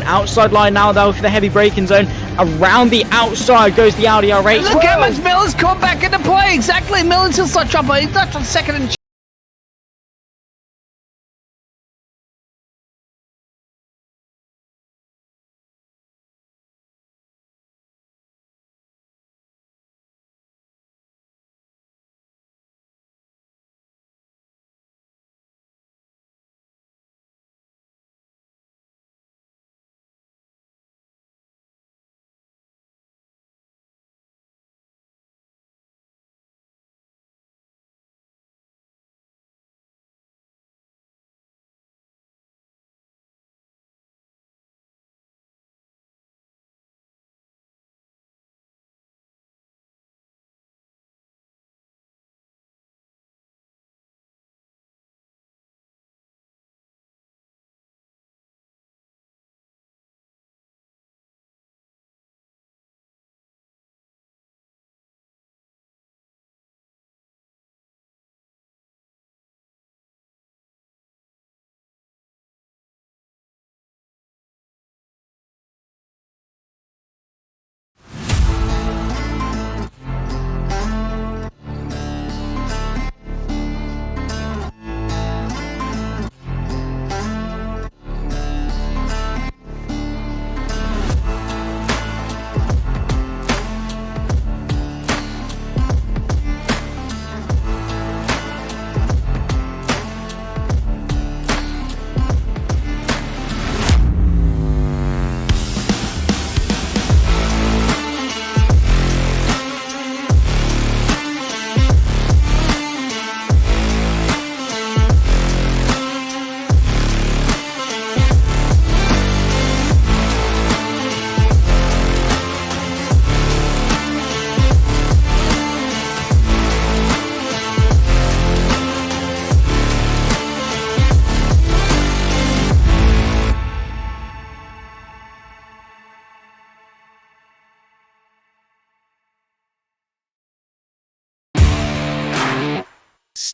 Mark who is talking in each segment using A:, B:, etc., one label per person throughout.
A: Outside line now though for the heavy braking zone. Around the outside goes the Audi R8.
B: Look how much Miller's caught back into play. Exactly, Miller's still start trouble. He's left on second and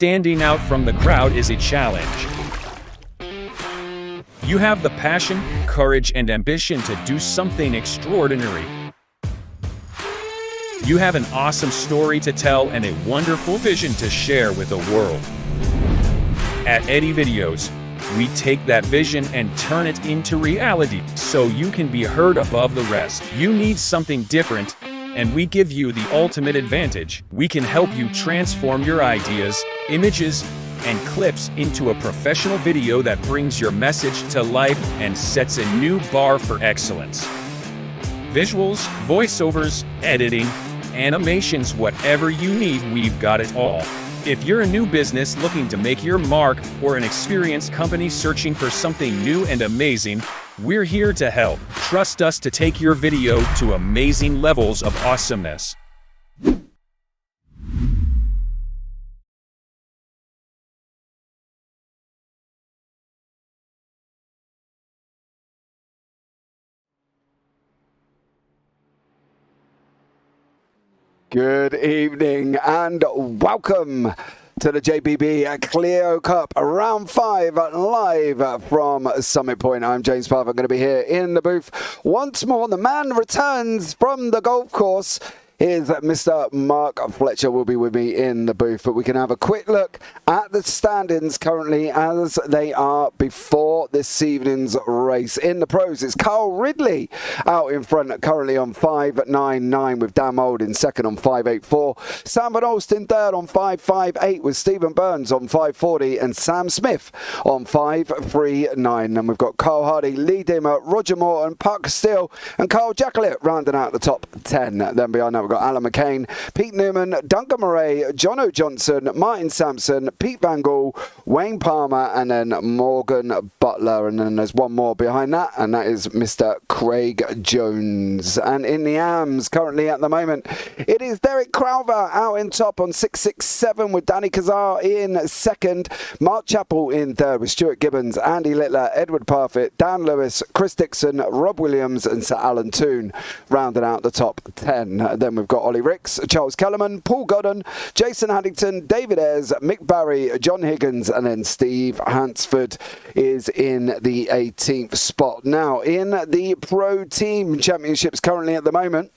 C: standing out from the crowd is a challenge. You have the passion, courage, and ambition to do something extraordinary. You have an awesome story to tell and a wonderful vision to share with the world. At Eddie Videos, we take that vision and turn it into reality so you can be heard above the rest. You need something different, and we give you the ultimate advantage. We can help you transform your ideas, images, and clips into a professional video that brings your message to life and sets a new bar for excellence. Visuals, voiceovers, editing, animations, whatever you need, we've got it all. If you're a new business looking to make your mark or an experienced company searching for something new and amazing, we're here to help. Trust us to take your video to amazing levels of awesomeness.
D: Good evening and welcome to the JPB Clio Cup Round 5 live from Summit Point. I'm James Parfitt. I'm going to be here in the booth once more. The man returns from the golf course. Here's Mr. Mark Fletcher will be with me in the booth, but we can have a quick look at the standings currently as they are before this evening's race. In the pros, it's Carl Ridley out in front, currently on 5.99 with Dan Mould in second on 5.84. Sam Van Olst in third on 5.58 with Stephen Burns on 5.40 and Sam Smith on 5.39. And we've got Carl Hardy, Lee Dimmer, Roger Morton, Parker Steele and Carl Jacklett rounding out the top 10. Then behind that, we've got Alan McCain, Pete Newman, Duncan Murray, Jono Johnson, Martin Sampson, Pete Van Gaal, Wayne Palmer, and then Morgan Butler. And then there's one more behind that, and that is Mr. Craig Jones. And in the AMs currently at the moment, it is Derek Crowther out in top on 6.67 with Danny Kazar in second, Mark Chappell in third with Stuart Gibbons, Andy Littler, Edward Parfitt, Dan Lewis, Chris Dixon, Rob Williams, and Sir Alan Toon rounding out the top 10. Then we've got Ollie Ricks, Charles Kellerman, Paul Godden, Jason Haddington, David Ayres, Mick Barry, John Higgins, and then Steve Hansford is in the 18th spot. Now, in the Pro Team Championships currently at the moment,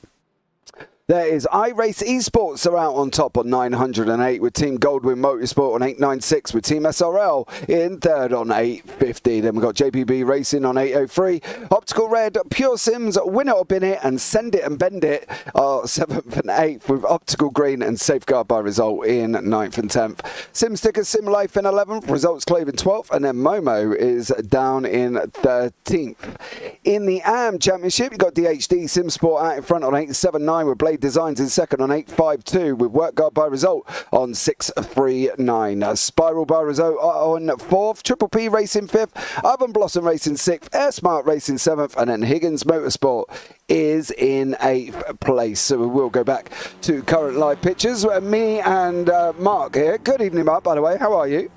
D: there is iRace Esports are out on top on 908 with Team Goldwyn Motorsport on 896 with Team SRL in third on 850. Then we've got JPB Racing on 803. Optical Red, Pure Sims, Win It or Bin It and Send It and Bend It are 7th and 8th with Optical Green and Safeguard by Result in 9th and 10th. Simstickers, Sim Life in 11th, Results Clave in 12th, and then Momo is down in 13th. In the AM Championship, you've got DHD Sim Sport out in front on 879 with Blade Designs in second on 852 with Work Guard by Result on 639. Spiral by Result on 4th, Triple P Racing 5th, Urban Blossom Racing 6th, Air Smart Racing 7th, and then Higgins Motorsport is in 8th place. So we will go back to current live pictures. Me and Mark here. Good evening, Mark, by the way. How are you?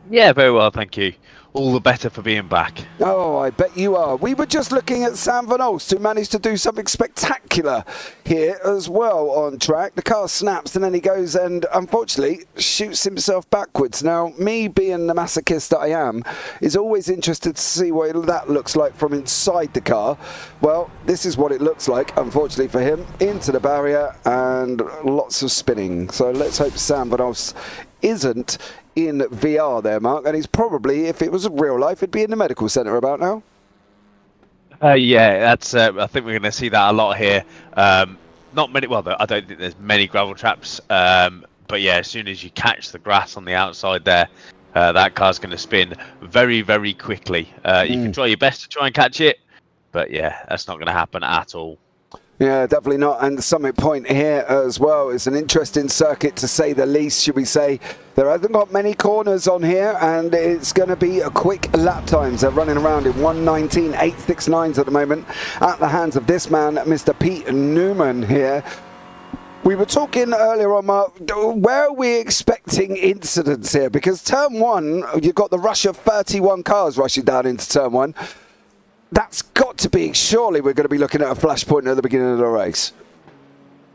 E: Yeah, very well, thank you. All the better for being back.
D: Oh, I bet you are. We were just looking at Sam Van Olst, who managed to do something spectacular here as well on track. The car snaps and then he goes and unfortunately shoots himself backwards. Now, me being the masochist that I am, is always interested to see what that looks like from inside the car. Well, this is what it looks like, unfortunately for him, into the barrier and lots of spinning. So let's hope Sam Van Olst isn't in VR there, Mark, and he's probably, if it was real life, he'd be in the medical centre about now.
E: Yeah, that's. I think we're going to see that a lot here. Not many. Well, I don't think there's many gravel traps. But yeah, as soon as you catch the grass on the outside there, that car's going to spin very, very quickly. You can try your best to try and catch it, but yeah, that's not going to happen at all.
D: Yeah, definitely not. And the Summit Point here as well is an interesting circuit to say the least, should we say. There hasn't got many corners on here and it's going to be a quick lap times. They're running around in 1:19.869s at the moment at the hands of this man, Mr. Pete Newman here. We were talking earlier on, Mark, where are we expecting incidents here? Because turn one, you've got the rush of 31 cars rushing down into turn one. That's got to be, surely we're going to be looking at a flashpoint at the beginning of the race.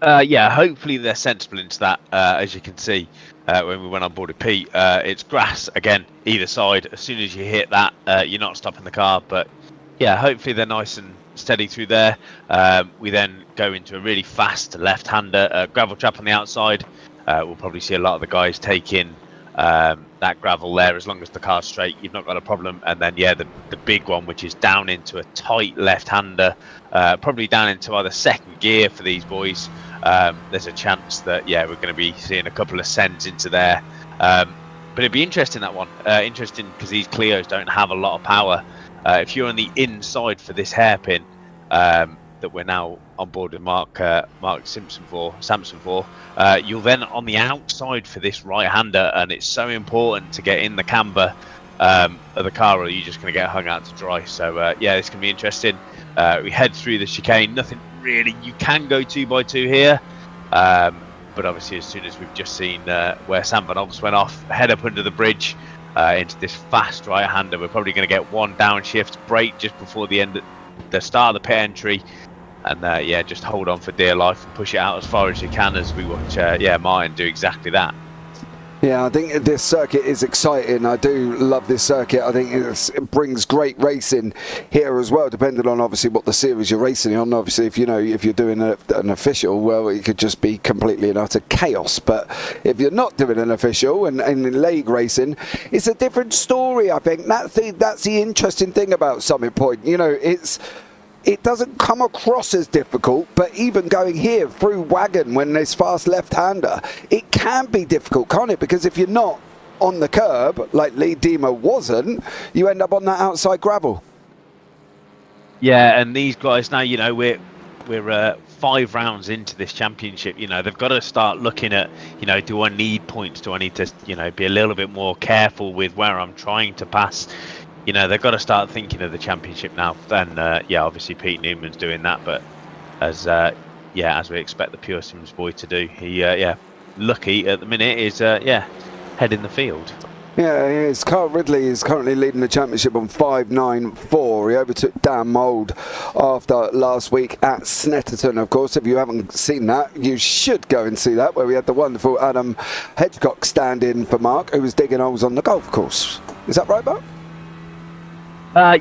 E: Yeah, hopefully they're sensible into that. As you can see, when we went on board with Pete, it's grass again, either side. As soon as you hit that, you're not stopping the car. But yeah, hopefully they're nice and steady through there. We then go into a really fast left-hander gravel trap on the outside. We'll probably see a lot of the guys take in that gravel there. As long as the car's straight, you've not got a problem. And then yeah, the big one, which is down into a tight left-hander, probably down into either second gear for these boys. There's a chance that yeah, we're going to be seeing a couple of sends into there. But it'd be interesting, that one. Interesting because these Clios don't have a lot of power. If you're on the inside for this hairpin that we're now on board with Mark Samson for, you're then on the outside for this right-hander, and it's so important to get in the camber of the car, or you're just going to get hung out to dry. So yeah, this can be interesting. We head through the chicane. Nothing really. You can go 2x2 here, but obviously as soon as we've just seen where Sam Van Olst went off, head up under the bridge into this fast right-hander. We're probably going to get one downshift, brake just before the start of the pit entry. And yeah, just hold on for dear life and push it out as far as you can as we watch Martin do exactly that.
D: Yeah, I think this circuit is exciting. I do love this circuit. I think it brings great racing here as well, depending on obviously what the series you're racing on. Obviously, if you're doing an official, well, it could just be completely and utter chaos. But if you're not doing an official and in league racing, it's a different story. I think that's the interesting thing about Summit Point. You know, it doesn't come across as difficult, but even going here through Wagon when there's fast left-hander, it can be difficult, can't it? Because if you're not on the curb, like Lee Dima wasn't, you end up on that outside gravel.
E: Yeah, and these guys now, you know, we're 5 rounds into this championship. You know, they've got to start looking at, you know, do I need points? Do I need to, you know, be a little bit more careful with where I'm trying to pass? You know, they've got to start thinking of the championship now. Then, yeah, obviously Pete Newman's doing that, but as we expect the Pure Sims boy to do, he, lucky at the minute is, head in the field.
D: Yeah, he is. Carl Ridley is currently leading the championship on 5.94. He overtook Dan Mould after last week at Snetterton, of course. If you haven't seen that, you should go and see that, where we had the wonderful Adam Hedgecock stand in for Mark, who was digging holes on the golf course. Is that right, Mark?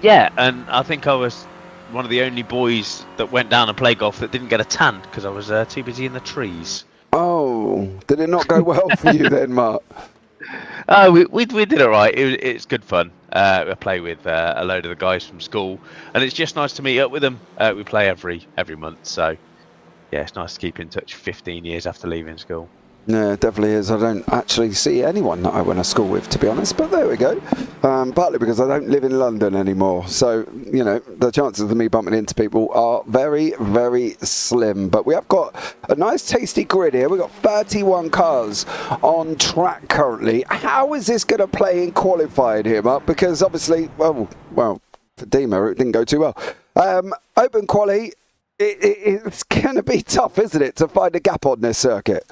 E: Yeah, and I think I was one of the only boys that went down and played golf that didn't get a tan because I was too busy in the trees.
D: Oh, did it not go well for you then, Mark?
E: Oh, we did it right. It's good fun. We play with a load of the guys from school, and it's just nice to meet up with them. We play every month, so yeah, it's nice to keep in touch 15 years after leaving school.
D: Yeah, it definitely is. I don't actually see anyone that I went to school with, to be honest, but there we go. Partly because I don't live in London anymore, so, you know, the chances of me bumping into people are very, very slim. But we have got a nice tasty grid here. We've got 31 cars on track currently. How is this going to play in qualifying here, Mark? Because obviously, well, for Dima, it didn't go too well. Open quali, it's going to be tough, isn't it, to find a gap on this circuit?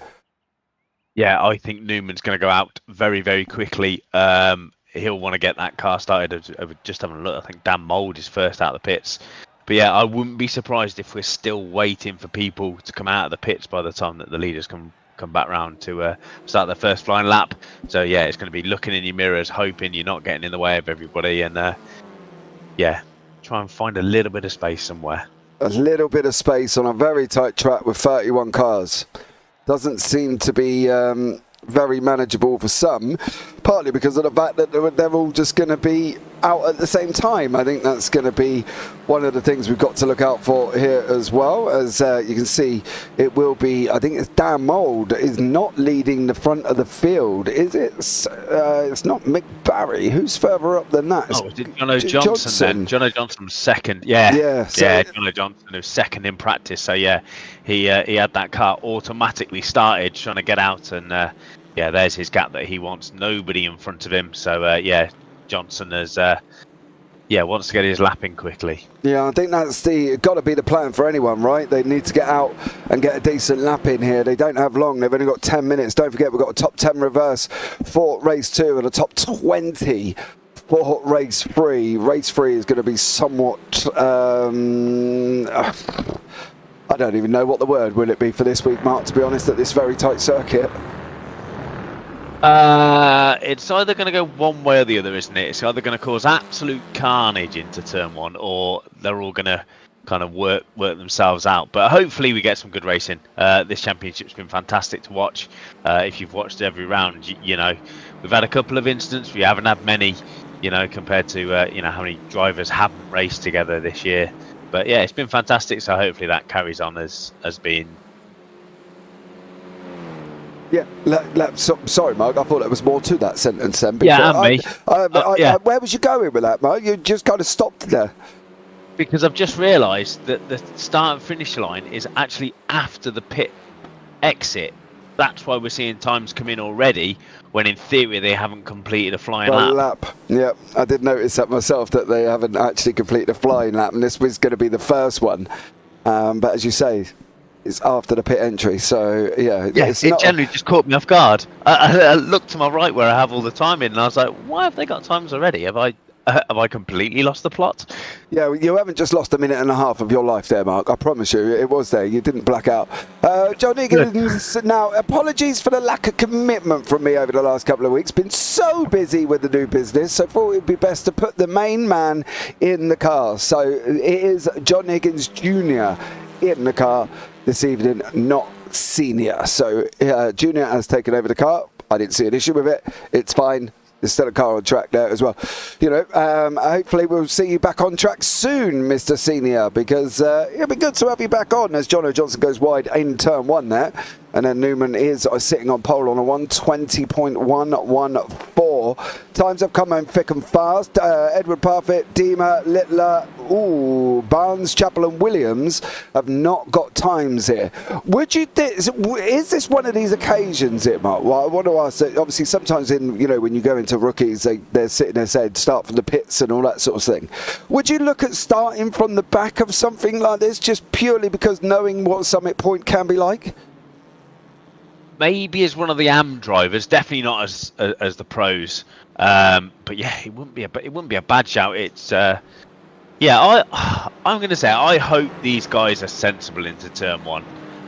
E: Yeah, I think Newman's going to go out very, very quickly. He'll want to get that car started. Just having a look, I think Dan Mould is first out of the pits. But yeah, I wouldn't be surprised if we're still waiting for people to come out of the pits by the time that the leaders come back round to start their first flying lap. So yeah, it's going to be looking in your mirrors, hoping you're not getting in the way of everybody, and yeah, try and find a little bit of space somewhere.
D: A little bit of space on a very tight track with 31 cars. Doesn't seem to be very manageable for some, partly because of the fact that they're all just going to be out at the same time. I think that's going to be one of the things we've got to look out for here as well. As you can see, it will be, I think it's Dan Mould is not leading the front of the field, is it? It's not Mick Barry. Who's further up than that?
E: Oh, is it Jono Johnson then? Jono Johnson was second. Yeah, Jono Johnson was second in practice. So yeah, he had that car automatically started trying to get out, and yeah, there's his gap that he wants. Nobody in front of him. So yeah, Johnson has wants to get his lap in quickly. Yeah, I think that's got to be the plan for anyone, right? They need to get out and get a decent lap in here. They don't have long. They've only got 10 minutes. Don't forget, we've got a top 10 reverse for race 2 and a top 20 for race 3. Race 3 is going to be somewhat I don't even know what the word will it be for this week, Mark, to be honest, at this very tight circuit. It's either going to go one way or the other, isn't it? It's either going to cause absolute carnage into turn 1, or they're all going to kind of work themselves out. But hopefully we get some good racing. This championship's been fantastic to watch. If you've watched every round, you know, we've had a couple of incidents. We haven't had many, you know, compared to, you know, how many drivers haven't raced together this year. But yeah, it's been fantastic. So hopefully that carries on as being.
D: Yeah, sorry, Mark. I thought there was more to that sentence then.
E: Yeah, and me.
D: Yeah. Where was you going with that, Mark? You just kind of stopped there.
E: Because I've just realised that the start and finish line is actually after the pit exit. That's why we're seeing times come in already, when in theory they haven't completed a flying lap.
D: Yeah, I did notice that myself, that they haven't actually completed a flying lap, and this was going to be the first one. But as you say, it's after the pit entry, so yeah.
E: It generally just caught me off guard. I looked to my right where I have all the time in, and I was like, why have they got times already? Have I completely lost the plot?
D: Yeah, you haven't just lost a minute and a half of your life there, Mark. I promise you, it was there. You didn't black out. John Higgins, now, apologies for the lack of commitment from me over the last couple of weeks. Been so busy with the new business, so thought it would be best to put the main man in the car. So it is John Higgins Jr. in the car this evening, not Senior. So Junior has taken over the car. I didn't see an issue with it. It's fine. There's still a car on track there as well. You know, hopefully we'll see you back on track soon, Mr. Senior, because it'll be good to have you back on as Jono Johnson goes wide in turn 1 there. And then Newman is sitting on pole on a 1:20.114. Times have come home thick and fast. Edward Parfitt, Dima, Littler, Barnes, Chappell and Williams have not got times here. Would you is this one of these occasions, Mark? Well, I want to ask, obviously sometimes when you go into rookies, they're sitting there saying start from the pits and all that sort of thing. Would you look at starting from the back of something like this, just purely because knowing what Summit Point can be like?
E: maybe as one of the AM drivers, definitely not as the pros. But yeah, it wouldn't be a bad shout. It's yeah, I'm going to say I hope these guys are sensible into turn one.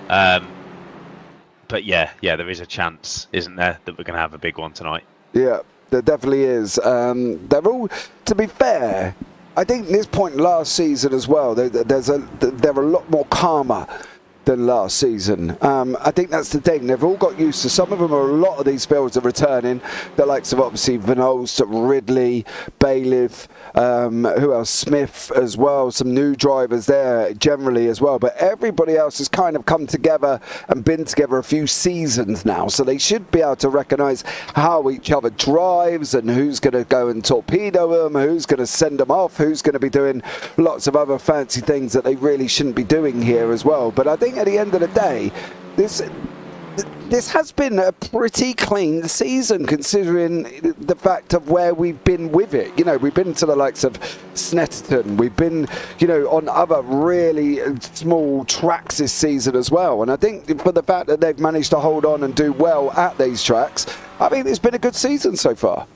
E: But yeah, there is a chance, isn't there, that we're going to have a big one tonight.
D: Yeah, there definitely is. They're all, to be fair, I think this point last season as well, they're a lot more calmer than last season. I think that's the thing. They've all got used to, some of them, are a lot of these fields are returning. The likes of obviously Vinolst, Ridley, Bailiff, who else? Smith as well. Some new drivers there generally as well. But everybody else has kind of come together and been together a few seasons now. So they should be able to recognise how each other drives and who's going to go and torpedo them, who's going to send them off, who's going to be doing lots of other fancy things that they really shouldn't be doing here as well. But I think at the end of the day, this has been a pretty clean season considering the fact of where we've been with it. You know, we've been to the likes of Snetterton, we've been, you know, on other really small tracks this season as well. And I think for the fact that they've managed to hold on and do well at these tracks, I mean, it's been a good season so far.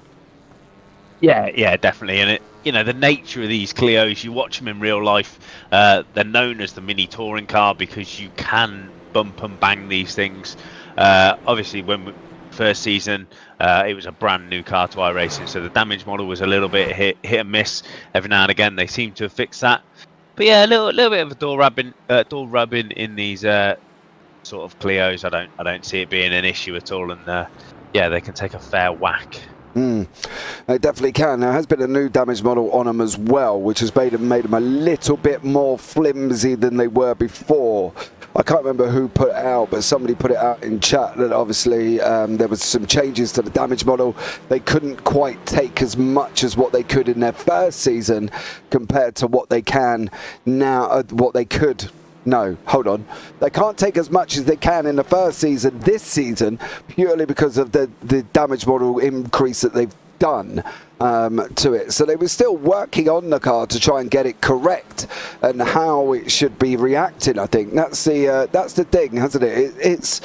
E: Yeah, definitely. And you know, the nature of these Clios, you watch them in real life, they're known as the mini touring car because you can bump and bang these things. Obviously, first season, it was a brand new car to iRacing, so the damage model was a little bit hit and miss. Every now and again, they seem to have fixed that. But yeah, a little bit of a door rubbing in these sort of Clios. I don't see it being an issue at all, and yeah, they can take a fair whack.
D: They definitely can. There has been a new damage model on them as well, which has made them a little bit more flimsy than they were before. I can't remember who put it out, but somebody put it out in chat that obviously there was some changes to the damage model. They couldn't quite take as much as what they could in their first season compared to what they can now, what they could. No, hold on. They can't take as much as they can in the first season this season purely because of the damage model increase that they've done to it. So they were still working on the car to try and get it correct and how it should be reacting. I think that's the thing, hasn't it? It's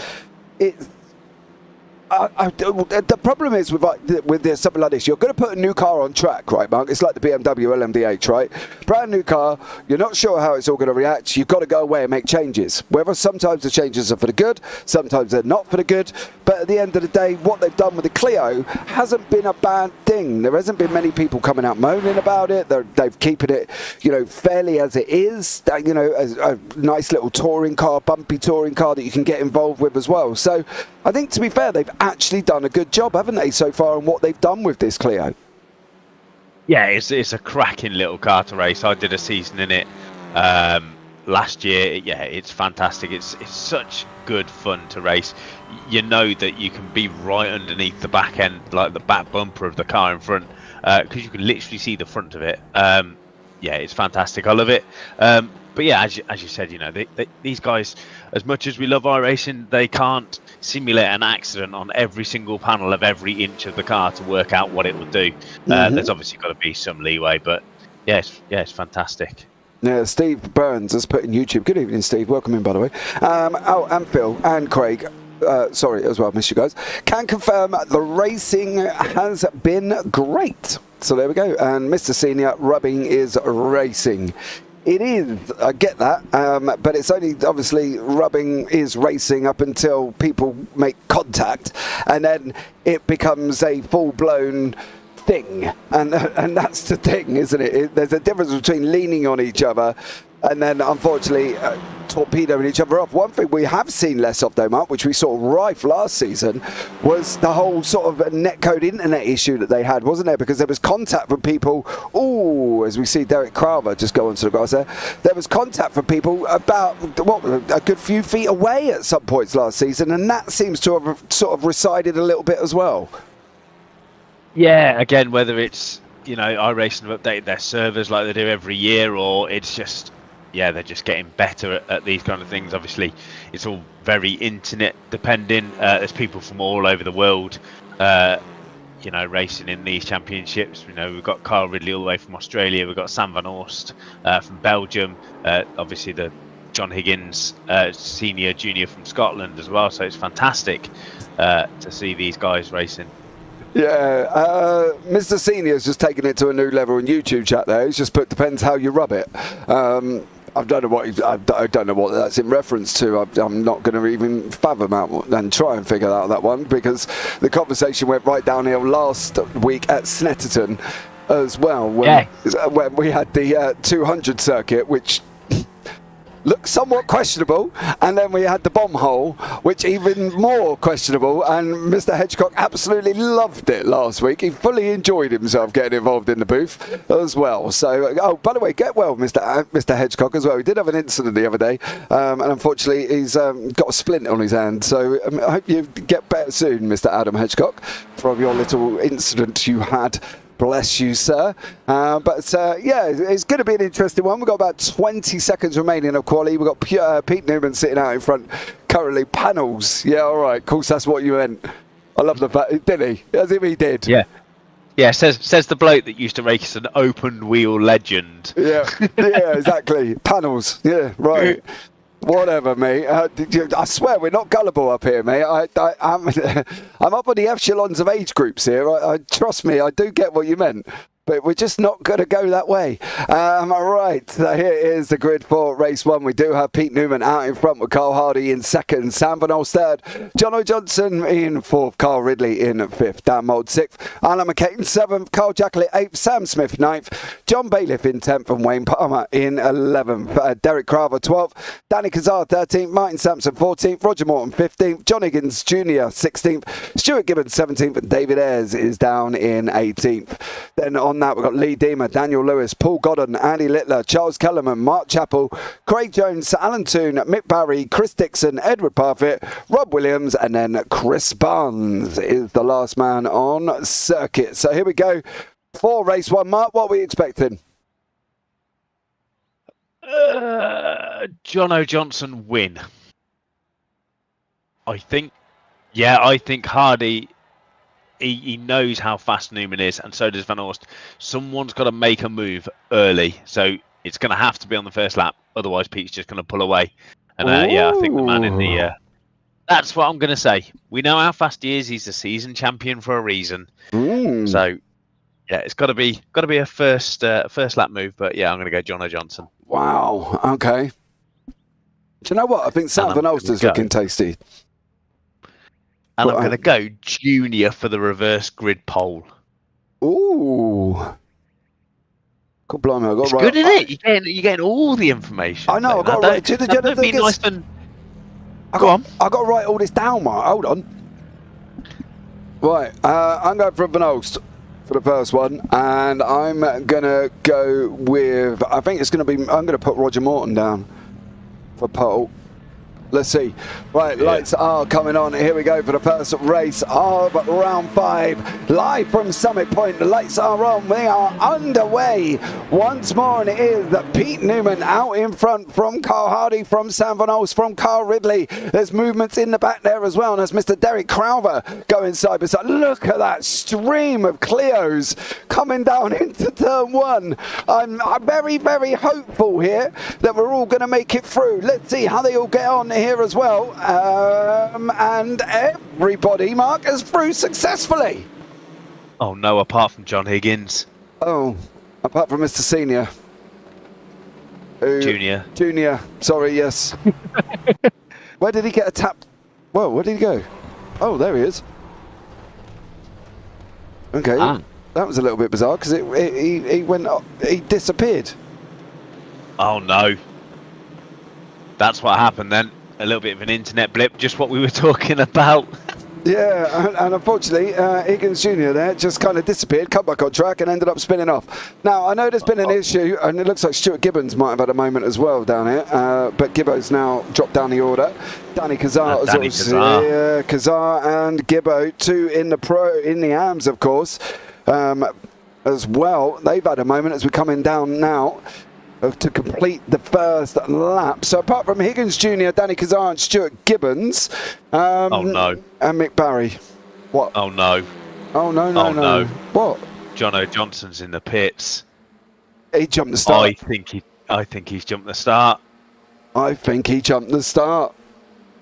D: the problem is with this, something like this, you're going to put a new car on track, right, Mark? It's like the BMW LMDH, right? Brand new car, you're not sure how it's all going to react. You've got to go away and make changes. Whether sometimes the changes are for the good, sometimes they're not for the good. But at the end of the day, what they've done with the Clio hasn't been a bad thing. There hasn't been many people coming out moaning about it. They've keeping it, you know, fairly as it is. You know, as a nice little touring car, bumpy touring car that you can get involved with as well. So I think, to be fair, they've actually done a good job, haven't they, so far, on what they've done with this Clio?
E: Yeah, it's a cracking little car to race. I did a season in it last year. Yeah, it's fantastic. It's such good fun to race. You know that you can be right underneath the back end, like the back bumper of the car in front, because you can literally see the front of it. Yeah, it's fantastic. I love it. But yeah, as you said, you know, these guys, as much as we love iRacing, they can't simulate an accident on every single panel of every inch of the car to work out what it will do. There's obviously got to be some leeway, but yeah, it's fantastic.
D: Yeah, Steve Burns has put in YouTube. Good evening, Steve. Welcome in, by the way. Oh, and Phil and Craig. Sorry as well, missed you guys. Can confirm the racing has been great. So there we go. And Mr. Senior, rubbing is racing. It is, I get that, but it's only, obviously, rubbing is racing up until people make contact, and then it becomes a full-blown thing, and that's the thing, isn't it? There's a difference between leaning on each other and then, unfortunately, torpedoing each other off. One thing we have seen less of, though, Mark, which we saw rife last season, was the whole sort of netcode internet issue that they had, wasn't there? Because there was contact from people, as we see Derek Crowther just go onto the grass there, there was contact from people about, a good few feet away at some points last season, and that seems to have sort of receded a little bit as well.
E: Yeah, again, whether it's, you know, iRacing have updated their servers like they do every year, or it's just, yeah, they're just getting better at these kind of things. Obviously, it's all very internet dependent. There's people from all over the world, you know, racing in these championships. You know, we've got Kyle Ridley all the way from Australia. We've got Sam Van Orst from Belgium. Obviously, the John Higgins, senior, junior from Scotland as well. So it's fantastic to see these guys racing.
D: Yeah, Mr. Senior's just taken it to a new level in YouTube chat there. He's just put, depends how you rub it. I don't know what that's in reference to. I'm not going to even fathom out and try and figure out that one, because the conversation went right downhill last week at Snetterton as well, when we had the 200 circuit, which looked somewhat questionable, and then we had the bomb hole, which even more questionable, and Mr. Hedgecock absolutely loved it last week. He fully enjoyed himself getting involved in the booth as well. So, oh, by the way, get well, Mr. Hedgecock, as well. He did have an incident the other day, and unfortunately he's got a splint on his hand, so I hope you get better soon, Mr. Adam Hedgecock, from your little incident you had. Bless you, sir. Yeah, it's going to be an interesting one. We've got about 20 seconds remaining of quali. We've got Pete Newman sitting out in front currently. Panels. Yeah, all right. Of course, that's what you meant. I love the fact, did he? As if he did.
E: Yeah. Yeah, says the bloke that used to race an open wheel legend.
D: Yeah, yeah, exactly. Panels. Yeah, right. Whatever, mate. I swear we're not gullible up here, mate. I'm up on the echelons of age groups here. Trust me, I do get what you meant. But we're just not going to go that way. Right, so here is the grid for race 1. We do have Pete Newman out in front with Carl Hardy in second, Sam Van Olst third, John O'Johnson in fourth, Carl Ridley in fifth, Dan Mould sixth, Alan McCain seventh, Carl Jacklett eighth, Sam Smith ninth, John Bailiff in 10th, and Wayne Palmer in 11th. Derek Crowther 12th, Danny Kazar 13th, Martin Sampson 14th, Roger Morton 15th, John Higgins Jr. 16th, Stuart Gibbons 17th, and David Ayres is down in 18th. Then on that, we've got Lee Deemer, Daniel Lewis, Paul Godden, Andy Littler, Charles Kellerman, Mark Chappell, Craig Jones, Alan Toon, Mick Barry, Chris Dixon, Edward Parfitt, Rob Williams, and then Chris Barnes is the last man on circuit. So here we go for race 1. Mark, what are we expecting?
E: John O'Johnson win. I think Hardy... He knows how fast Newman is, and so does Van Orst. Someone's got to make a move early, so it's going to have to be on the first lap. Otherwise, Pete's just going to pull away. And yeah, I think the man in the... that's what I'm going to say. We know how fast he is. He's a season champion for a reason. So, yeah, it's got to be a first lap move. But yeah, I'm going to go John O'Johnson.
D: Wow. Okay. Do you know what? I think Sam Van Olst is looking tasty.
E: And I'm going to go junior for the reverse grid pole.
D: Ooh. God blimey, I got
E: it's
D: right.
E: Good, isn't it? You're getting all the information.
D: I know, I got right.
E: Go on.
D: I got to write all this down, Mark. Hold on. Right, I'm going for Van Olst for the first one, and I'm going to go with, I think it's going to be, I'm going to put Roger Morton down for pole. Let's see. Right, lights are coming on. Here we go for the first race of round 5. Live from Summit Point. The lights are on. We are underway once more, and it is Pete Newman out in front from Carl Hardy, from Sam Van Olst, from Carl Ridley. There's movements in the back there as well, and there's Mr. Derek Crowther going side by side. Look at that stream of Clios coming down into turn 1. I'm very, very hopeful here that we're all going to make it through. Let's see how they all get on here as well, and everybody, Mark, is through successfully.
E: Oh no, apart from John Higgins.
D: Oh, apart from Mr. Senior. Junior, sorry, yes. Where did he get a tap? Whoa, where did he go? Oh, there he is. Okay, that was a little bit bizarre, because he disappeared.
E: Oh no. That's what happened then. A little bit of an internet blip, just what we were talking about.
D: Yeah, and unfortunately, Higgins Jr. there just kind of disappeared, come back on track, and ended up spinning off. Now, I know there's been an issue, and it looks like Stuart Gibbons might have had a moment as well down here, but Gibbo's now dropped down the order. Danny Kazar Kazar and Gibbo, 2 in the AMs, of course, as well. They've had a moment as we're coming down now to complete the first lap. So apart from Higgins Jr., Danny Kazar and Stuart Gibbons,
E: oh no,
D: and Mick Barry. What?
E: Oh no.
D: Oh no. What?
E: John O'Johnson's in the pits.
D: He jumped the start.
E: I think he's jumped the start.
D: I think he jumped the start.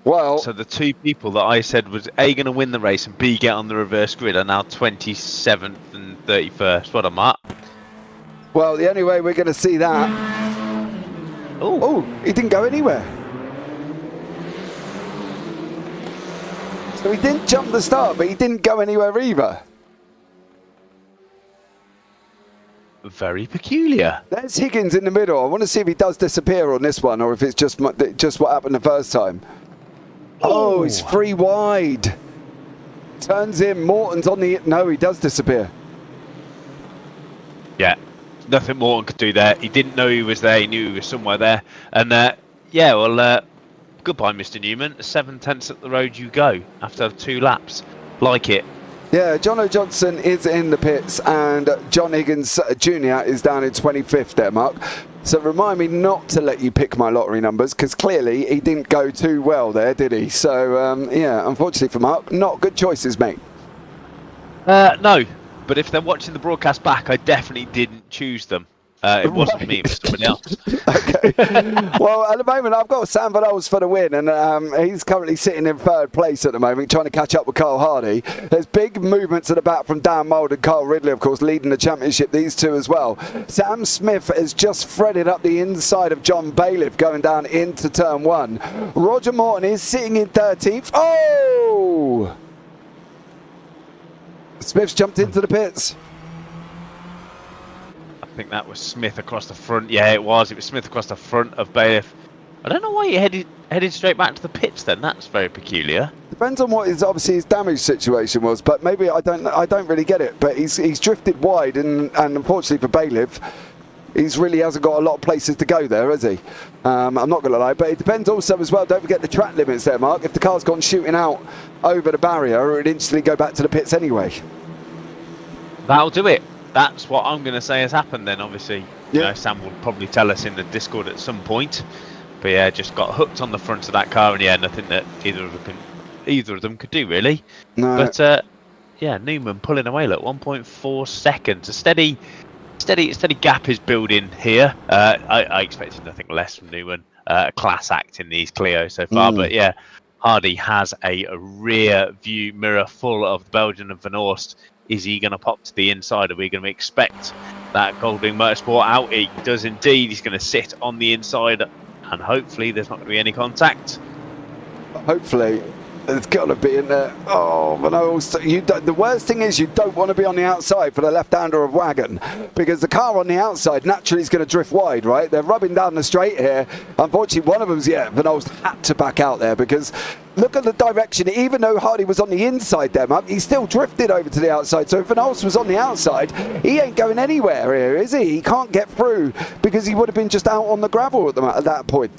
D: Well,
E: So the two people that I said was A, going to win the race, and B, get on the reverse grid are now 27th and 31st. What am I?
D: well, the only way we're going to see that. Oh, he didn't go anywhere. So he didn't jump the start, but he didn't go anywhere either.
E: Very peculiar.
D: There's Higgins in the middle. I want to see if he does disappear on this one, or if it's just what happened the first time. Oh, he's 3 wide. Turns in. Morton's on the... No, he does disappear.
E: Yeah, nothing Morton could do there. He didn't know he was there. He knew he was somewhere there. And yeah, well, goodbye, Mr. Newman. 7/10 up the road you go after 2 laps. Like it.
D: Yeah, John O'Johnson is in the pits, and John Higgins Jr. is down in 25th there, Mark. So remind me not to let you pick my lottery numbers, because clearly he didn't go too well there, did he? So, yeah, unfortunately for Mark, not good choices, mate.
E: No, but if they're watching the broadcast back, I definitely didn't choose them. It wasn't me, it was somebody else.
D: Okay. Well, at the moment, I've got Sam Van Ols for the win, and he's currently sitting in 3rd place at the moment, trying to catch up with Carl Hardy. There's big movements at the back from Dan Mould and Carl Ridley, of course, leading the championship, these two as well. Sam Smith has just threaded up the inside of John Bailiff, going down into turn 1. Roger Morton is sitting in 13th. Oh! Smith's jumped into the pits.
E: I think that was Smith across the front. Yeah, it was. It was Smith across the front of Bailiff. I don't know why he headed straight back to the pits then. That's very peculiar.
D: Depends on what his damage situation was, but maybe I don't really get it. But he's drifted wide, and unfortunately for Bailiff, he's really hasn't got a lot of places to go there, has he? I'm not going to lie, but it depends also as well. Don't forget the track limits there, Mark. If the car's gone shooting out over the barrier, it would instantly go back to the pits anyway.
E: That'll do it. That's what I'm going to say has happened then, obviously.
D: Yeah.
E: You know, Sam will probably tell us in the Discord at some point. But yeah, just got hooked on the front of that car, and yeah, nothing that either of them could do, really.
D: No.
E: But yeah, Newman pulling away, look, 1.4 seconds. A steady gap is building here. I expected nothing less from Newman. A class act in these Clio so far. But yeah, Hardy has a rear view mirror full of the Belgian and Van Orst. Is he going to pop to the inside? Are we going to expect that Goldwing Motorsport out? He does indeed. He's going to sit on the inside, and hopefully there's not going to be any contact.
D: Hopefully. There's got to be in there. Oh, but the worst thing is you don't want to be on the outside for the left-hander of Wagon, because the car on the outside naturally is going to drift wide, right? They're rubbing down the straight here. Unfortunately, one of them's, Van Ols had to back out there, because look at the direction. Even though Hardy was on the inside there, Mark, he still drifted over to the outside. So if Van Ols was on the outside, he ain't going anywhere here, is he? He can't get through, because he would have been just out on the gravel at that point.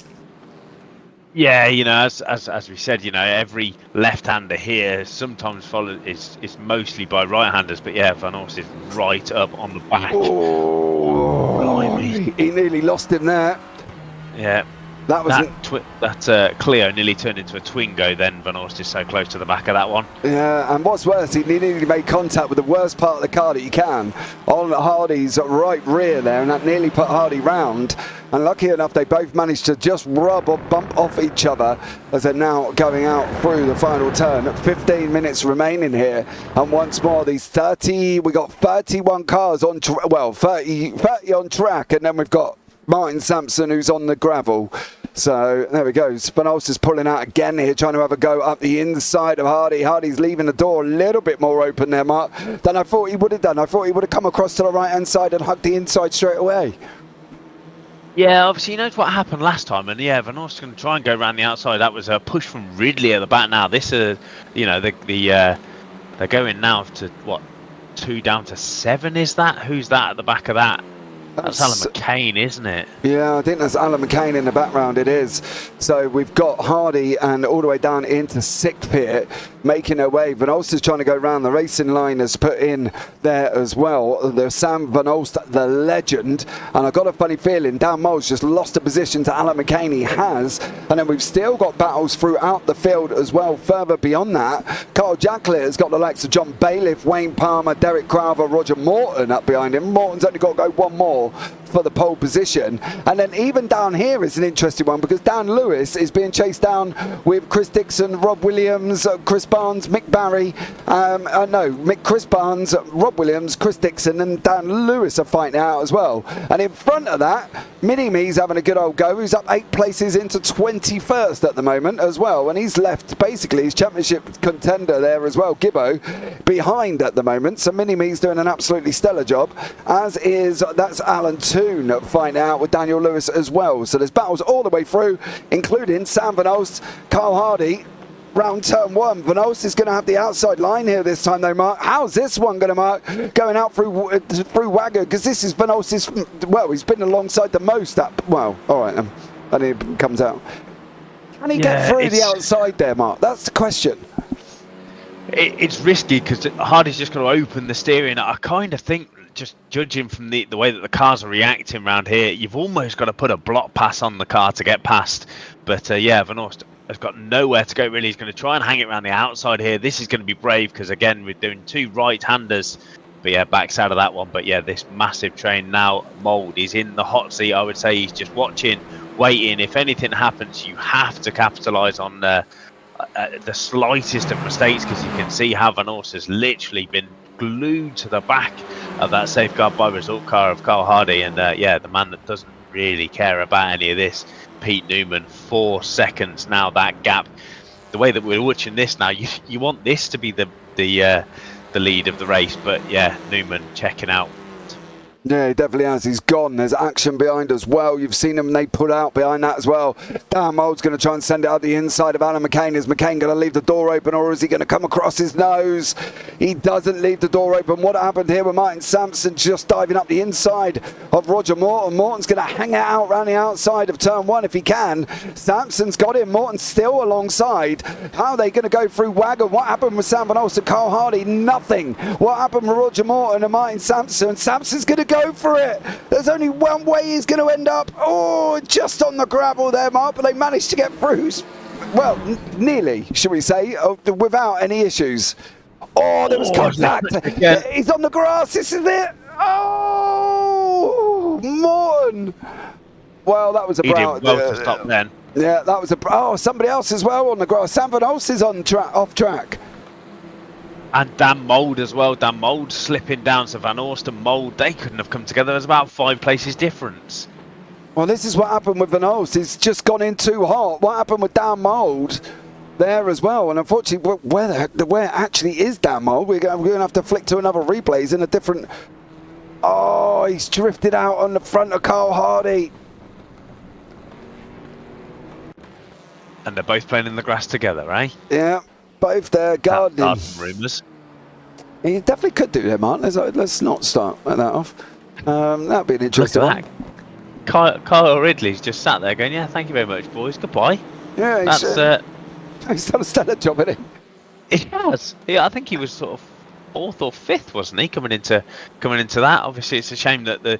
E: Yeah, you know, as we said, you know, every left-hander here sometimes followed is mostly by right-handers, but yeah, Van Orst is right up on the back.
D: Oh,
E: blimey.
D: He nearly lost him there.
E: Yeah,
D: That was
E: that Clio nearly turned into a Twingo. Then Van Orst is so close to the back of that one.
D: Yeah, and what's worse, he nearly made contact with the worst part of the car that you can on Hardy's right rear there, and that nearly put Hardy round. And lucky enough, they both managed to just rub or bump off each other as they're now going out through the final turn. 15 minutes remaining here, and once more, we got 31 cars on, 30 on track, and then we've got Martin Sampson who's on the gravel. So there we go. Van Ols is pulling out again here, trying to have a go up the inside of Hardy. Hardy's leaving the door a little bit more open there, Mark, than I thought he would have done. I thought he would have come across to the right-hand side and hugged the inside straight away.
E: Yeah, obviously, you know what happened last time, and yeah, Van Orst's going to try and go around the outside. That was a push from Ridley at the back. Now this is, you know, they're going now to what, 2 down to 7? Is that who's that at the back of that? That's Alan McCain, isn't it?
D: Yeah, I think that's Alan McCain in the background, it is. So we've got Hardy and all the way down into 6th here, making their way. Van Orst is trying to go round. The racing line has put in there as well. There's Sam Van Orst, the legend. And I've got a funny feeling Dan Moll's just lost a position to Alan McCain. He has. And then we've still got battles throughout the field as well. Further beyond that, Carl Jacklett has got the likes of John Bailiff, Wayne Palmer, Derek Crowther, Roger Morton up behind him. Morton's only got to go one more for the pole position. And then even down here is an interesting one, because Dan Lewis is being chased down with Chris Dixon, Rob Williams, Chris Barnes, Mick Barry, Chris Barnes, Rob Williams, Chris Dixon and Dan Lewis are fighting out as well. And in front of that, Mini-Me's having a good old go. He's up 8 places into 21st at the moment as well, and he's left basically his championship contender there as well, Gibbo, behind at the moment. So Mini-Me's doing an absolutely stellar job, as is, that's Alan Toon fighting out with Daniel Lewis as well. So there's battles all the way through, including Sam Van Olst, Carl Hardy, round turn 1. Van Olst is going to have the outside line here this time though, Mark. How's this one going to, Mark, going out through Wagger? Because this is Van Olst's, well, he's been alongside the most. Well, all right, and he comes out. Can he get through the outside there, Mark? That's the question.
E: It's risky because Hardy's just going to open the steering. I kind of think, just judging from the way that the cars are reacting around here, you've almost got to put a block pass on the car to get past. But yeah, Van Olst has got nowhere to go really. He's going to try and hang it around the outside here. This is going to be brave because again we're doing 2 right-handers, but yeah, backs out of that one. But yeah, this massive train now, Mould is in the hot seat. I would say he's just watching, waiting. If anything happens, you have to capitalise on the slightest of mistakes, because you can see how Van Olst has literally been glued to the back of that safeguard by result car of Carl Hardy. And yeah, the man that doesn't really care about any of this, Pete Newman, 4 seconds now, that gap. The way that we're watching this now, you want this to be the lead of the race, but yeah, Newman checking out.
D: Yeah, he definitely has. He's gone. There's action behind as well. You've seen him, they pull out behind that as well. Dan Mould's going to try and send it out the inside of Alan McCain. Is McCain going to leave the door open, or is he going to come across his nose? He doesn't leave the door open. What happened here with Martin Sampson just diving up the inside of Roger Morton? Morton's going to hang it out around the outside of turn 1 if he can. Sampson's got him. Morton's still alongside. How are they going to go through Wagon? What happened with Sam Van Olst and Carl Hardy? Nothing. What happened with Roger Morton and Martin Sampson? Sampson's going to go for it. There's only one way he's going to end up. Oh, just on the gravel there, Mark, but they managed to get through. Well, nearly, should we say, without any issues. Oh, there was contact. He's on the grass. This is it. Oh, Morton. Well, that was a
E: well to stop then.
D: Yeah, that was somebody else as well on the grass. Sam Van Olst is on off track.
E: And Dan Mould as well. Dan Mould slipping down. So Van Olst and Mould, they couldn't have come together. There's about 5 places difference.
D: Well, this is what happened with Van Olst. He's just gone in too hot. What happened with Dan Mould there as well? And unfortunately, where actually is Dan Mould? We're going to have to flick to another replay. He's in a different... Oh, he's drifted out on the front of Carl Hardy.
E: And they're both playing in the grass together, eh?
D: Yeah. Both there, gardening.
E: Rumours.
D: He definitely could do that, Mark. Let's not start that off. That'd be an interesting one.
E: Kyle Ridley's just sat there going, yeah, thank you very much, boys. Goodbye.
D: Yeah,
E: that's
D: he's done a stellar job, hasn't
E: he? He has. Yeah, I think he was sort of 4th or 5th, wasn't he, coming into that. Obviously, it's a shame that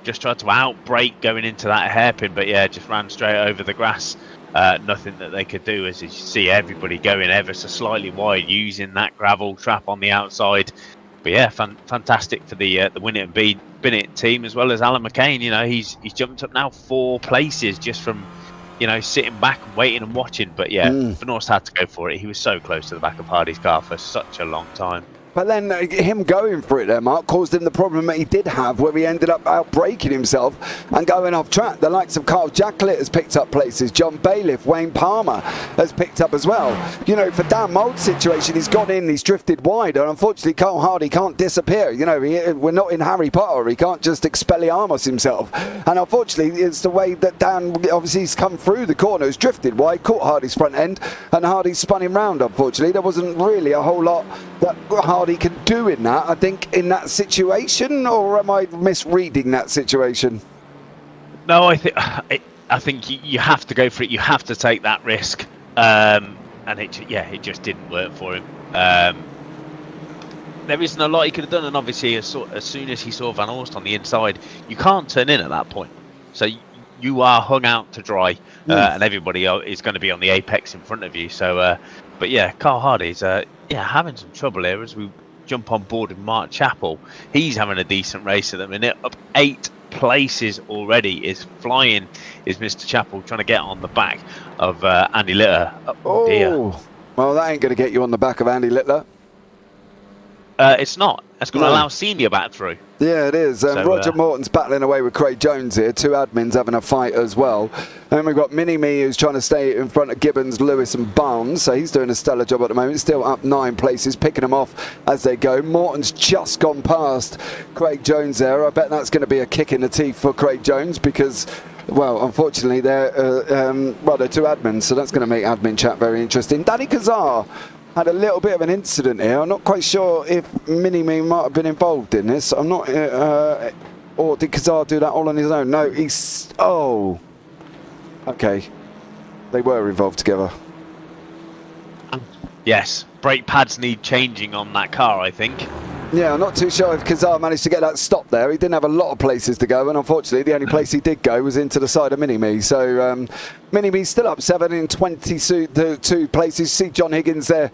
E: just tried to outbrake going into that hairpin, but yeah, just ran straight over the grass. Nothing that they could do, as you see everybody going ever so slightly wide using that gravel trap on the outside. But yeah, fantastic for the Win It and Bin It team, as well as Alan McCain. He's jumped up now 4 places just from sitting back and waiting and watching. But yeah, Van Olst had to go for it. He was so close to the back of Hardy's car for such a long time.
D: But then him going for it there, Mark, caused him the problem that he did have, where he ended up outbraking himself and going off track. The likes of Carl Jacklett has picked up places. John Bailiff, Wayne Palmer has picked up as well. For Dan Mould's situation, he's gone in, he's drifted wide, and unfortunately Carl Hardy can't disappear. We're not in Harry Potter. He can't just Expelliarmus himself. And unfortunately, it's the way that Dan, obviously, he's come through the corner, he's drifted wide, caught Hardy's front end, and Hardy spun him round, unfortunately. There wasn't really a whole lot that Hardy can do in that, I think, in that situation, or am I misreading that situation?
E: No, I think you have to go for it. You have to take that risk, and it just didn't work for him. There isn't a lot he could have done, and obviously as soon as he saw Van Olst on the inside, you can't turn in at that point. So you are hung out to dry, and everybody is going to be on the apex in front of you. So, but yeah, Carl Hardy's having some trouble here as we jump on board with Mark Chappell. He's having a decent race at the minute, up 8 places already. Is flying is Mr. Chappell, trying to get on the back of Andy Litter. Oh dear.
D: Well, that ain't going to get you on the back of Andy Litter.
E: It's not. It's going to allow Senior back through.
D: Yeah, it is. Roger Morton's battling away with Craig Jones here. Two admins having a fight as well. And we've got Mini-Me who's trying to stay in front of Gibbons, Lewis and Barnes. So he's doing a stellar job at the moment. Still up 9 places, picking them off as they go. Morton's just gone past Craig Jones there. I bet that's going to be a kick in the teeth for Craig Jones because, well, unfortunately, they're two admins. So that's going to make admin chat very interesting. Danny Kazar had a little bit of an incident here. I'm not quite sure if Mini-Me might have been involved in this. I'm not... or did Kazar do that all on his own? No, he's... Oh. Okay. They were involved together.
E: Yes. Brake pads need changing on that car, I think.
D: Yeah, I'm not too sure if Kazar managed to get that stop there. He didn't have a lot of places to go, and unfortunately the only place he did go was into the side of Mini-Me. So Mini-Me's still up 7 in 22 places. See John Higgins there,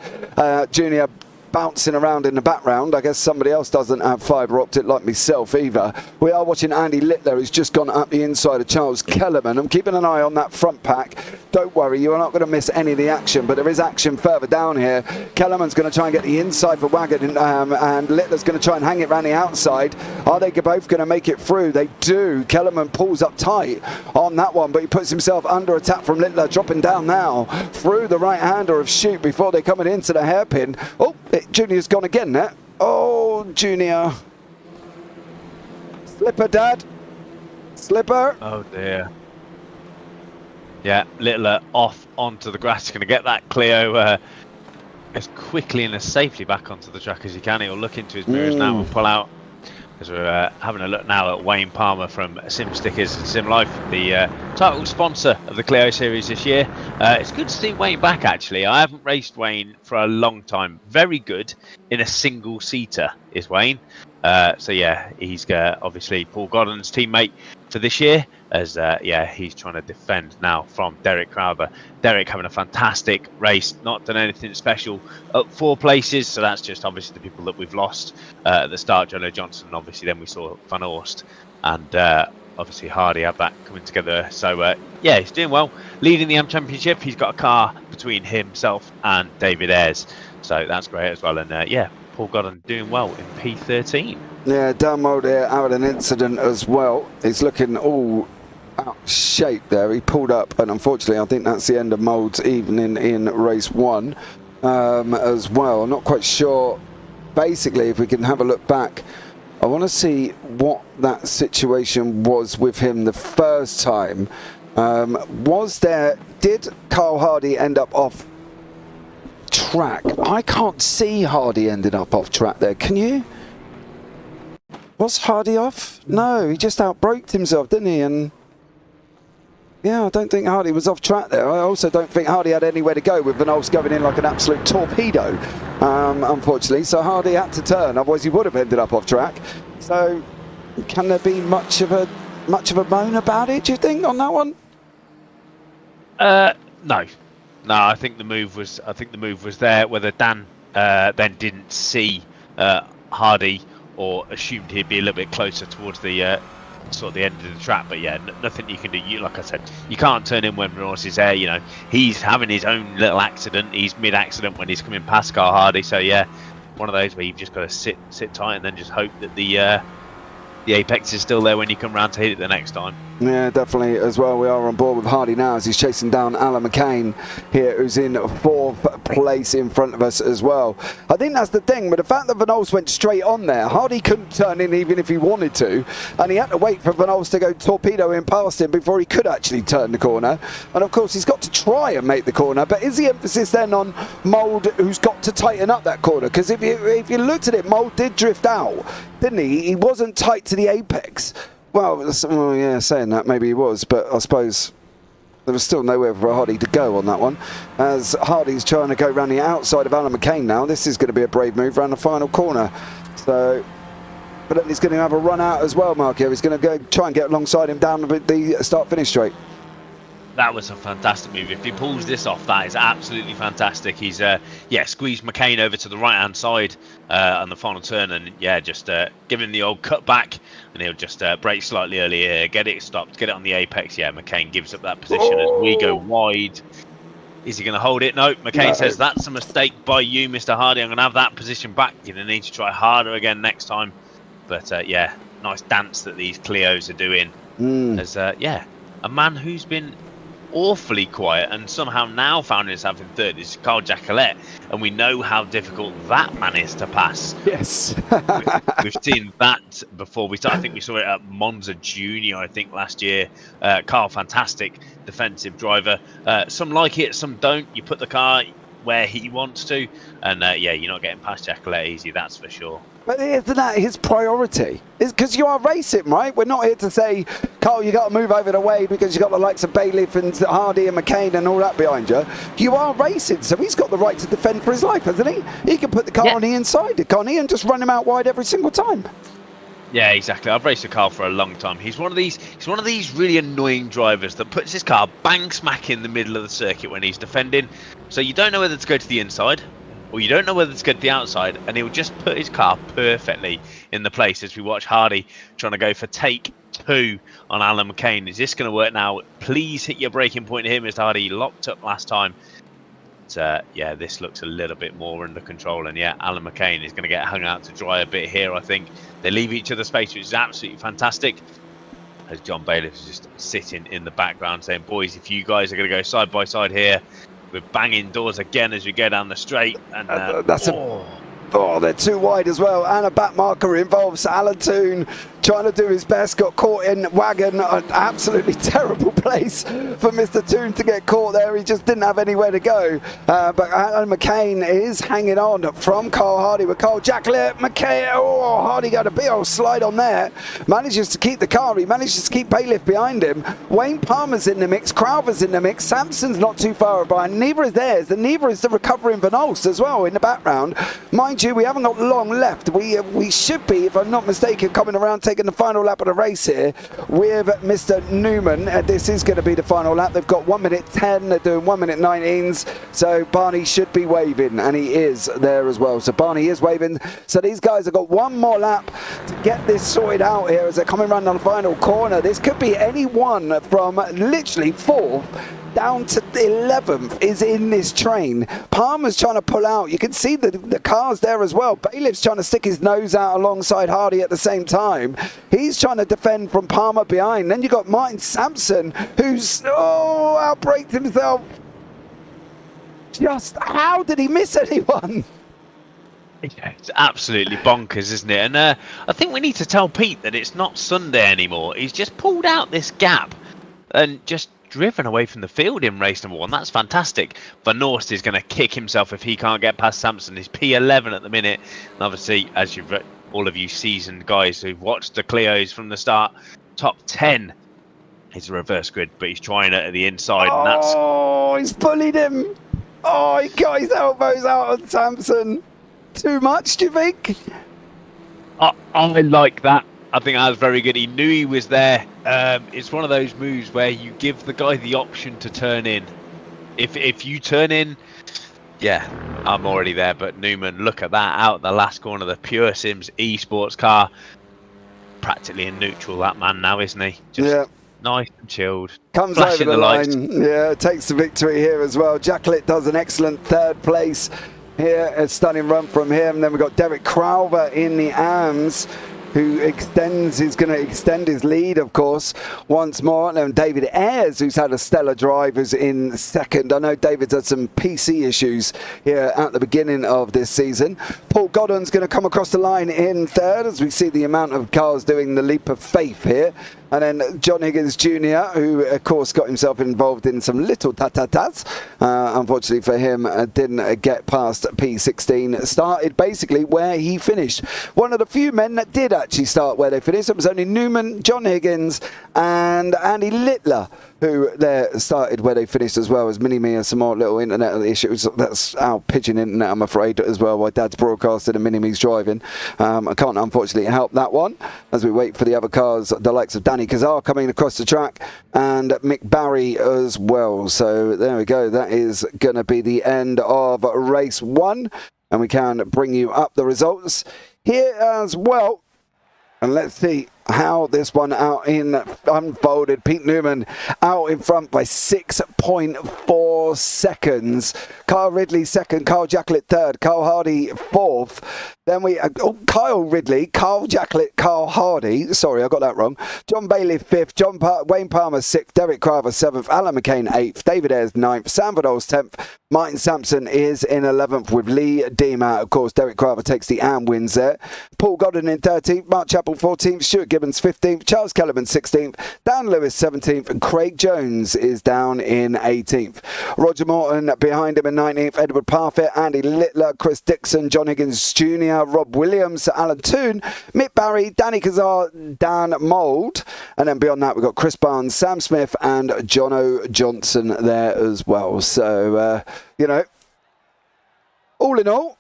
D: Junior, bouncing around in the background. I guess somebody else doesn't have fibre optic like myself either. We are watching Andy Littler, who's just gone up the inside of Charles Kellerman. I'm keeping an eye on that front pack. Don't worry, you're not going to miss any of the action, but there is action further down here. Kellerman's going to try and get the inside for Wagon, and Littler's going to try and hang it around the outside. Are they both going to make it through? They do. Kellerman pulls up tight on that one, but he puts himself under attack from Littler, dropping down now through the right-hander of Shoot before they're coming into the hairpin. Oh, Junior's gone again there. Oh, Junior. Slipper, Dad. Slipper.
E: Oh, dear. Yeah, Littler off onto the grass. He's going to get that Clio as quickly and as safely back onto the track as he can. He'll look into his mirrors now and pull out. As we're having a look now at Wayne Palmer from Simstickers and Sim Life, the title sponsor of the Clio series this year. It's good to see Wayne back, actually. I haven't raced Wayne for a long time. Very good in a single-seater is Wayne. So yeah, he's obviously Paul Godden's teammate for this year, as yeah, he's trying to defend now from Derek Crowther. Derek having a fantastic race, not done anything special, up 4 places, so that's just obviously the people that we've lost at the start. Jono Johnson, obviously, then we saw Van Orst, and obviously Hardy had that coming together. So yeah, he's doing well, leading the AM Championship. He's got a car between himself and David Ayres, so that's great as well. And yeah, Paul Godden doing well in P13.
D: Yeah, Dalmode here having an incident as well. He's looking all out of shape there. He pulled up, and unfortunately I think that's the end of Mold's evening in race 1 as well. I'm not quite sure. Basically, if we can have a look back, I want to see what that situation was with him the first time. Did Carl Hardy end up off track? I can't see Hardy ended up off track there. Can you? Was Hardy off? No, he just outbraked himself, didn't he? And yeah, I don't think Hardy was off track there. I also don't think Hardy had anywhere to go with Van Olst going in like an absolute torpedo, unfortunately. So Hardy had to turn, otherwise he would have ended up off track. So can there be much of a moan about it, do you think, on that one?
E: No. No, I think the move was there. Whether Dan then didn't see Hardy or assumed he'd be a little bit closer towards the sort of the end of the track, but yeah, nothing you can do. Like I said, you can't turn in when Ross is there. You know, he's having his own little accident. He's mid-accident when he's coming past Carl Hardy. So yeah, one of those where you've just got to sit tight and then just hope that the apex is still there when you come round to hit it the next time.
D: Yeah, definitely as well. We are on board with Hardy now as he's chasing down Alan McCain here, who's in 4th place in front of us as well. I think that's the thing, but the fact that Van Olst went straight on there, Hardy couldn't turn in even if he wanted to, and he had to wait for Van Olst to go torpedo in past him before he could actually turn the corner. And of course he's got to try and make the corner, but is the emphasis then on Mould, who's got to tighten up that corner? Because if you looked at it, Mould did drift out, didn't he? He wasn't tight to the apex. Well, yeah, saying that, maybe he was, but I suppose there was still nowhere for Hardy to go on that one. As Hardy's trying to go around the outside of Alan McCain now. This is going to be a brave move around the final corner. So, but then he's going to have a run out as well, Mark here. He's going to go try and get alongside him down the start-finish straight.
E: That was a fantastic move. If he pulls this off, that is absolutely fantastic. He's squeezed McCain over to the right hand side on the final turn, and just give him the old cut back, and he'll just brake slightly early here, get it stopped, get it on the apex. McCain gives up that position as we go wide. Is he going to hold it? No. McCain says that's a mistake by you, Mr. Hardy. I'm going to have that position back. You're going to need to try harder again next time. But nice dance that these Clios are doing. As a man who's been awfully quiet and somehow now found himself in third is Carl Jacquelet, and we know how difficult that man is to pass.
D: Yes.
E: We've seen that before. I think we saw it at Monza Junior, I think, last year. Carl, fantastic defensive driver. Some like it, some don't. You put the car where he wants to, and you're not getting past Jacquelet easy, that's for sure.
D: But isn't that his priority? Because you are racing, right? We're not here to say, Carl, you got to move over the way because you got the likes of Bailiff and Hardy and McCain and all that behind you. You are racing, so he's got the right to defend for his life, hasn't he? He can put the car on the inside, can't he, and just run him out wide every single time. Yeah,
E: exactly. I've raced a car for a long time. He's one of these really annoying drivers that puts his car bang smack in the middle of the circuit when he's defending. So you don't know whether to go to the inside, or you don't know whether to go to the outside, and he'll just put his car perfectly in the place as we watch Hardy trying to go for take 2 on Alan McCain. Is this going to work now? Please hit your braking point here, Mr. Hardy. You locked up last time. But, this looks a little bit more under control, and Alan McCain is going to get hung out to dry a bit here, I think. They leave each other space, which is absolutely fantastic. As John Bailiff is just sitting in the background saying, boys, if you guys are going to go side by side here, we're banging doors again as we go down the straight. And
D: they're too wide as well, and a back marker involves Alan Toon trying to do his best, got caught in wagon. An absolutely terrible place for Mr. Toon to get caught there. He just didn't have anywhere to go. But Alan McCain is hanging on from Carl Hardy with Carl Jacquelet. McCain, Hardy got a big old slide on there. Manages to keep the car. He manages to keep Bailiff behind him. Wayne Palmer's in the mix. Crowther's in the mix. Sampson's not too far behind. Neither is theirs, and neither is the recovering Van Olst as well in the background. Mind you, we haven't got long left. We should be, if I'm not mistaken, coming around taking the final lap of the race here with Mr. Newman. This is going to be the final lap. They've got 1 minute 10. They're doing 1 minute 19s. So Barney should be waving, and he is there as well. So Barney is waving. So these guys have got one more lap to get this sorted out here as they're coming around on the final corner. This could be anyone from literally 4th down to 11th is in this train. Palmer's trying to pull out. You can see the cars there as well. Bailiff's trying to stick his nose out alongside Hardy at the same time. He's trying to defend from Palmer behind. Then you've got Martin Sampson, who's outbraked himself. Just how did he miss anyone?
E: It's absolutely bonkers, isn't it? And I think we need to tell Pete that it's not Sunday anymore. He's just pulled out this gap and just driven away from the field in race number 1. That's fantastic. Van Olst is going to kick himself if he can't get past Sampson. He's P11 at the minute. And obviously, as you've all of you seasoned guys who've watched the Clios from the start, top 10 is a reverse grid, but he's trying it at the inside. And that's...
D: he's bullied him. He got his elbows out on Sampson. Too much, do you think?
E: I like that. I think that was very good. He knew he was there. It's one of those moves where you give the guy the option to turn in. If you turn in, I'm already there. But Newman, look at that, out the last corner, the Pure Sims esports car. Practically in neutral, that man now, isn't he? Just nice and chilled.
D: Comes over the line. Yeah, takes the victory here as well. Jacquelet does an excellent 3rd place here. A stunning run from him. Then we've got Derek Crowther in the arms, who is going to extend his lead, of course, once more. And then David Ayres, who's had a stellar drive, is in 2nd. I know David's had some PC issues here at the beginning of this season. Paul Godden's going to come across the line in 3rd, as we see the amount of cars doing the leap of faith here. And then John Higgins Jr., who, of course, got himself involved in some little ta-ta-tas. Unfortunately for him, didn't get past P16. Started basically where he finished. One of the few men that did actually start where they finished. It was only Newman, John Higgins, and Andy Littler, who there started where they finished as well, as Mini-Me and some more little internet issues. That's our pigeon internet, I'm afraid, as well, while Dad's broadcasting and Mini-Me's driving. I can't, unfortunately, help that one as we wait for the other cars, the likes of Danny Danny Kazar coming across the track, and Mick Barry as well. So there we go. That is going to be the end of race 1, and we can bring you up the results here as well. And let's see how this one out in unfolded. Pete Newman out in front by 6.4 seconds. Kyle Ridley second, Kyle Jacklett third, Kyle Hardy fourth. Then we Kyle Ridley, Kyle Jacklett, Kyle Hardy. Sorry, I got that wrong. John Bailey fifth, Wayne Palmer sixth, Derek Carver seventh, Alan McCain eighth, David Ayres ninth, Sam Vidal's 10th, Martin Sampson is in 11th with Lee Deemer. Of course, Derek Carver takes the AM wins there. Paul Godden in 13th, Mark Chappell 14th, Stuart Gibbons 15th, Charles Kellerman 16th, Dan Lewis 17th, and Craig Jones is down in 18th. Roger Morton behind him in 19th, Edward Parfitt, Andy Littler, Chris Dixon, John Higgins Jr., Rob Williams, Alan Toon, Mick Barry, Danny Kazar, Dan Mould, and then beyond that we've got Chris Barnes, Sam Smith, and Jono Johnson there as well. So, you know, all in all,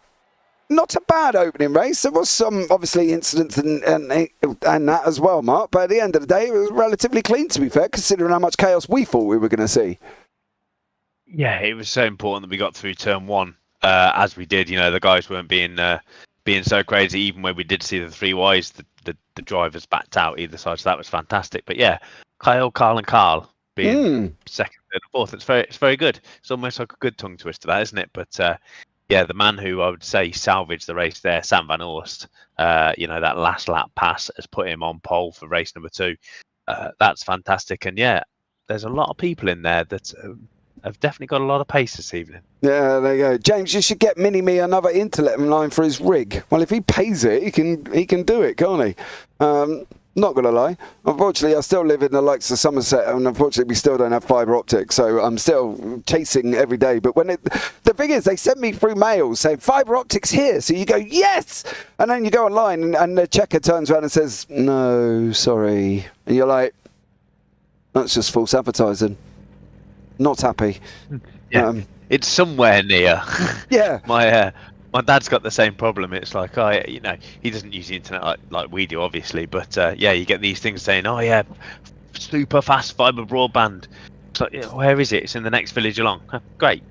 D: not a bad opening race. There was some, obviously, incidents and that as well, Mark. But at the end of the day, it was relatively clean, to be fair, considering how much chaos we thought we were going to see.
E: Yeah, it was so important that we got through turn 1 as we did. You know, the guys weren't being so crazy. Even when we did see the 3 Ys, the drivers backed out either side, so that was fantastic. But yeah, Kyle, Carl, and Carl being second, third, and fourth. It's very good. It's almost like a good tongue twister, that, isn't it? But yeah, the man who I would say salvaged the race there, Sam Van Orst. You know, that last lap pass has put him on pole for race number 2. That's fantastic. And yeah, there's a lot of people in there that have definitely got a lot of pace this evening. Yeah,
D: there you go. James, you should get Mini-Me another interlet line for his rig. Well, if he pays it, he can do it, can't he? Not going to lie. Unfortunately, I still live in the likes of Somerset, and unfortunately, we still don't have fibre optics, so I'm still chasing every day. But the thing is, they send me through mail saying, fibre optics here. So you go, yes! And then you go online, and the checker turns around and says, no, sorry. And you're like, that's just false advertising. Not happy.
E: Yeah, it's somewhere near.
D: Yeah.
E: My dad's got the same problem. It's like, you know, he doesn't use the internet like we do, obviously. But yeah, you get these things saying, oh yeah, super fast fibre broadband. It's like, yeah, where is it? It's in the next village along. Great,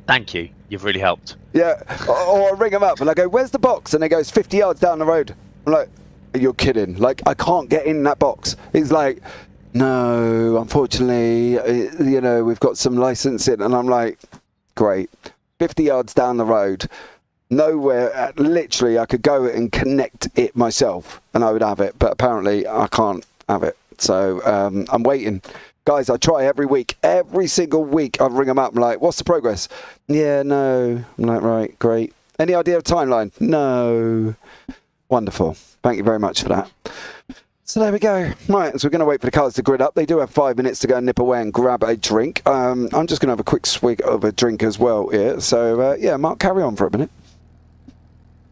E: thank you. You've really helped.
D: Yeah, or I ring them up and I go, where's the box? And it goes 50 yards down the road. I'm like, you're kidding. Like, I can't get in that box. He's like, no, unfortunately, you know, we've got some licensing. And I'm like, great. 50 yards down the road. Nowhere, literally, I could go and connect it myself and I would have it. But apparently, I can't have it. So I'm waiting. Guys, I try every week. Every single week, I ring them up. I'm like, what's the progress? Yeah, no. I'm like, right, great. Any idea of timeline? No. Wonderful. Thank you very much for that. So there we go. Right, so we're going to wait for the cars to grid up. They do have 5 minutes to go and nip away and grab a drink. I'm just going to have a quick swig of a drink as well here. So, yeah, Mark, carry on for a minute.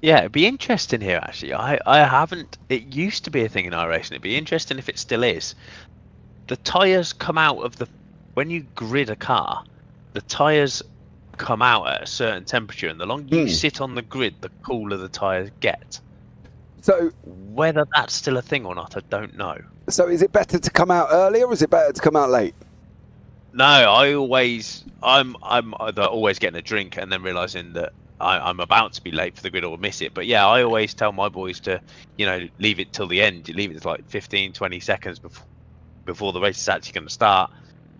E: Yeah, it'd be interesting here, actually. I haven't... It used to be a thing in iRacing. It'd be interesting if it still is. The tyres come out of the... When you grid a car, the tyres come out at a certain temperature, and the longer you sit on the grid, the cooler the tyres get.
D: So
E: whether that's still a thing or not, I don't know.
D: So is it better to come out early or is it better to come out late?
E: No, I'm either always getting a drink and then realising that I'm about to be late for the grid or miss it. But yeah, I always tell my boys to, you know, leave it till the end. You leave it to like 15, 20 seconds before the race is actually going to start.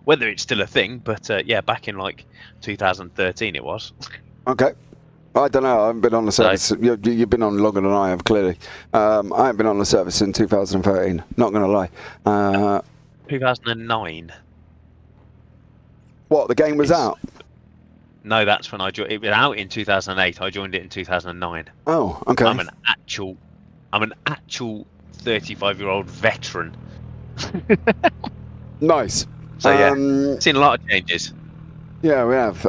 E: Whether it's still a thing, but yeah, back in like 2013 it was. Okay.
D: I don't know. I haven't been on the service. No. You've been on longer than I have, clearly. I haven't been on the service in 2013. Not going to lie.
E: 2009.
D: What? The game was out?
E: No, that's when I joined. It was out in 2008. I joined it in 2009.
D: Oh, okay.
E: I'm an actual 35-year-old veteran.
D: Nice.
E: So yeah, seen a lot of changes.
D: Yeah, we have.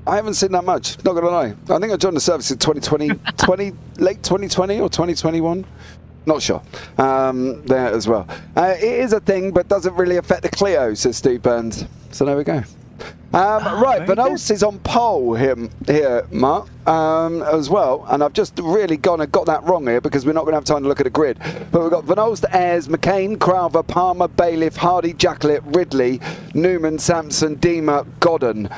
D: I haven't seen that much, not going to lie. I think I joined the service in 2020, late 2020 or 2021. Not sure. There as well. It is a thing, but doesn't really affect the Clio, says Steve Burns. So there we go. Right, Vanos is on pole here, Mark, as well. And I've just really got that wrong here because we're not going to have time to look at the grid. But we've got Vanos, Ayres, McCain, Crowther, Palmer, Bailiff, Hardy, Jacklett, Ridley, Newman, Sampson, Deemer, Godden.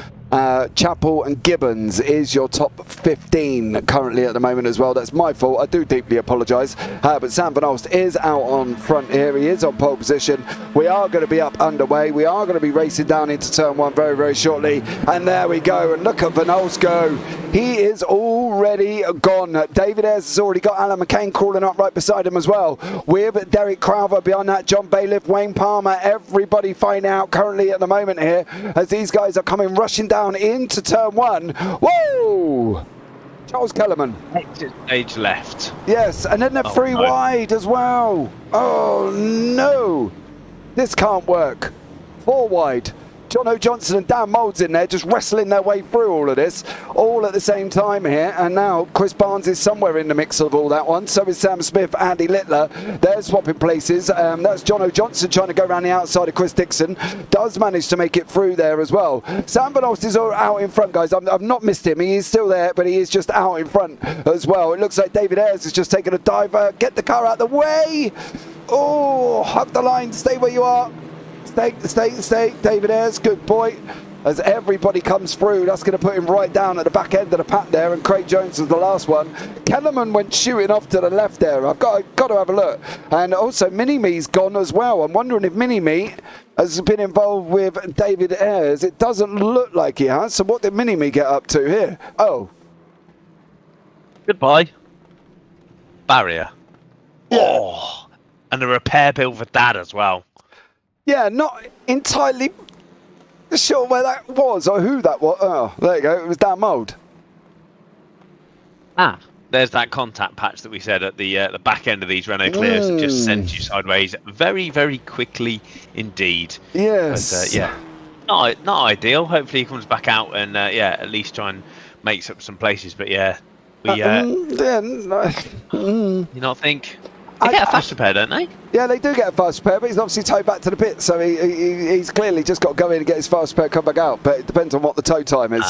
D: Chappell and Gibbons is your top 15 currently at the moment as well. That's my fault. I do deeply apologise. But Sam Van Olst is out on front here. He is on pole position. We are going to be up underway. We are going to be racing down into turn 1 very, very shortly. And there we go. And look at Van Olst go. He is already gone. David Ayres has already got Alan McCain crawling up right beside him as well. With Derek Crowther behind that, John Bailiff, Wayne Palmer, everybody fighting out currently at the moment here as these guys are coming rushing down into turn 1. Whoa! Charles Kellerman.
E: Stage left.
D: Yes, and then they're three wide as well. Oh no! This can't work. 4 wide. Jono Johnson and Dan Moulds in there just wrestling their way through all of this, all at the same time here. And now Chris Barnes is somewhere in the mix of all that one. So is Sam Smith, Andy Littler. They're swapping places. That's Jono Johnson trying to go around the outside of Chris Dixon. Does manage to make it through there as well. Sam Van Olst is out in front, guys. I've not missed him. He is still there, but he is just out in front as well. It looks like David Ayres has just taken a diver. Get the car out of the way. Oh, hug the line. Stay where you are. Stay, David Ayres, good boy. As everybody comes through, that's going to put him right down at the back end of the pack there, and Craig Jones was the last one. Kellerman went shooting off to the left there. I've got to have a look. And also, Mini-Me's gone as well. I'm wondering if Mini-Me has been involved with David Ayres. It doesn't look like he has. So what did Mini-Me get up to here? Oh.
E: Goodbye. Barrier.
D: Yeah.
E: Oh, and a repair bill for Dad as well.
D: Yeah, not entirely sure where that was or who that was. Oh, there you go. It was Dan Mould.
E: Ah, there's that contact patch that we said at the back end of these Renault Clios that just sent you sideways very, very quickly indeed.
D: Yes.
E: But, yeah, not ideal. Hopefully he comes back out and yeah, at least try and make up some places. But yeah, we you not think? They get a fast repair, don't they?
D: Yeah, they do get a fast repair, but he's obviously towed back to the pit, so he's clearly just got to go in and get his fast repair, come back out. But it depends on what the tow time is.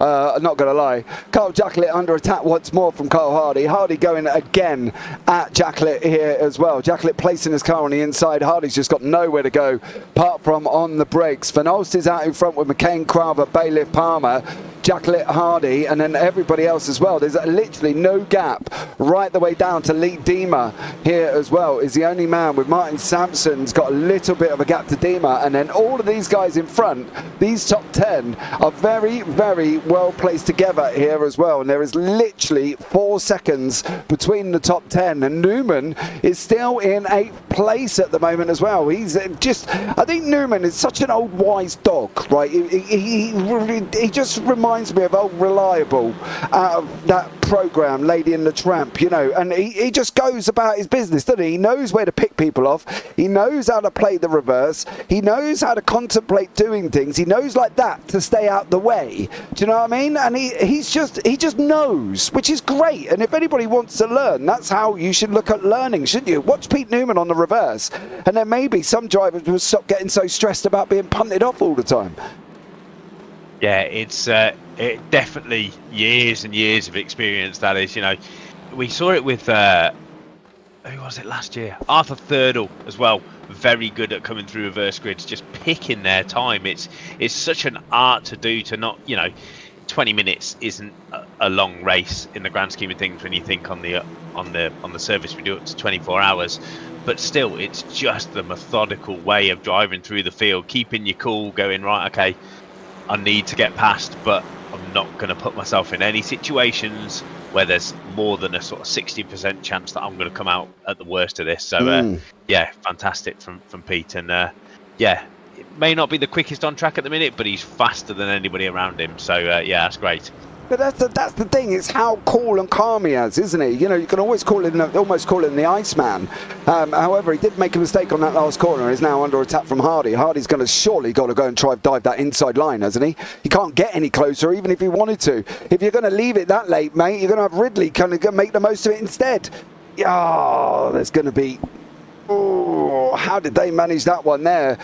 D: I'm not going to lie. Carl Jacklett under attack once more from Carl Hardy. Hardy going again at Jacklett here as well. Jacklett placing his car on the inside. Hardy's just got nowhere to go apart from on the brakes. Van Olst is out in front with McCain, Crowther, Bailiff, Palmer, Jacklett, Hardy, and then everybody else as well. There's literally no gap right the way down to Lee Deemer here as well. Is the only man with Martin Sampson's got a little bit of a gap to Deemer, and then all of these guys in front, these top 10 are very, very well placed together here as well, and there is literally 4 seconds between the top 10, and Newman is still in 8th place at the moment as well. He's just, I think Newman is such an old wise dog, right? He just reminds me of old Reliable out of that program Lady and the Tramp, you know, and he just goes about his business, doesn't he? He knows where to pick people off, he knows how to play the reverse, he knows how to contemplate doing things, he knows like that to stay out the way, do you know what I mean? And he just knows, which is great. And if anybody wants to learn, that's how you should look at learning, shouldn't you? Watch Pete Newman on the reverse, and then maybe some drivers will stop getting so stressed about being punted off all the time.
E: Yeah, it's it definitely years and years of experience. That is, you know, we saw it with who was it last year? Arthur Thirdle as well. Very good at coming through reverse grids, just picking their time. It's such an art to do, to not, you know, 20 minutes isn't a long race in the grand scheme of things when you think on the service we do up to 24 hours. But still, it's just the methodical way of driving through the field, keeping your cool, going, right, okay, I need to get past, but I'm not going to put myself in any situations where there's more than a sort of 60% chance that I'm going to come out at the worst of this. So, yeah, fantastic from Pete. And, yeah, it may not be the quickest on track at the minute, but he's faster than anybody around him. So, yeah, that's great.
D: But that's the thing. It's how cool and calm he is, isn't he? You know, you can always almost call him the Iceman. However, he did make a mistake on that last corner. He's now under attack from Hardy. Hardy's surely got to go and try and dive that inside line, hasn't he? He can't get any closer, even if he wanted to. If you're going to leave it that late, mate, you're going to have Ridley kind of make the most of it instead. Oh, there's going to be... Oh, how did they manage that one there?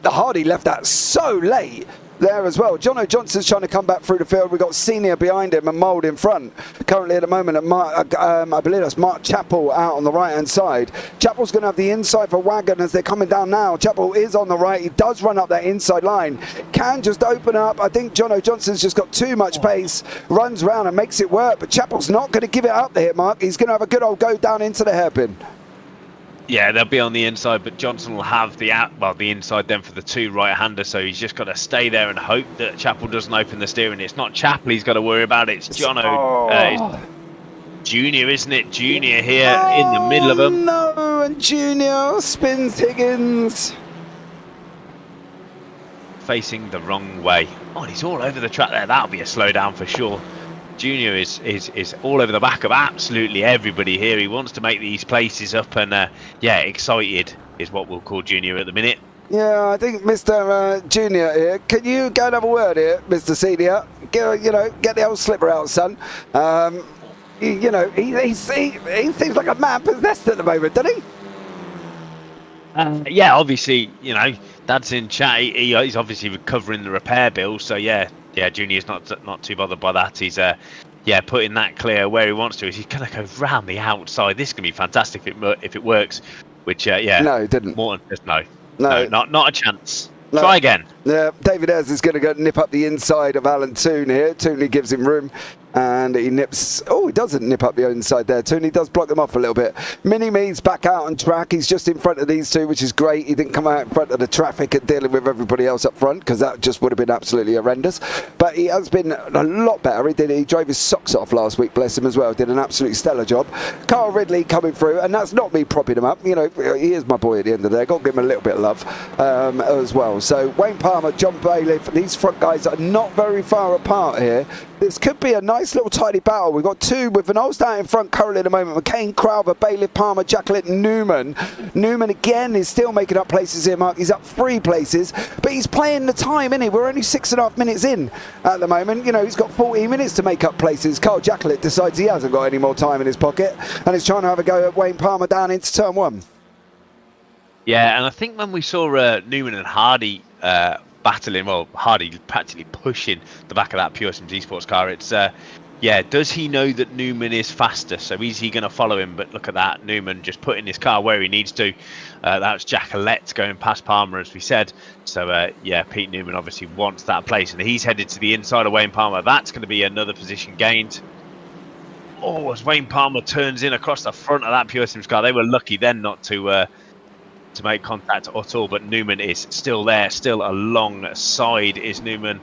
D: The Hardy left that so late. there as well. Jono Johnson's trying to come back through the field. We've got Senior behind him and Mould in front. Currently at the moment, I believe that's Mark Chappell out on the right-hand side. Chappell's going to have the inside for Wagon as they're coming down now. Chappell is on the right. He does run up that inside line. Can just open up. I think Jono Johnson's just got too much pace. Runs around and makes it work. But Chappell's not going to give it up there, Mark. He's going to have a good old go down into the hairpin.
E: Yeah, they'll be on the inside, but Johnson will have the inside then for the two right-handers, so he's just got to stay there and hope that Chappell doesn't open the steering. It's not Chappell he's got to worry about, it's Jono. It's Junior, isn't it? Junior here in the middle of them.
D: No, and Junior spins Higgins.
E: Facing the wrong way. Oh, and he's all over the track there. That'll be a slowdown for sure. Junior is all over the back of absolutely everybody here. He wants to make these places up, and yeah, excited is what we'll call Junior at the minute.
D: Yeah, I think Mr. Junior here. Can you go and have a word here, Mr. Senior? Get the old slipper out, son. He seems like a man possessed at the moment, doesn't he?
E: Yeah, obviously, Dad's in chat. He's obviously recovering the repair bill, so yeah, Junior's not too bothered by that. He's putting that Clio where he wants to. He's gonna go round the outside. This is gonna be fantastic if it works. Which no,
D: it didn't.
E: Morton just no, not a chance.
D: No.
E: Try again.
D: Yeah, David Ayres is going to go nip up the inside of Alan Toon here. Tooney gives him room, and he nips. Oh, he doesn't nip up the inside there. Tooney does block them off a little bit. Mini-Me's back out on track. He's just in front of these two, which is great. He didn't come out in front of the traffic and dealing with everybody else up front, because that just would have been absolutely horrendous. But he has been a lot better. He drove his socks off last week, bless him as well. Did an absolutely stellar job. Carl Ridley coming through, and that's not me propping him up. He is my boy at the end of the day. Got to give him a little bit of love as well. So Wayne Palmer, John Bailiff, these front guys are not very far apart here. This could be a nice little tidy battle. We've got two with Van Olstad in front currently at the moment. McCain, Crowther, Bailiff, Palmer, Jacqueline, Newman. Newman again is still making up places here, Mark. He's up 3 places, but he's playing the time, isn't he? We're only 6.5 minutes in at the moment. He's got 14 minutes to make up places. Carl Jacqueline decides he hasn't got any more time in his pocket, and he's trying to have a go at Wayne Palmer down into turn 1.
E: Yeah, and I think when we saw Newman and Hardy battling, well, Hardy practically pushing the back of that Pure Sims Esports car, it's does he know that Newman is faster? So is he going to follow him? But look at that, Newman just putting his car where he needs to. That's Jacqueline going past Palmer, as we said. So Pete Newman obviously wants that place, and he's headed to the inside of Wayne Palmer. That's going to be another position gained. Oh, as Wayne Palmer turns in across the front of that Pure Sims car, they were lucky then not to make contact at all, but Newman is still there, still alongside is Newman,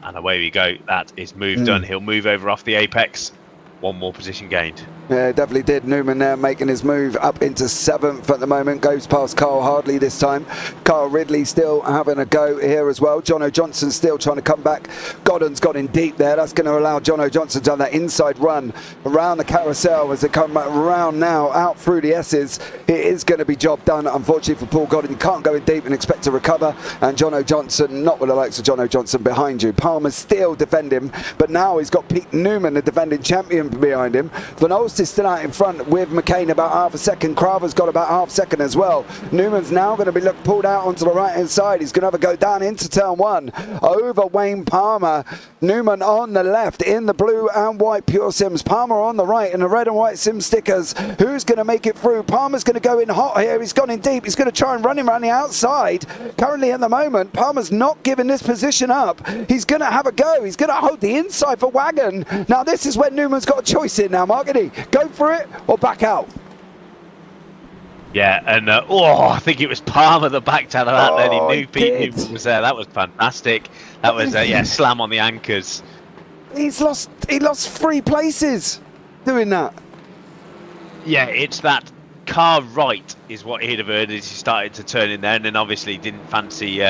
E: and away we go. That is move done. He'll move over off the apex. One more position gained.
D: Yeah, definitely did. Newman now making his move up into 7th at the moment. Goes past Carl Hardley this time. Carl Ridley still having a go here as well. Jono Johnson still trying to come back. Godden's got in deep there. That's going to allow Jono Johnson to have that inside run around the carousel as they come back around now, out through the S's. It is going to be job done, unfortunately, for Paul Godden. You can't go in deep and expect to recover. And Jono Johnson, not with the likes of Jono Johnson behind you. Palmer's still defending, but now he's got Pete Newman, the defending champion, behind him. Van Olst is still out in front with McCain about half a second. Crowther's got about half a second as well. Newman's now going to be pulled out onto the right hand side. He's going to have a go down into turn 1 over Wayne Palmer. Newman on the left in the blue and white Pure Sims. Palmer on the right in the red and white Simstickers. Who's going to make it through? Palmer's going to go in hot here. He's gone in deep. He's going to try and run him around the outside. Currently at the moment, Palmer's not giving this position up. He's going to have a go. He's going to hold the inside for Wagon. Now this is where Newman's got a choice in now, Mark, isn't he? Go for it or back out.
E: Yeah, and I think it was Palmer that backed out of that. Then he knew Pete Newman was there. That was fantastic. That was slam on the anchors.
D: He lost 3 places doing that.
E: Yeah, it's that car right is what he'd have heard as he started to turn in there, and then obviously didn't fancy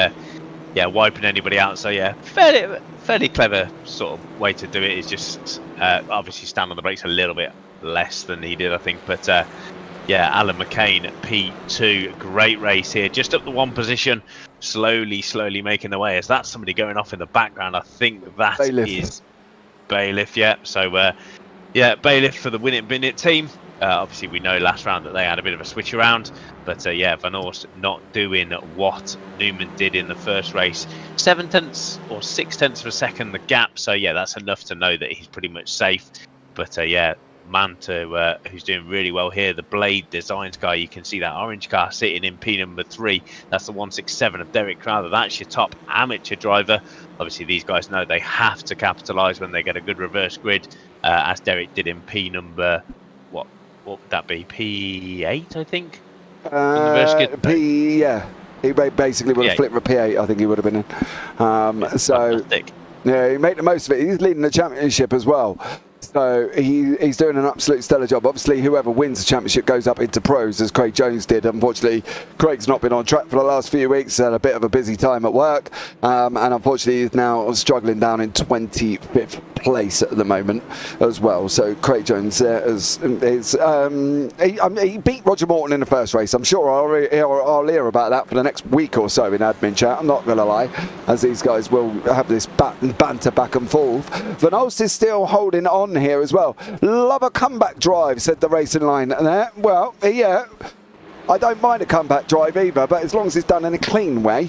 E: wiping anybody out. So yeah, fairly clever sort of way to do it is just obviously stand on the brakes a little bit less than he did, I think. But Alan McCain, P2, great race here, just up the 1 position, slowly making the way. As that's somebody going off in the background, I think that is Bailiff. Yeah, so Bailiff for the Win It Bin It team. Obviously, we know last round that they had a bit of a switch around, but yeah, Van Aerts not doing what Newman did in the first race. 7 tenths or 6 tenths of a second the gap, so yeah, that's enough to know that he's pretty much safe. But yeah, man who's doing really well here, the Blade Designs guy. You can see that orange car sitting in P number 3. That's the 167 of Derek Crowther. That's your top amateur driver. Obviously, these guys know they have to capitalise when they get a good reverse grid, as Derek did in P number, what would that be? P8, I think.
D: Yeah. He basically would have flipped for P8. I think he would have been in. So
E: fantastic.
D: yeah, he made the most of it. He's leading the championship as well. So he's doing an absolute stellar job. Obviously, whoever wins the championship goes up into pros, as Craig Jones did. Unfortunately, Craig's not been on track for the last few weeks. Had a bit of a busy time at work, and unfortunately, he's now struggling down in 25th place at the moment as well. So Craig Jones he beat Roger Morton in the first race. I'm sure I'll hear about that for the next week or so in admin chat. I'm not going to lie, as these guys will have this banter back and forth. Van Aerts is still holding on here as well. Love a comeback drive, said the racing line there. Well, yeah, I don't mind a comeback drive either, but as long as it's done in a clean way,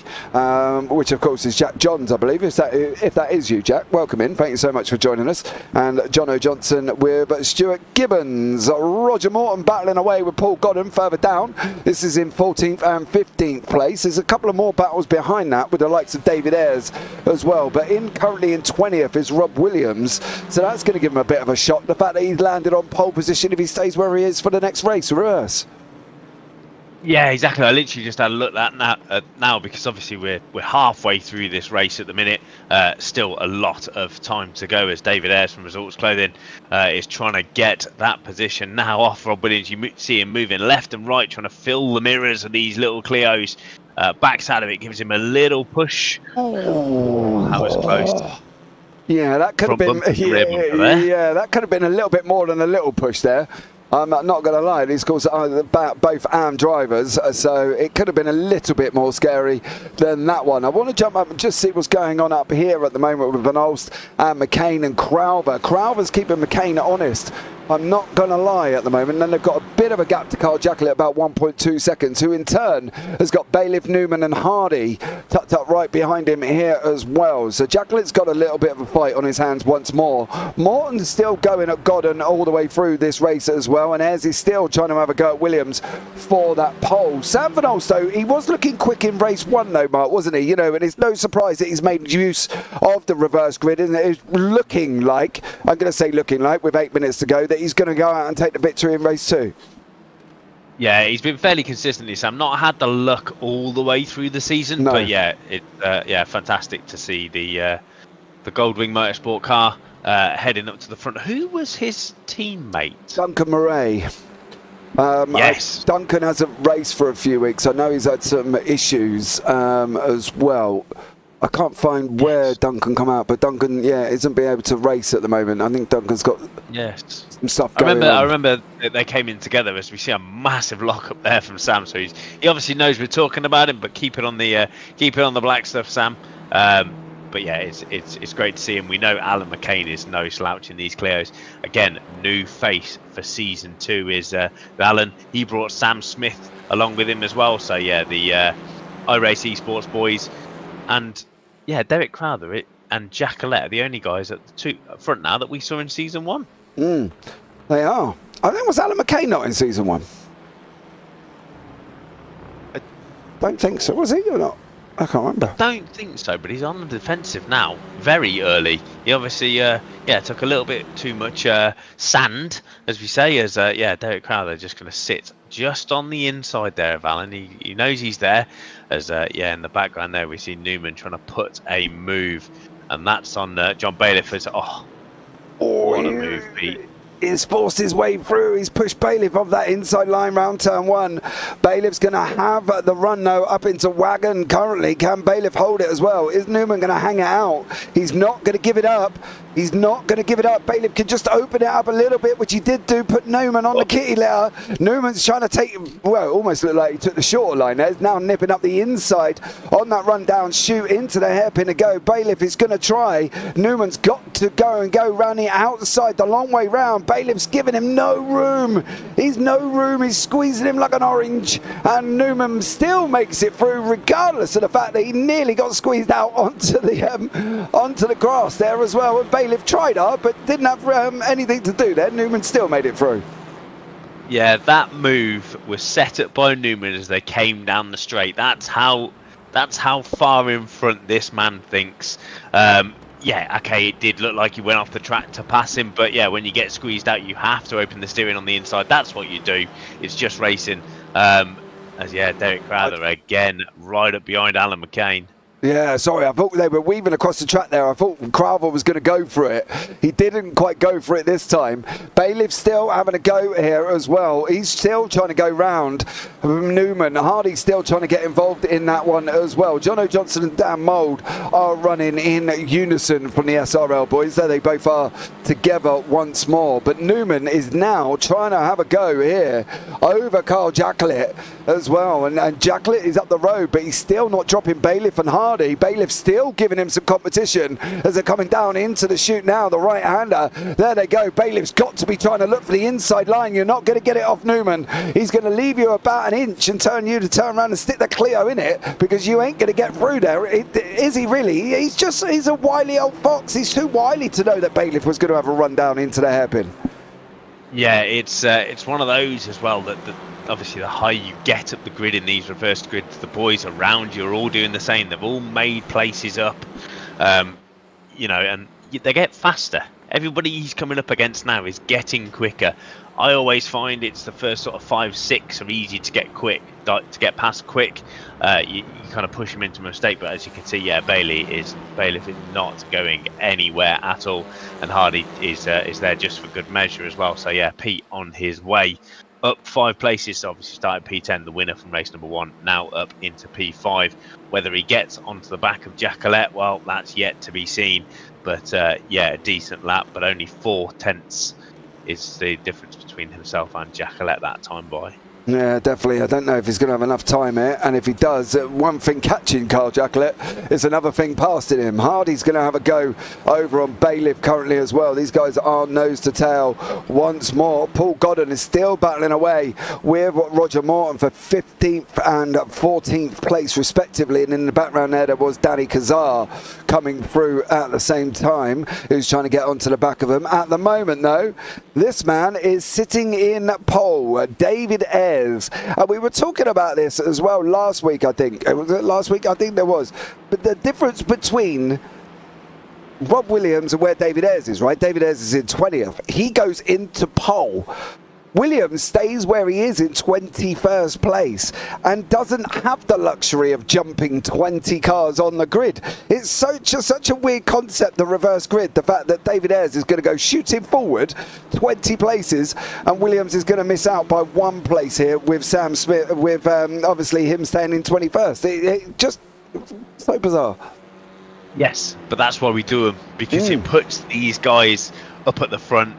D: which of course is Jack Johns, I believe. If that is you, Jack, welcome in. Thank you so much for joining us. And Jono Johnson with Stuart Gibbons. Roger Morton battling away with Paul Godden further down. This is in 14th and 15th place. There's a couple of more battles behind that with the likes of David Ayres as well. But currently in 20th is Rob Williams. So that's going to give him a bit of a shock. The fact that he's landed on pole position if he stays where he is for the next race, reverse.
E: Yeah, exactly. I literally just had a look at that now because obviously we're halfway through this race at the minute. Still a lot of time to go as David Ayres from Results Clothing is trying to get that position now off Rob Williams. You see him moving left and right, trying to fill the mirrors of these little Clios. Backs out of it, gives him a little push. Oh, that was close.
D: Yeah, that could have been. Yeah, that could have been a little bit more than a little push there. I'm not going to lie, these calls are both AM drivers, so it could have been a little bit more scary than that one. I want to jump up and just see what's going on up here at the moment with Van Aerts and McCain and Crowther. Crowther's keeping McCain honest. I'm not going to lie at the moment. And then they've got a bit of a gap to Carl Jacklett at about 1.2 seconds, who in turn has got Bailiff, Newman and Hardy tucked up right behind him here as well. So Jacklett's got a little bit of a fight on his hands once more. Morton's still going at Godden all the way through this race as well. And Ayres is still trying to have a go at Williams for that pole. Sam Van Aerts, though, he was looking quick in race 1, though, Mark, wasn't he? You know, and it's no surprise that he's made use of the reverse grid. And it's looking like, I'm going to say looking like, with 8 minutes to go, that he's going to go out and take the victory in race 2.
E: Yeah, he's been fairly consistently, Sam. Not had the luck all the way through the season, but yeah, yeah, fantastic to see the Goldwing Motorsport car heading up to the front. Who was his teammate?
D: Duncan Murray.
E: Yes.
D: Duncan hasn't raced for a few weeks. I know he's had some issues as well. I can't find where Duncan come out, but Duncan, yeah, isn't being able to race at the moment. I think Duncan's got some stuff going on.
E: I remember they came in together as we see a massive lock up there from Sam. So he obviously knows we're talking about him, but keep it on the black stuff, Sam. But yeah, it's great to see him. We know Alan McCain is no slouch in these Clios. Again, new face for season 2 is Alan. He brought Sam Smith along with him as well. So yeah, the iRace Esports boys and yeah, Derek Crowther and Jack Collette are the only guys at the front now that we saw in season 1.
D: They are. I think was Alan McCain not in season 1? I don't think so. Was he or not? I can't remember.
E: I don't think so, but he's on the defensive now, very early. He obviously, took a little bit too much sand, as we say, as Derek Crowther just going to sit just on the inside there of Alan. He knows he's there, as in the background there we see Newman trying to put a move, and that's on John Bailiff. What a move, Pete.
D: He's forced his way through. He's pushed Bailiff off that inside line round turn 1. Bailiff's going to have the run now up into Wagon currently. Can Bailiff hold it as well? Is Newman going to hang it out? He's not going to give it up. He's not going to give it up. Bailiff can just open it up a little bit, which he did do, put Newman on the kitty litter. Newman's trying to take, well, almost looked like he took the shorter line there. He's now nipping up the inside on that run down shoot into the hairpin to go. Bailiff is going to try. Newman's got to go and go round the outside, the long way round. Bailiff's giving him no room. He's no room. He's squeezing him like an orange. And Newman still makes it through, regardless of the fact that he nearly got squeezed out onto the grass there as well. And Bailiff tried hard, but didn't have anything to do there. Newman still made it through.
E: Yeah, that move was set up by Newman as they came down the straight. That's how far in front this man thinks. Yeah, okay, it did look like he went off the track to pass him, but yeah, when you get squeezed out, you have to open the steering on the inside. That's what you do. It's just racing. As yeah, Derek Crowther again, right up behind Alan McCain.
D: Yeah, sorry, I thought they were weaving across the track there. I thought Crowther was going to go for it. He didn't quite go for it this time. Bailiff still having a go here as well. He's still trying to go round Newman. Hardy still trying to get involved in that one as well. Jono Johnson and Dan Mould are running in unison from the SRL boys. There they both are together once more. But Newman is now trying to have a go here over Carl Jacklett as well. And Jacklett is up the road, but he's still not dropping Bailiff and Hardy. Bailiff still giving him some competition as they're coming down into the chute now. The right-hander, there they go. Bailiff's got to be trying to look for the inside line. You're not going to get it off Newman. He's going to leave you about an inch and turn you to turn around and stick the Clio in it, because you ain't going to get through there. Is he really? He's a wily old fox. He's too wily to know that Bailiff was going to have a run down into the hairpin.
E: Yeah, it's one of those as well that obviously the higher you get up the grid in these reversed grids, the boys around you are all doing the same. They've all made places up, you know, and they get faster. Everybody he's coming up against now is getting quicker. I always find it's the first sort of 5-6 are easy to get past quick. You kind of push him into a mistake, but as you can see, yeah, Bailiff is not going anywhere at all, and Hardy is there just for good measure as well. So yeah, Pete on his way up 5 places. So obviously started P10, the winner from race number 1, now up into P5. Whether he gets onto the back of Jackalette, well, that's yet to be seen. But yeah, a decent lap, but only 4 tenths is the difference between himself and Jackalette that time by.
D: Yeah, definitely. I don't know if he's going to have enough time here, and if he does, one thing catching Carl Jackalette is another thing passing him. Hardy's going to have a go over on Bailiff currently as well. These guys are nose to tail once more. Paul Godden is still battling away with Roger Morton for 15th and 14th place respectively, and in the background there was Danny Kazar coming through at the same time, who's trying to get onto the back of him. At the moment though, this man is sitting in pole, David Ayres. We were talking about this as well last week, I think. Was it last week? I think there was. But the difference between Rob Williams and where David Ayres is, right? David Ayres is in 20th. He goes into pole. Williams stays where he is in 21st place and doesn't have the luxury of jumping 20 cars on the grid. It's such a weird concept, the reverse grid. The fact that David Ayres is going to go shooting forward 20 places and Williams is going to miss out by 1 place here with Sam Smith, with obviously him staying in 21st. It just so bizarre.
E: Yes, but that's why we do them, because it puts these guys up at the front,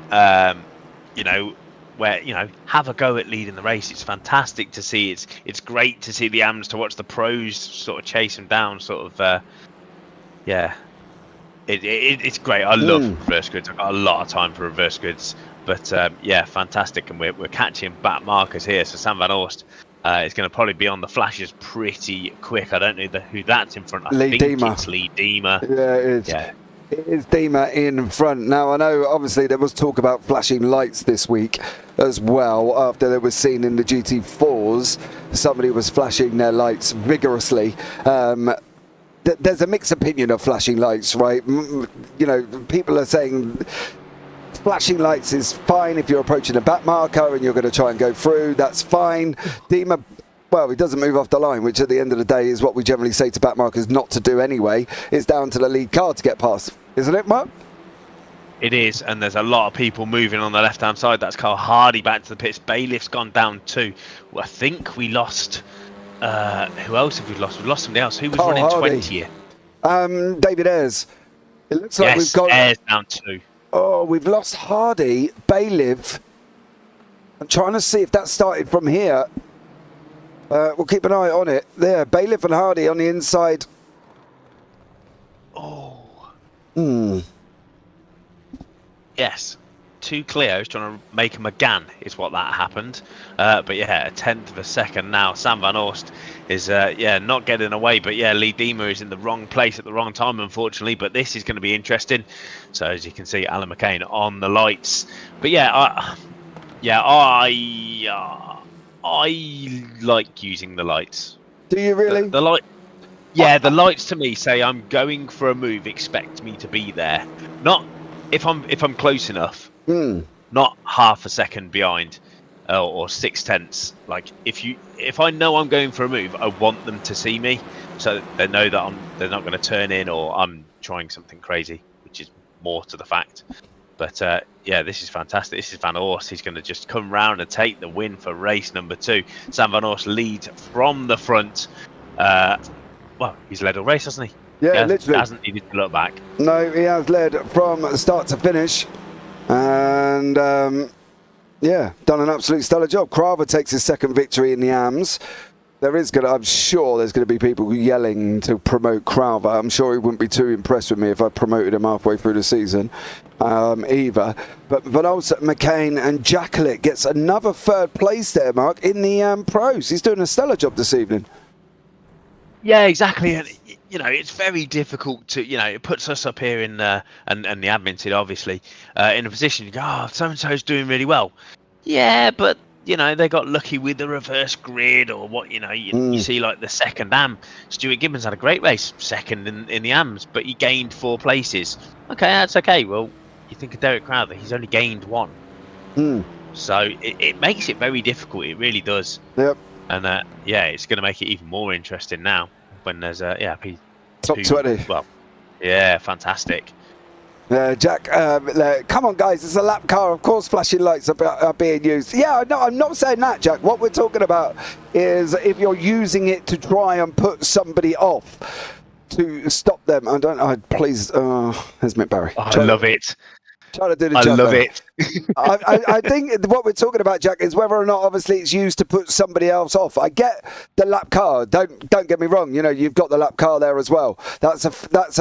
E: you know, where, you know, have a go at leading the race. It's fantastic to see. It's great to see the AMs, to watch the pros sort of chase them down, sort of, yeah. It's great. I love reverse grids. I've got a lot of time for reverse grids, but yeah, fantastic. And we're catching back markers here. So Sam Van Orst is going to probably be on the flashes pretty quick. I don't know who that's in front. I think it's Lee Deemer. Yeah, it is. Yeah.
D: It is Deemer in front. Now, I know obviously there was talk about flashing lights this week as well, after they were seen in the GT4s. Somebody was flashing their lights vigorously. There's a mixed opinion of flashing lights, right? You know, people are saying flashing lights is fine if you're approaching a back marker and you're going to try and go through. That's fine. Deemer, well, he doesn't move off the line, which at the end of the day is what we generally say to back markers not to do anyway. It's down to the lead car to get past. Isn't it, Mark?
E: It is, and there's a lot of people moving on the left-hand side. That's Carl Hardy back to the pits. Bailiff's gone down too. Well, I think we lost... who else have we lost? We've lost somebody else. Who was running 20th?
D: David Ayres. It looks like we've got...
E: Airs down 2.
D: Oh, we've lost Hardy, Bailiff. I'm trying to see if that started from here. We'll keep an eye on it. There, Bailiff and Hardy on the inside.
E: Oh.
D: Hmm.
E: Yes. 2 Clios trying to make him a GAN is what that happened. But yeah, a 1/10 of a second now. Sam Van Orst is not getting away, but yeah, Lee Diemer is in the wrong place at the wrong time, unfortunately. But this is going to be interesting. So as you can see, Alan McCain on the lights. But yeah, I like using the lights.
D: Do you really?
E: The light. Yeah, the lights to me say I'm going for a move. Expect me to be there. Not if I'm close enough. Not half a second behind or 6/10. Like if I know I'm going for a move, I want them to see me so they know that they're not going to turn in or I'm trying something crazy, which is more to the fact. But yeah, this is fantastic. This is Van Orst. He's going to just come round and take the win for race number 2. Sam Van Orst leads from the front. Well, he's led all race, hasn't he?
D: Yeah, literally.
E: Hasn't needed to look back.
D: No, he has led from start to finish. And, yeah, done an absolute stellar job. Crowther takes his second victory in the AMS. I'm sure there's going to be people yelling to promote Crowther. I'm sure he wouldn't be too impressed with me if I promoted him halfway through the season either. But also McCain and Jacqueline gets another 3rd place there, Mark, in the pros. He's doing a stellar job this evening.
E: Yeah, exactly. And it's very difficult to, it puts us up here in and the admin team obviously in a position to go, oh, so and so's doing really well. Yeah, but they got lucky with the reverse grid or what. You see like the second AM. Stuart Gibbons had a great race, second in the AMs, but he gained 4 places. Okay, that's okay. Well, you think of Derek Crowther, he's only gained 1. So it makes it very difficult. It really does.
D: Yep.
E: And yeah, it's going to make it even more interesting now when there's
D: top 20.
E: Well, yeah, fantastic.
D: Jack, come on, guys, it's a lap car. Of course, flashing lights are being used. Yeah, no, I'm not saying that, Jack. What we're talking about is if you're using it to try and put somebody off to stop them. Please, there's Mick Barry.
E: I love it.
D: Trying to do the
E: I
D: job
E: love
D: there.
E: it.
D: I think what we're talking about, Jack, is whether or not obviously it's used to put somebody else off. I get the lap car. Don't get me wrong. You've got the lap car there as well. That's a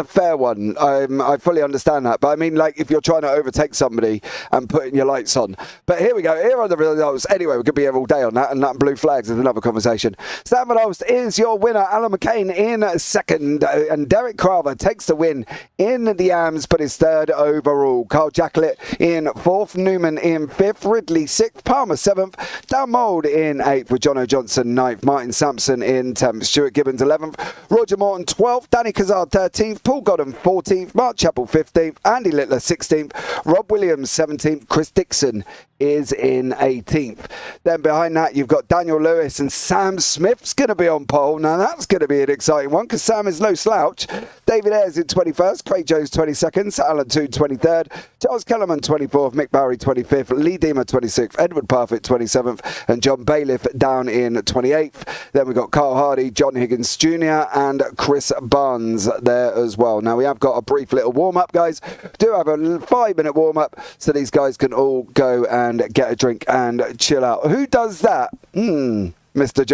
D: fair one. I fully understand that. But I mean, like if you're trying to overtake somebody and putting your lights on. But here we go. Here are the results. Anyway, we could be here all day on that, and that blue flags is another conversation. Sam Van Orst is your winner. Alan McCain in second, and Derek Crowther takes the win in the AMS, but is 3rd overall. Carl Jacqueline in 4th, Newman in 5th, Ridley 6th, Palmer 7th, Dan Mould in 8th with Jono Johnson 9th, Martin Sampson in 10th, Stuart Gibbons 11th, Roger Morton 12th, Danny Cazard 13th, Paul Godden 14th, Mark Chappell 15th, Andy Littler 16th, Rob Williams 17th, Chris Dixon is in 18th. Then behind that, you've got Daniel Lewis and Sam Smith's going to be on pole. Now, that's going to be an exciting one because Sam is no slouch. David Ayres in 21st, Craig Jones 22nd, Alan Toon 23rd, Charles Kellerman 24th, Mick Barry 25th, Lee Diemer 26th, Edward Parfitt 27th, and John Bailiff down in 28th. Then we've got Carl Hardy, John Higgins Jr. and Chris Barnes there as well. Now, we have got a brief little warm-up, guys. Do have a 5-minute warm-up so these guys can all go and get a drink and chill out. Who does that? Mr.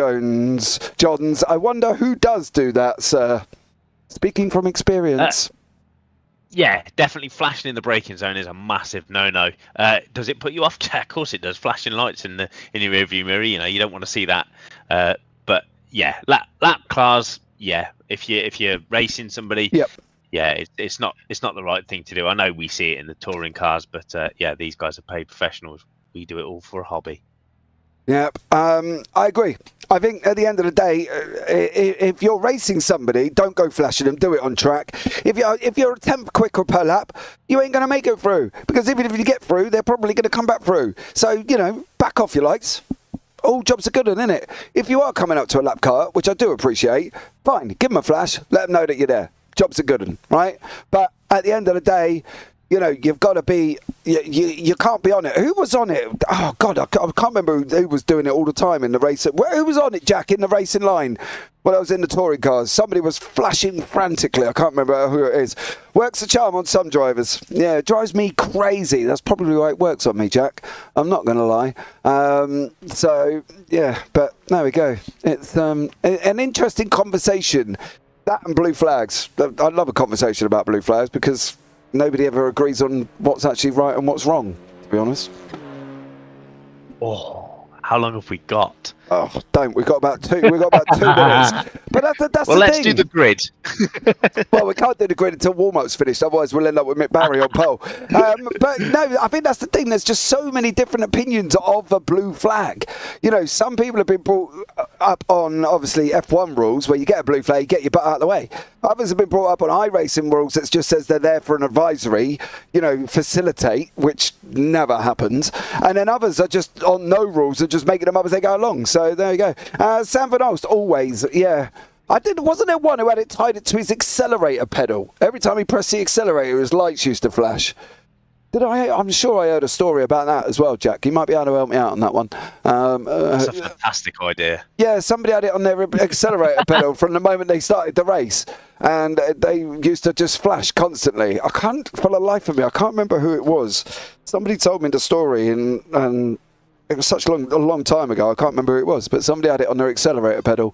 D: Johns. I wonder who does do that, sir. Speaking from experience.
E: Yeah, definitely flashing in the braking zone is a massive no-no. Does it put you off? Yeah, of course it does. Flashing lights in your rearview mirror, you don't want to see that. But yeah, lap cars. Yeah, if you're racing somebody.
D: Yep.
E: Yeah, it's not the right thing to do. I know we see it in the touring cars, but yeah, these guys are paid professionals. We do it all for a hobby.
D: Yeah, I agree. I think at the end of the day, if you're racing somebody, don't go flashing them. Do it on track. If you're a tenth quicker per lap, you ain't going to make it through. Because even if you get through, they're probably going to come back through. So, back off your lights. All jobs are good, isn't it? If you are coming up to a lap car, which I do appreciate, fine, give them a flash. Let them know that you're there. Jobs are good, right? But at the end of the day, you know, you've got to be, you can't be on it. Who was on it? Oh, God, I can't remember who was doing it all the time in the race. Who was on it, Jack, in the racing line when I was in the touring cars? Somebody was flashing frantically. I can't remember who it is. Works a charm on some drivers. Yeah, it drives me crazy. That's probably why it works on me, Jack. I'm not going to lie. So, yeah, but there we go. It's an interesting conversation. That and blue flags. I love a conversation about blue flags because nobody ever agrees on what's actually right and what's wrong, to be honest.
E: Oh, how long have we got?
D: Oh, don't. We've got about 2 minutes. But that's
E: Well,
D: the
E: let's
D: thing.
E: do the grid.
D: Well, we can't do the grid until warm-up's finished, otherwise we'll end up with Mick Barry on pole. But no, I think that's the thing. There's just so many different opinions of a blue flag. You know, some people have been brought up on, obviously, F1 rules, where you get a blue flag, you get your butt out of the way. Others have been brought up on iRacing rules that just says they're there for an advisory, you know, facilitate, which never happens. And then others are just on no rules and just making them up as they go along. So there you go. Sam Van Olst, always, yeah. Wasn't there one who had it tied to his accelerator pedal? Every time he pressed the accelerator, his lights used to flash. I'm sure I heard a story about that as well, Jack. You might be able to help me out on that one.
E: That's a fantastic idea.
D: Yeah, somebody had it on their accelerator pedal from the moment they started the race. And they used to just flash constantly. I can't, for the life of me, I can't remember who it was. Somebody told me the story and it was such a long time ago, I can't remember who it was, but somebody had it on their accelerator pedal.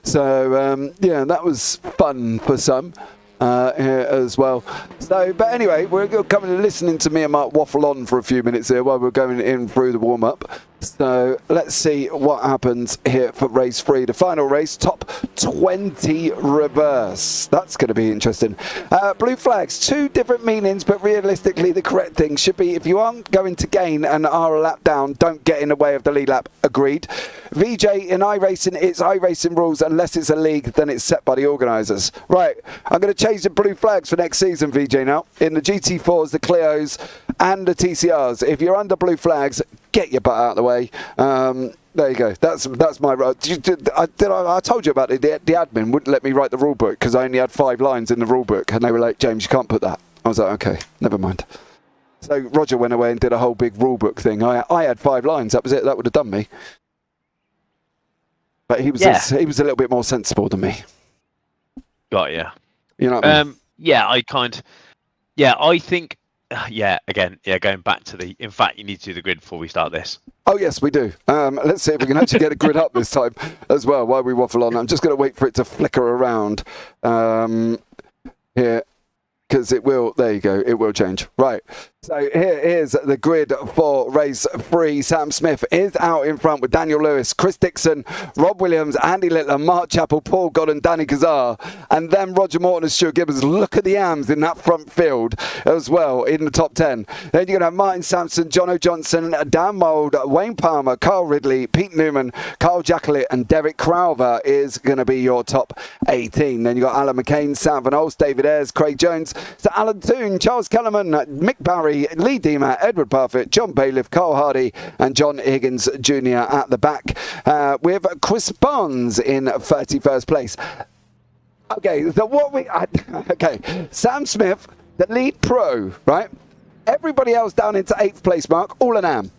D: So, yeah, that was fun for some here as well. So, but anyway, we're coming and listening to me and Mark waffle on for a few minutes here while we're going in through the warm-up. So let's see what happens here for race 3. The final race, top 20 reverse. That's going to be interesting. Blue flags, 2 different meanings, but realistically the correct thing should be if you aren't going to gain and are a lap down, don't get in the way of the lead lap. Agreed. VJ, in iRacing, it's iRacing rules. Unless it's a league, then it's set by the organisers. Right, I'm going to change the blue flags for next season, VJ, now. In the GT4s, the Clios and the TCRs. If you're under blue flags, get your butt out of the way. There you go. That's my. I told you about it. The admin wouldn't let me write the rule book because I only had 5 lines in the rule book, and they were like, "James, you can't put that." I was like, "Okay, never mind." So Roger went away and did a whole big rule book thing. I had 5 lines. That was it. That would have done me. But he was he was a little bit more sensible than me.
E: Got ya.
D: You know what I mean?
E: Yeah, I think. Going back to the... In fact, you need to do the grid before we start this.
D: Oh, yes, we do. Let's see if we can actually get a grid up this time as well while we waffle on. I'm just going to wait for it to flicker around here because it will... There you go. It will change. Right. So here is the grid for race 3. Sam Smith is out in front with Daniel Lewis, Chris Dixon, Rob Williams, Andy Littler, Mark Chappell, Paul Godden, Danny Kazar, and then Roger Morton and Stuart Gibbons. Look at the AMs in that front field as well in the top 10. Then you're going to have Martin Sampson, Jono Johnson, Dan Mould, Wayne Palmer, Carl Ridley, Pete Newman, Carl Jacklett, and Derek Crowther is going to be your top 18. Then you've got Alan McCain, Sam Van Olst, David Ayres, Craig Jones, Sir Alan Toon, Charles Kellerman, Mick Barry, Lee Deemer, Edward Parfitt, John Bailiff, Carl Hardy, and John Higgins Jr. at the back, with Chris Barnes in 31st place. Okay, so okay, Sam Smith, the lead pro, right? Everybody else down into 8th place, Mark, all an AM.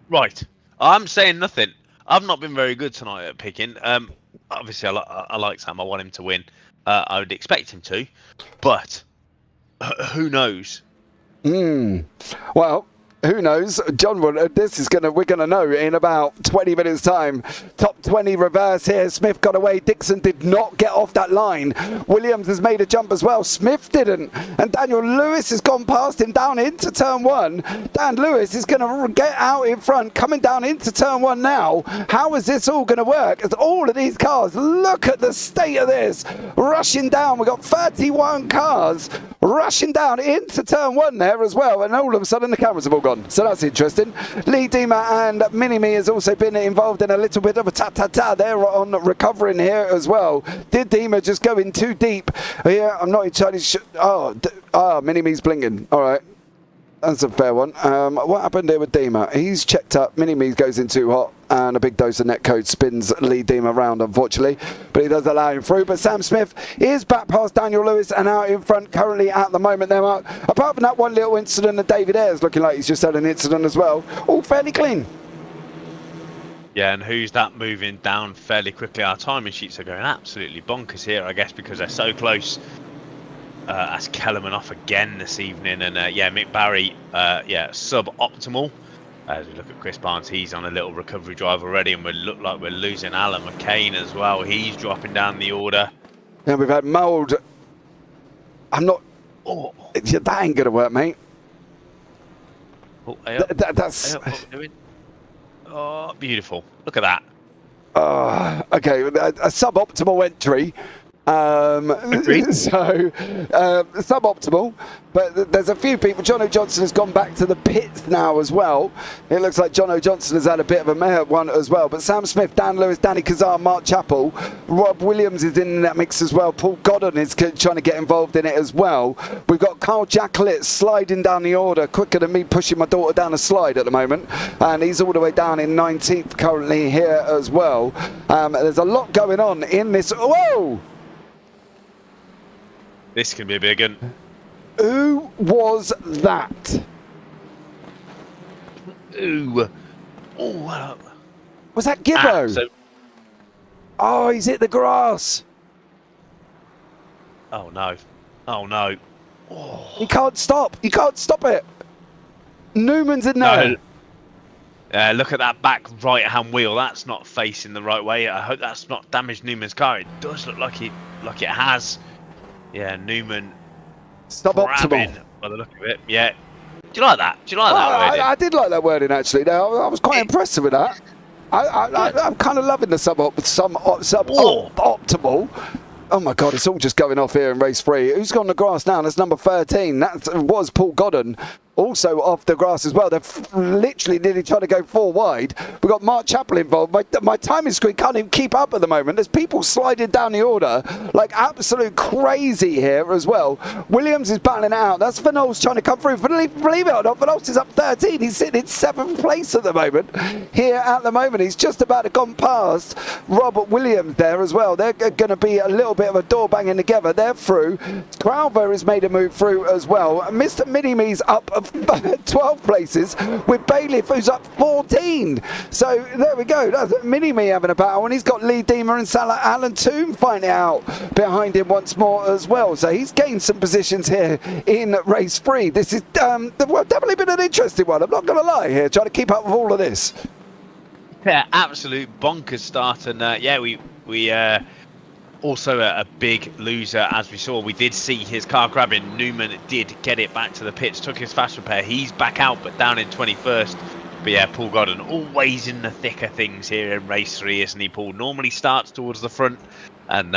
E: Right. I'm saying nothing. I've not been very good tonight at picking. Obviously, I like Sam. I want him to win. I would expect him to, but who knows?
D: Well, who knows? John, we're gonna know in about 20 minutes time. Top 20 reverse here. Smith got away. Dixon did not get off that line. Williams has made a jump as well. Smith didn't. And Daniel Lewis has gone past him down into turn 1. Dan Lewis is gonna get out in front, coming down into turn 1 now. How is this all gonna work? As all of these cars, look at the state of this. Rushing down. We've got 31 cars rushing down into turn 1 there as well. And all of a sudden the cameras have all gone. So that's interesting. Lee Deemer and Mini-Me has also been involved in a little bit of a ta-ta-ta. They're on recovering here as well. Did Deemer just go in too deep? Yeah, I'm not entirely sure. Oh, Mini-Me's blinking. All right. That's a fair one. What happened here with Dima? He's checked up. Mini-Me goes in too hot, and a big dose of netcode spins lead Dima around, unfortunately. But he does allow him through. But Sam Smith is back past Daniel Lewis and out in front currently at the moment there, Mark. Apart from that one little incident of David Ayres looking like he's just had an incident as well. All fairly clean.
E: Yeah, and who's that moving down fairly quickly? Our timing sheets are going absolutely bonkers here, I guess, because they're so close. That's Kellerman off again this evening, and yeah, Mick Barry, yeah, sub-optimal. As we look at Chris Barnes, he's on a little recovery drive already, and we look like we're losing Alan McCain as well. He's dropping down the order.
D: Yeah, we've had Mould. I'm not...
E: Oh,
D: that ain't going to work, mate.
E: oh,
D: That's...
E: Oh, beautiful. Look at that.
D: Okay, a suboptimal entry. So suboptimal, but there's a few people. Jono Johnson has gone back to the pits now as well. It looks like Jono Johnson has had a bit of a mare one as well, but Sam Smith, Dan Lewis, Danny Kazar, Mark Chappell, Rob Williams is in that mix as well. Paul Godden is trying to get involved in it as well. We've got Carl Jacklett sliding down the order quicker than me pushing my daughter down a slide at the moment, and he's all the way down in 19th currently here as well. There's a lot going on in this. Whoa!
E: This can be a big one.
D: Who was that?
E: Ooh. Oh, what up?
D: Was that Gibbo? Oh, he's hit the grass.
E: Oh, no. Oh, no. Oh.
D: He can't stop. You can't stop it. Newman's in there.
E: No. Look at that back right-hand wheel. That's not facing the right way. I hope that's not damaged Newman's car. It does look like it has. Yeah, Newman.
D: Suboptimal.
E: By the look of it. Yeah. Do you like that? Do you like that wording?
D: I did like that wording actually. Now I was quite impressed with that. I'm kind of loving the suboptimal. Oh my God, it's all just going off here in race 3. Who's got on the grass now? That's number 13. That was Paul Godden. Also off the grass as well. They're literally nearly trying to go 4 wide. We've got Mark Chappell involved. My timing screen can't even keep up at the moment. There's people sliding down the order like absolute crazy here as well. Williams is battling it out. That's Vanol's trying to come through. Believe it or not, Vanol's is up 13. He's sitting in 7th place at the moment. Here at the moment, he's just about to gone past Robert Williams there as well. They're going to be a little bit of a door banging together. They're through. Crowther has made a move through as well. Mr. Mini-Me's up 12 places with Bailiff, who's up 14. So there we go. That's Mini-Me having a battle, and he's got Lee Deemer and Salah Alan Toom finding out behind him once more as well. So he's gained some positions here in race 3. This is definitely been an interesting one. I'm not going to lie here, trying to keep up with all of this.
E: Yeah, absolute bonkers start, and yeah, we also a big loser, as we saw. We did see his car grabbing. Newman did get it back to the pits, took his fast repair. He's back out, but down in 21st. But yeah, Paul Godden always in the thick of things here in race 3, isn't he, Paul? Normally starts towards the front, and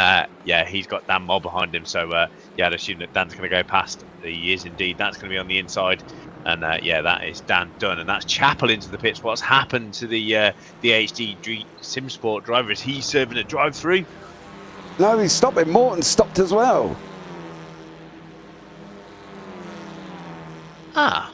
E: yeah, he's got Dan Moll behind him. So yeah, I'd assume that Dan's going to go past. He is indeed. That's going to be on the inside. And yeah, that is Dan done, and that's Chappell into the pits. What's happened to the HD Sim Sport driver? Is he serving a drive-through?
D: No, he's stopping. Morton stopped as well.
E: Ah.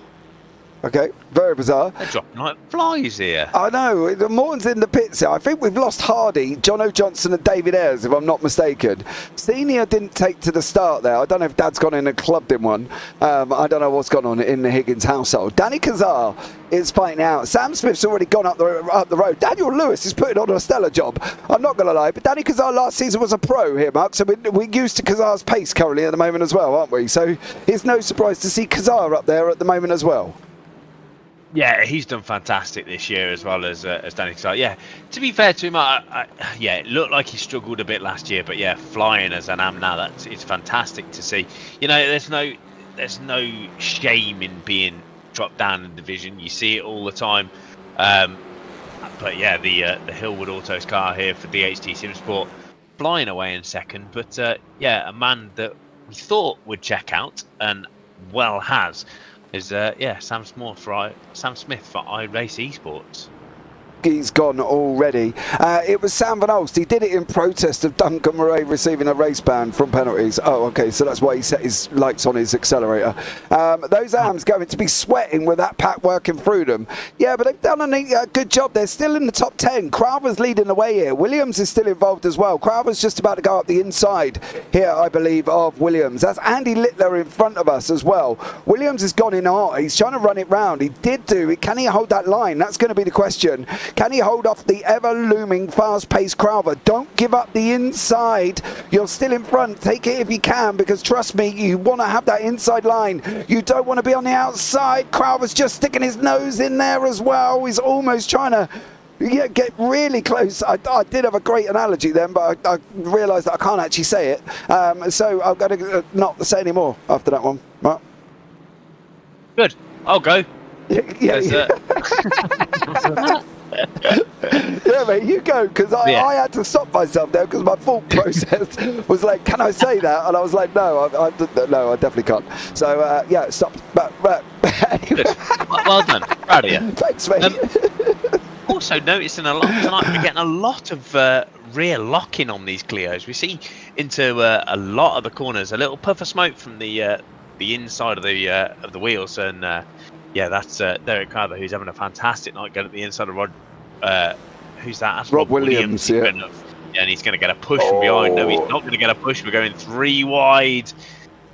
D: Okay, very bizarre.
E: They're dropping like flies here.
D: I know. Morton's in the pits here. I think we've lost Hardy, Jono Johnson and David Ayres, if I'm not mistaken. Senior didn't take to the start there. I don't know if Dad's gone in and clubbed him one. I don't know what's gone on in the Higgins household. Danny Kazar is fighting out. Sam Smith's already gone up the road. Daniel Lewis is putting on a stellar job. I'm not going to lie. But Danny Kazar last season was a pro here, Mark. So we're used to Kazar's pace currently at the moment as well, aren't we? So it's no surprise to see Kazar up there at the moment as well.
E: Yeah, he's done fantastic this year as well as Danny Kazar. Yeah, to be fair to him, yeah, it looked like he struggled a bit last year, but yeah, flying as an am now, it's fantastic to see. You know, there's no shame in being dropped down in division. You see it all the time. But yeah, the Hillwood Autos car here for DHT Sim Sport flying away in second. But yeah, a man that we thought would check out and well has. Is yeah, Sam Smith for iRace Esports.
D: he's gone already. It was Sam Van Olst. He did it in protest of Duncan Murray receiving a race ban from penalties. Oh, okay, so that's why he set his lights on his accelerator. Those AMs going to be sweating with that pack working through them. Yeah, but they've done a good job. They're still in the top 10. Crowther's leading the way here. Williams is still involved as well. Crowther's just about to go up the inside here, I believe, of Williams. That's Andy Littler in front of us as well. Williams has gone in hard. He's trying to run it round. He did do it. Can he hold that line? That's going to be the question. Can he hold off the ever-looming, fast-paced Crowther? Don't give up the inside. You're still in front. Take it if you can, because trust me, you want to have that inside line. You don't want to be on the outside. Crowther's just sticking his nose in there as well. He's almost trying to get really close. I did have a great analogy then, but I realised that I can't actually say it. So I'm going to not say any more after that one. Right.
E: Good. I'll go.
D: Yeah, mate, you go, because I had to stop myself there because my thought process was like, can I say that? And I was like, no, no, I definitely can't. So, yeah, stop. But anyway.
E: Well done. Proud of you.
D: Thanks, mate.
E: Also noticing a lot tonight, we're getting a lot of rear locking on these Clios. We see into a lot of the corners, a little puff of smoke from the inside of the wheels, and yeah, that's Derek Crowther, who's having a fantastic night going at the inside of Rod. Who's that? That's
D: Rob Williams. Yeah.
E: And he's going to get a push from behind. No, he's not going to get a push. We're going 3 wide.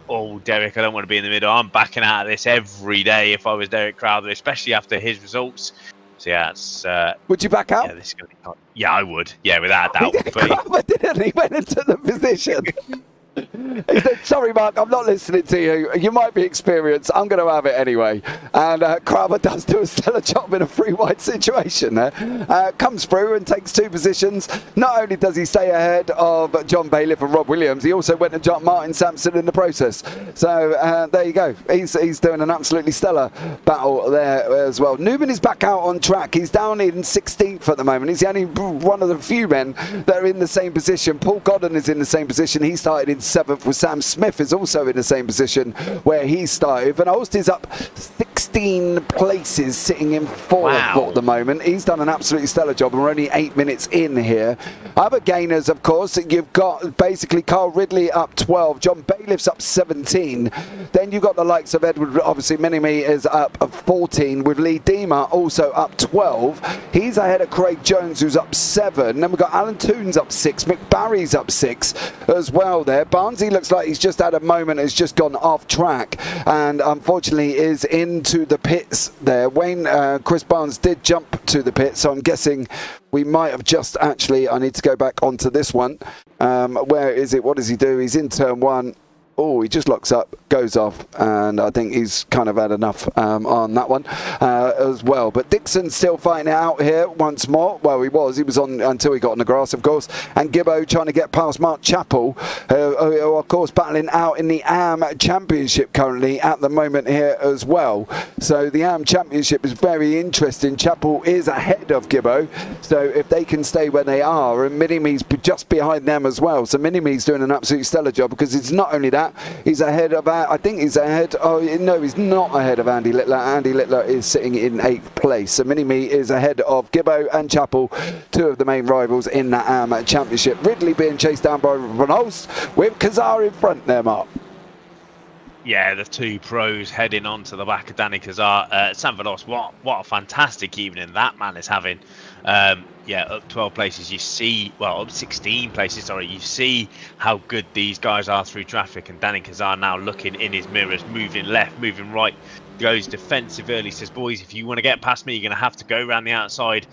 E: Oh, Derek, I don't want to be in the middle. I'm backing out of this every day if I was Derek Crowther, especially after his results. So yeah, it's.
D: Would you back out?
E: Yeah, this is going to be. Yeah, I would. Yeah, without doubt.
D: Crowther didn't. He went into the position. He said, sorry, Mark, I'm not listening to you. You might be experienced. I'm going to have it anyway. And Crowther does do a stellar job in a 3-wide situation there. Comes through and takes 2 positions. Not only does he stay ahead of John Bailiff and Rob Williams, he also went and jumped Martin Sampson in the process. So there you go. He's doing an absolutely stellar battle there as well. Newman is back out on track. He's down in 16th at the moment. He's the only one of the few men that are in the same position. Paul Godden is in the same position. He started in 7th, with Sam Smith is also in the same position where he started. Van Olst is up 16 places, sitting in 4th at the moment. He's done an absolutely stellar job, and we're only 8 minutes in here. Other gainers, of course, you've got basically Carl Ridley up 12, John Bailiff's up 17. Then you've got the likes of Edward, obviously Minimi is up 14, with Lee Deemer also up 12. He's ahead of Craig Jones, who's up 7. Then we've got Alan Toons up 6, McBarry's up 6 as well there. Barnsley looks like he's just had a moment, has just gone off track, and unfortunately is into the pits there. Chris Barnes did jump to the pits, so I'm guessing we might have just actually, I need to go back onto this one. Where is it? What does he do? He's in turn 1. Oh, he just locks up, goes off, and I think he's kind of had enough on that one as well. But Dixon's still fighting it out here once more. Well, he was on until he got on the grass, of course. And Gibbo trying to get past Mark Chappell, who of course, battling out in the AM Championship currently at the moment here as well. So the AM Championship is very interesting. Chappell is ahead of Gibbo, so if they can stay where they are, and Minimi's just behind them as well. So Minimi's doing an absolutely stellar job, because it's not only that, he's ahead of, I think he's ahead, oh no, he's not ahead of Andy Littler. Andy Littler is sitting in 8th place. So Minimi is ahead of Gibbo and Chappell, 2 of the main rivals in that AM Championship. Ridley being chased down by Van Olst, with Kazar in front there, Mark.
E: Yeah, the 2 pros heading on to the back of Danny Kazar. Sam Van Olst, what a fantastic evening that man is having. Yeah, up 12 places, you see, well, up 16 places, sorry, you see how good these guys are through traffic, and Danny Kazar now looking in his mirrors, moving left, moving right, goes defensive early, says, boys, if you want to get past me, you're going to have to go around the outside.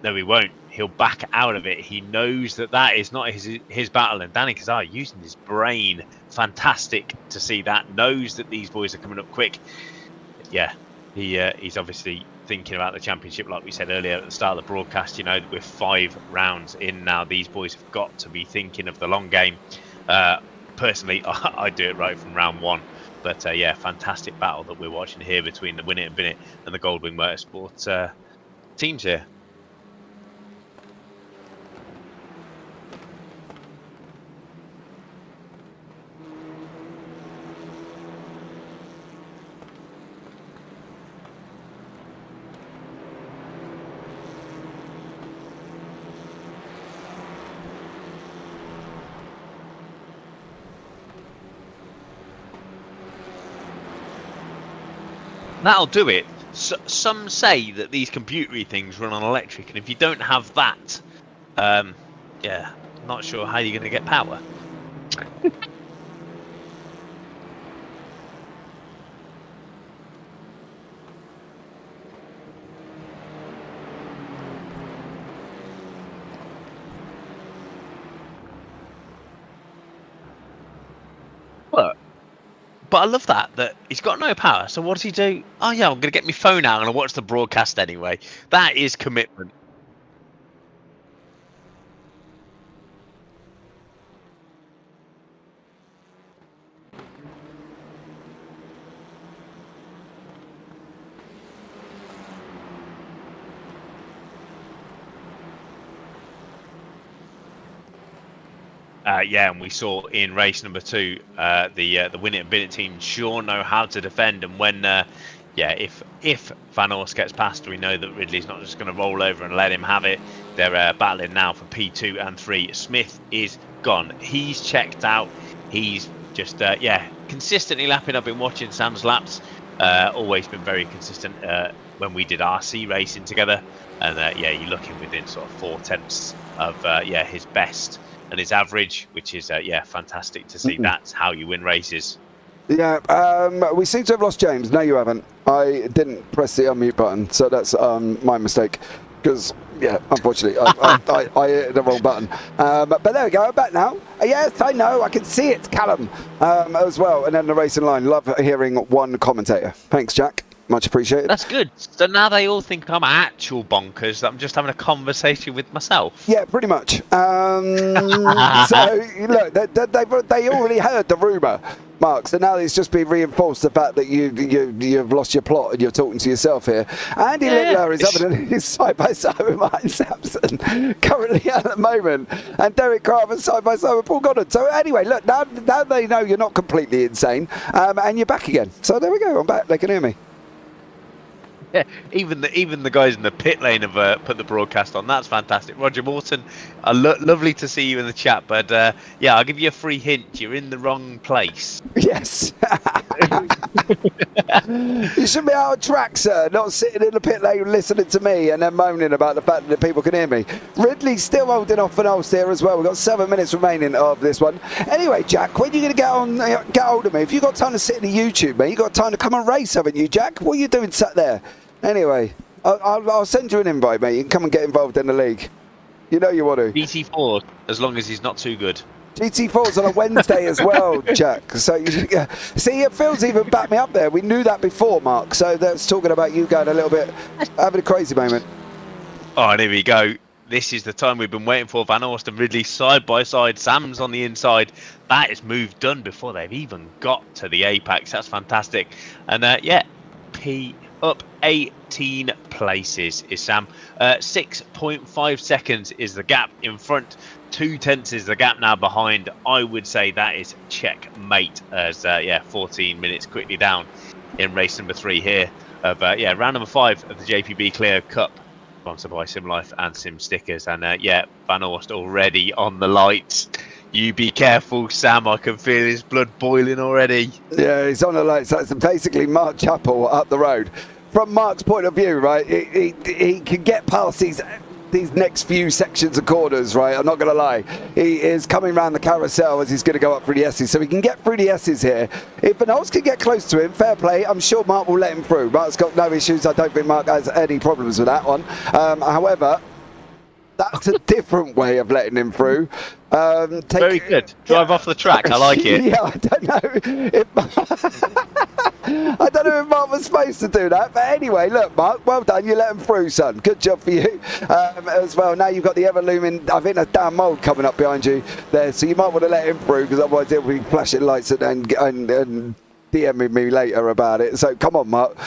E: No, he won't. He'll back out of it. He knows that is not his battle, and Danny Kazar using his brain. Fantastic to see that. Knows that these boys are coming up quick. Yeah, he's obviously thinking about the championship, like we said earlier at the start of the broadcast. You know, with 5 rounds in now, these boys have got to be thinking of the long game. Personally, I do it right from round 1. But yeah, fantastic battle that we're watching here between the Win It and Bin It and the Goldwing Motorsport teams here. that'll do it. Some say that these computery things run on electric, and if you don't have that, yeah, not sure how you're going to get power. But I love that he's got no power. So what does he do? Oh yeah, I'm going to get my phone out and I'll watch the broadcast anyway. That is commitment. Yeah, and we saw in race number 2, the Win It and Bin It team sure know how to defend. And when, if Van Orst gets past, we know that Ridley's not just going to roll over and let him have it. They're battling now for P2 and 3. Smith is gone. He's checked out. He's just, consistently lapping. I've been watching Sam's laps. Always been very consistent when we did RC racing together. And, you're looking within sort of 4 tenths of, his best and his average, which is fantastic to see. That's how you win races.
D: Yeah, we seem to have lost James. No, you haven't. I didn't press the unmute button, so that's my mistake. Because, unfortunately, I hit the wrong button. But there we go, I'm back now. Yes, I know, I can see it, Callum, as well. And then the racing line. Love hearing one commentator. Thanks, Jack. Much appreciated.
E: That's good. So now they all think I'm actual bonkers, that I'm just having a conversation with myself.
D: Yeah, pretty much. So, look, they already heard the rumour, Mark, so now it's just been reinforced, the fact that you've lost your plot and you're talking to yourself here. Andy Littler is having a side-by-side with Martin Sampson currently at the moment, and Derek Craven side-by-side with Paul Goddard. So anyway, look, now they know you're not completely insane, and you're back again. So there we go, I'm back, they can hear me.
E: Yeah, even the guys in the pit lane have put the broadcast on. That's fantastic. Roger Morton, lovely to see you in the chat. But I'll give you a free hint. You're in the wrong place.
D: Yes. You should be out on track, sir, not sitting in the pit lane listening to me and then moaning about the fact that people can hear me. Ridley's still holding off Van Orst here as well. We've got 7 minutes remaining of this one. Anyway, Jack, when are you going to get hold of me? If you've got time to sit in the YouTube, mate, you've got time to come and race, haven't you, Jack? What are you doing sat there? Anyway, I'll send you an invite, mate. You can come and get involved in the league. You know you want to.
E: GT4, as long as he's not too good.
D: GT4's on a Wednesday as well, Jack. So, see, it feels even back me up there. We knew that before, Mark. So that's talking about you going a little bit, having a crazy moment.
E: Oh, and here we go. This is the time we've been waiting for. Van Orst and Ridley side by side. Sam's on the inside. That is move done before they've even got to the apex. That's fantastic. And P up 18 places is Sam. 6.5 seconds is the gap in front. 2 tenths is the gap now behind. I would say that is checkmate as 14 minutes quickly down in race number 3 here of round number 5 of the JPB Clio Cup, sponsored by SimLife and Simstickers. And Van Orst already on the lights. You be careful, Sam. I can feel his blood boiling already. Yeah,
D: he's on the lights. That's basically Mark Chappell up the road. From Mark's point of view, right, he can get past these next few sections of corners, right? I'm not going to lie. He is coming around the carousel as he's going to go up through the S's. So he can get through the S's here. If Van Orst can get close to him, fair play. I'm sure Mark will let him through. Mark's got no issues. I don't think Mark has any problems with that one. However, that's a different way of letting him through.
E: Very good. Drive off the track. I like it.
D: Yeah, I don't know if Mark was supposed to do that. But anyway, look, Mark, well done. You let him through, son. Good job for you as well. Now you've got the ever-looming, I think, a damn mould coming up behind you there. So you might want to let him through, because otherwise he'll be flashing lights and DMing me later about it. So come on, Mark,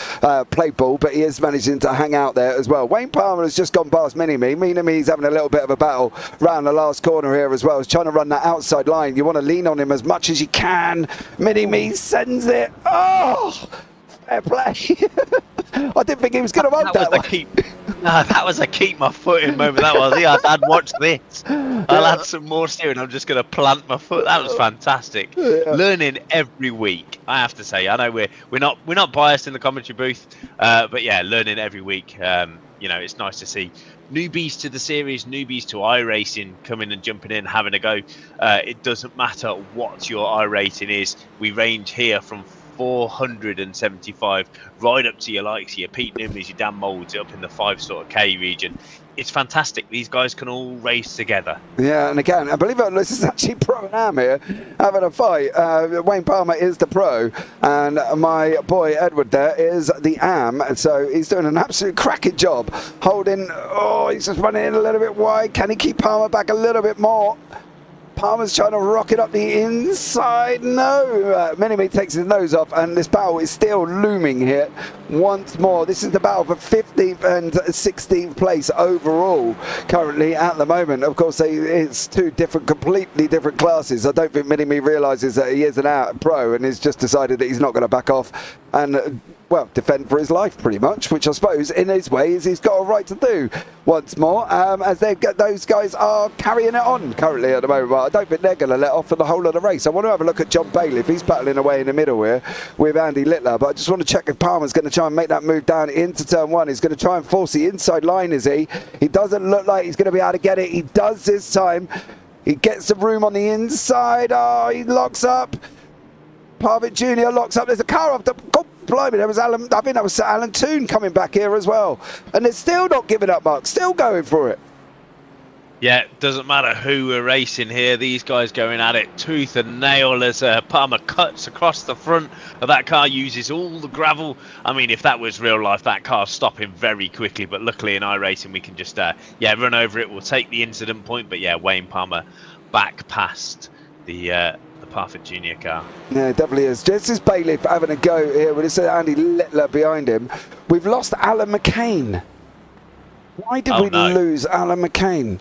D: play ball, but he is managing to hang out there as well. Wayne Palmer has just gone past Mini-Me. Mini-Me's having a little bit of a battle round the last corner here as well. He's trying to run that outside line. You want to lean on him as much as you can. Mini-Me sends it. Oh, fair play. I didn't think he was going to hold that one.
E: No, that was a keep my foot in moment. That was. Yeah, I'd watch this. I'll add some more steering. I'm just going to plant my foot. That was fantastic.
D: Yeah.
E: Learning every week, I have to say. I know we're not biased in the commentary booth, but yeah, learning every week. You know, it's nice to see newbies to the series, newbies to iRacing coming and jumping in, having a go. It doesn't matter what your iRating is. We range here from 475 right up to your likes, your Pete Newmans, your Dan Moulds, up in the 5 sort of K region. It's fantastic. These guys can all race together.
D: Yeah, and again, I believe this is actually Pro and Am here having a fight. Wayne Palmer is the Pro, and my boy Edward there is the Am. And so he's doing an absolute cracking job holding. Oh, he's just running in a little bit wide. Can he keep Palmer back a little bit more? Palmer's trying to rocket up the inside. No, Minimi takes his nose off, and this battle is still looming here once more. This is the battle for 15th and 16th place overall currently at the moment. Of course, it's two completely different classes. I don't think Minimi realises that he is an pro and he's just decided that he's not going to back off and well, defend for his life pretty much, which I suppose in his way is he's got a right to do once more, as those guys are carrying it on currently at the moment. But I don't think they're going to let off for the whole of the race. I want to have a look at John Bailey if he's battling away in the middle here with Andy Littler, but I just want to check if Palmer's going to try and make that move down into turn 1. He's going to try and force the inside line, is he? He doesn't look like he's going to be able to get it. He does this time. He gets some room on the inside. Oh, he locks up. Parfitt Jr. locks up. There's a car off the... God, blimey, there was Alan... I think that was Alan Toon coming back here as well. And they're still not giving up, Mark. Still going for it.
E: Yeah, doesn't matter who we're racing here. These guys going at it tooth and nail as Palmer cuts across the front of that car, uses all the gravel. I mean, if that was real life, that car's stopping very quickly. But luckily in iRacing, we can just, run over it. We'll take the incident point. But yeah, Wayne Palmer back past the Parfitt Junior car.
D: Yeah, it definitely is. This is Bailey having a go here with Andy Littler behind him. We've lost Alan McCain. Why did we lose Alan McCain?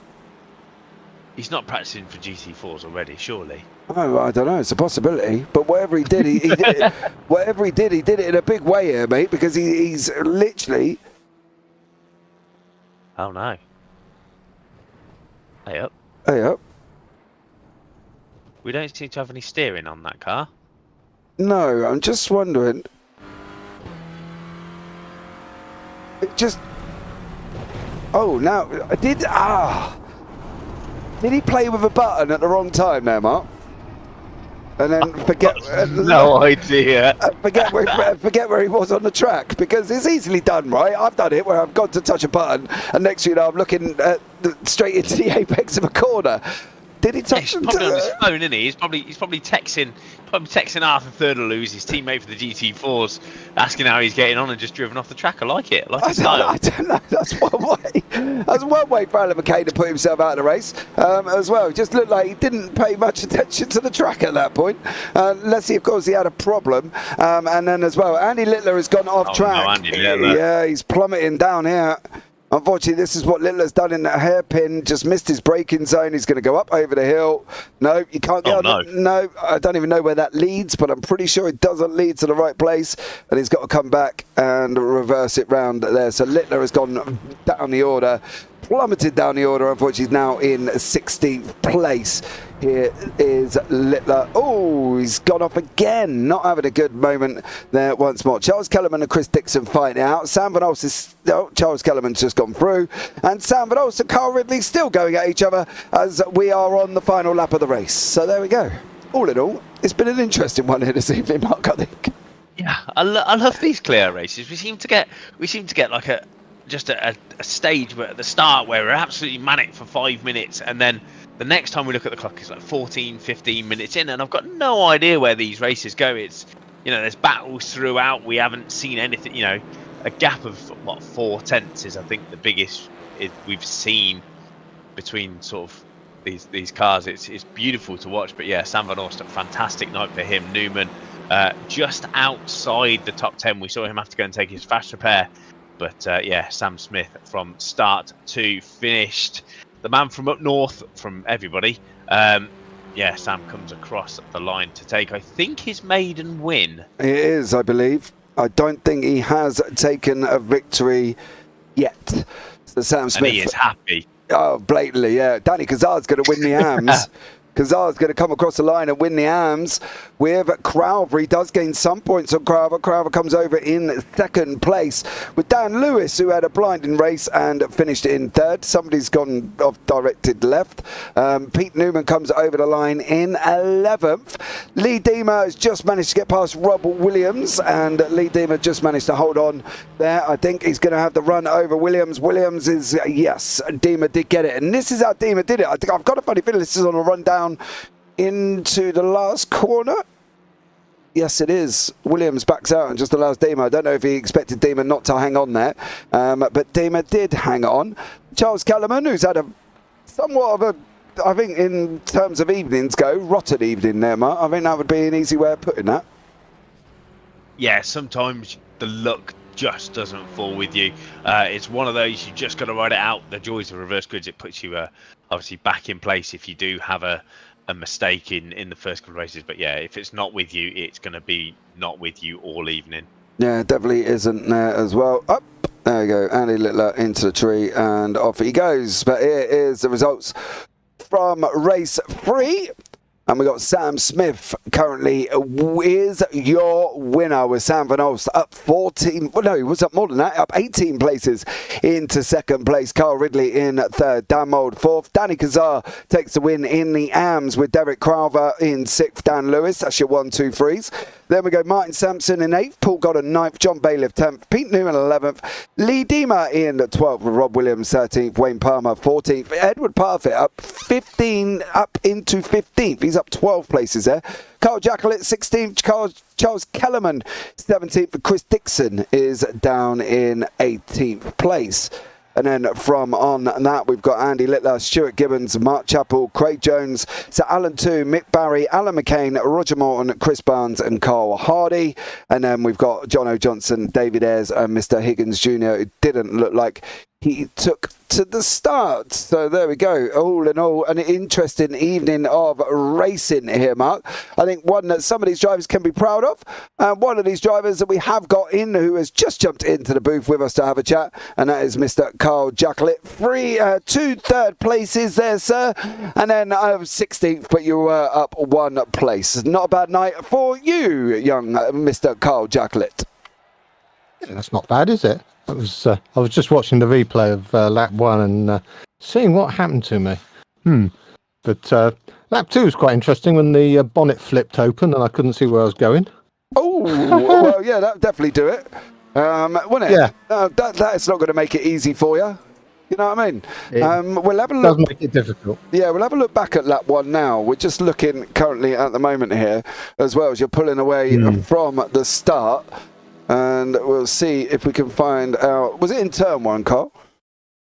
E: He's not practicing for GT4s already, surely.
D: Oh, I don't know. It's a possibility. But whatever he did, he did it. Whatever he did in a big way here, mate, because he's literally...
E: Oh, no. Hey up.
D: Hey up.
E: We don't seem to have any steering on that car.
D: No, I'm just wondering. It just... Oh, now... Did he play with a button at the wrong time there, Mark? And then forget...
E: no idea.
D: Forget where he was on the track, because it's easily done, right? I've done it where I've got to touch a button, and next thing you know, I'm looking straight into the apex of a corner. Did he touch him?
E: He's probably on his phone, isn't he? He's probably texting Arthur Thirdeluz, his teammate for the GT4s, asking how he's getting on, and just driven off the track. I like it. I
D: don't know. That's one way. That's one way for Alan McCain to put himself out of the race as well. It just looked like he didn't pay much attention to the track at that point. Let's see, of course, he had a problem. And then as well, Andy Littler has gone off track.
E: No, Andy Littler.
D: Yeah, he's plummeting down here. Unfortunately, this is what Littler's done in that hairpin. Just missed his braking zone. He's going to go up over the hill. No, you can't get on. No, I don't even know where that leads, but I'm pretty sure it doesn't lead to the right place. And he's got to come back and reverse it round there. So Littler has gone down the order, plummeted down the order. Unfortunately, he's now in 16th place. Here is Littler. Oh, he's gone off again. Not having a good moment there once more. Charles Kellerman and Chris Dixon fighting out. Sam Van Olst is... Oh, Charles Kellerman's just gone through. And Sam Van Olst and Carl Ridley still going at each other as we are on the final lap of the race. So there we go. All in all, it's been an interesting one here this evening, Mark, I think.
E: Yeah, I love these Clio races. We seem to get like a stage where at the start where we're absolutely manic for 5 minutes, and then the next time we look at the clock it's like 14, 15 minutes in, and I've got no idea where these races go. It's, you know, there's battles throughout. We haven't seen anything, you know, a gap of what, 4 tenths is I think the biggest we've seen between sort of these cars. It's beautiful to watch. But yeah, Sam Van Olst, a fantastic night for him. Newman just outside the top 10. We saw him have to go and take his fast repair. But yeah, Sam Smith from start to finished. The man from up north, from everybody. Yeah, Sam comes across the line to take, I think, his maiden win.
D: It is, I believe. I don't think he has taken a victory yet. So Sam Smith.
E: And he is happy.
D: Oh, blatantly, yeah. Danny Kazar's going to win the AMS. Kazar's going to come across the line and win the AMS with Crowther. He does gain some points on Crowther. Crowther comes over in second place with Dan Lewis, who had a blinding race and finished in third. Somebody's gone off directed left. Pete Newman comes over the line in 11th. Lee Deemer has just managed to get past Rob Williams, and Lee Deemer just managed to hold on there. I think he's going to have the run over Williams. Williams is, yes, Deemer did get it. And this is how Deemer did it. I think I've got a funny feeling this is on a run down into the last corner. Yes, it is. Williams backs out and just allows Deemer. I don't know if he expected Deemer not to hang on there, but Deemer did hang on. Charles Kellerman, who's had a somewhat of a, I think in terms of evenings go, rotten evening there, Mark. I think that would be an easy way of putting that.
E: Yeah, sometimes the luck just doesn't fall with you. It's one of those, you just got to ride it out. The joys of reverse grids, it puts you obviously back in place if you do have a mistake in the first couple of races. But yeah, if it's not with you, it's going to be not with you all evening. Yeah,
D: definitely isn't there as well. Up, there we go. Andy Littler into the tree and off he goes. But here is the results from race 3. And we got Sam Smith currently is your winner, with Sam Van Olst up 14. Well, no, he was up more than that, up 18 places into second place. Carl Ridley in third. Dan Mould fourth. Danny Kazar takes the win in the AMS with Derek Crowther in sixth. Dan Lewis, that's your 1, 2, 3s. Then we go Martin Sampson in 8th, Paul Goddard 9th, John Bailiff 10th, Pete Newman 11th, Lee Deemer in 12th, Rob Williams 13th, Wayne Palmer 14th, Edward Parfitt up into 15th. He's up 12 places there. Carl Jackalett 16th, Charles Kellerman 17th, Chris Dixon is down in 18th place. And then from on that, we've got Andy Littler, Stuart Gibbons, Mark Chappell, Craig Jones, Sir Alan Too, Mick Barry, Alan McCain, Roger Morton, Chris Barnes and Carl Hardy. And then we've got John O. Johnson, David Ayres and Mr. Higgins Jr., who didn't look like he took to the start. So there we go. All in all, an interesting evening of racing here, Mark. I think one that some of these drivers can be proud of. One of these drivers that we have got in who has just jumped into the booth with us to have a chat, and that is Mr. Carl Jackalett. 2 third places there, sir. And then 16th, but you were up 1 place. Not a bad night for you, young Mr. Carl Jackalett.
F: Yeah, that's not bad, is it? I was just watching the replay of lap 1 and seeing what happened to me. But lap 2 was quite interesting when the bonnet flipped open and I couldn't see where I was going.
D: Oh, well, yeah, that would definitely do it. Wouldn't it?
F: Yeah.
D: That's not going to make it easy for you. You know what I mean? We'll have a look.
F: Does make it difficult.
D: Yeah, we'll have a look back at lap 1 now. We're just looking currently at the moment here as well as you're pulling away from the start. And we'll see if we can find out. Was it in turn 1, Carl?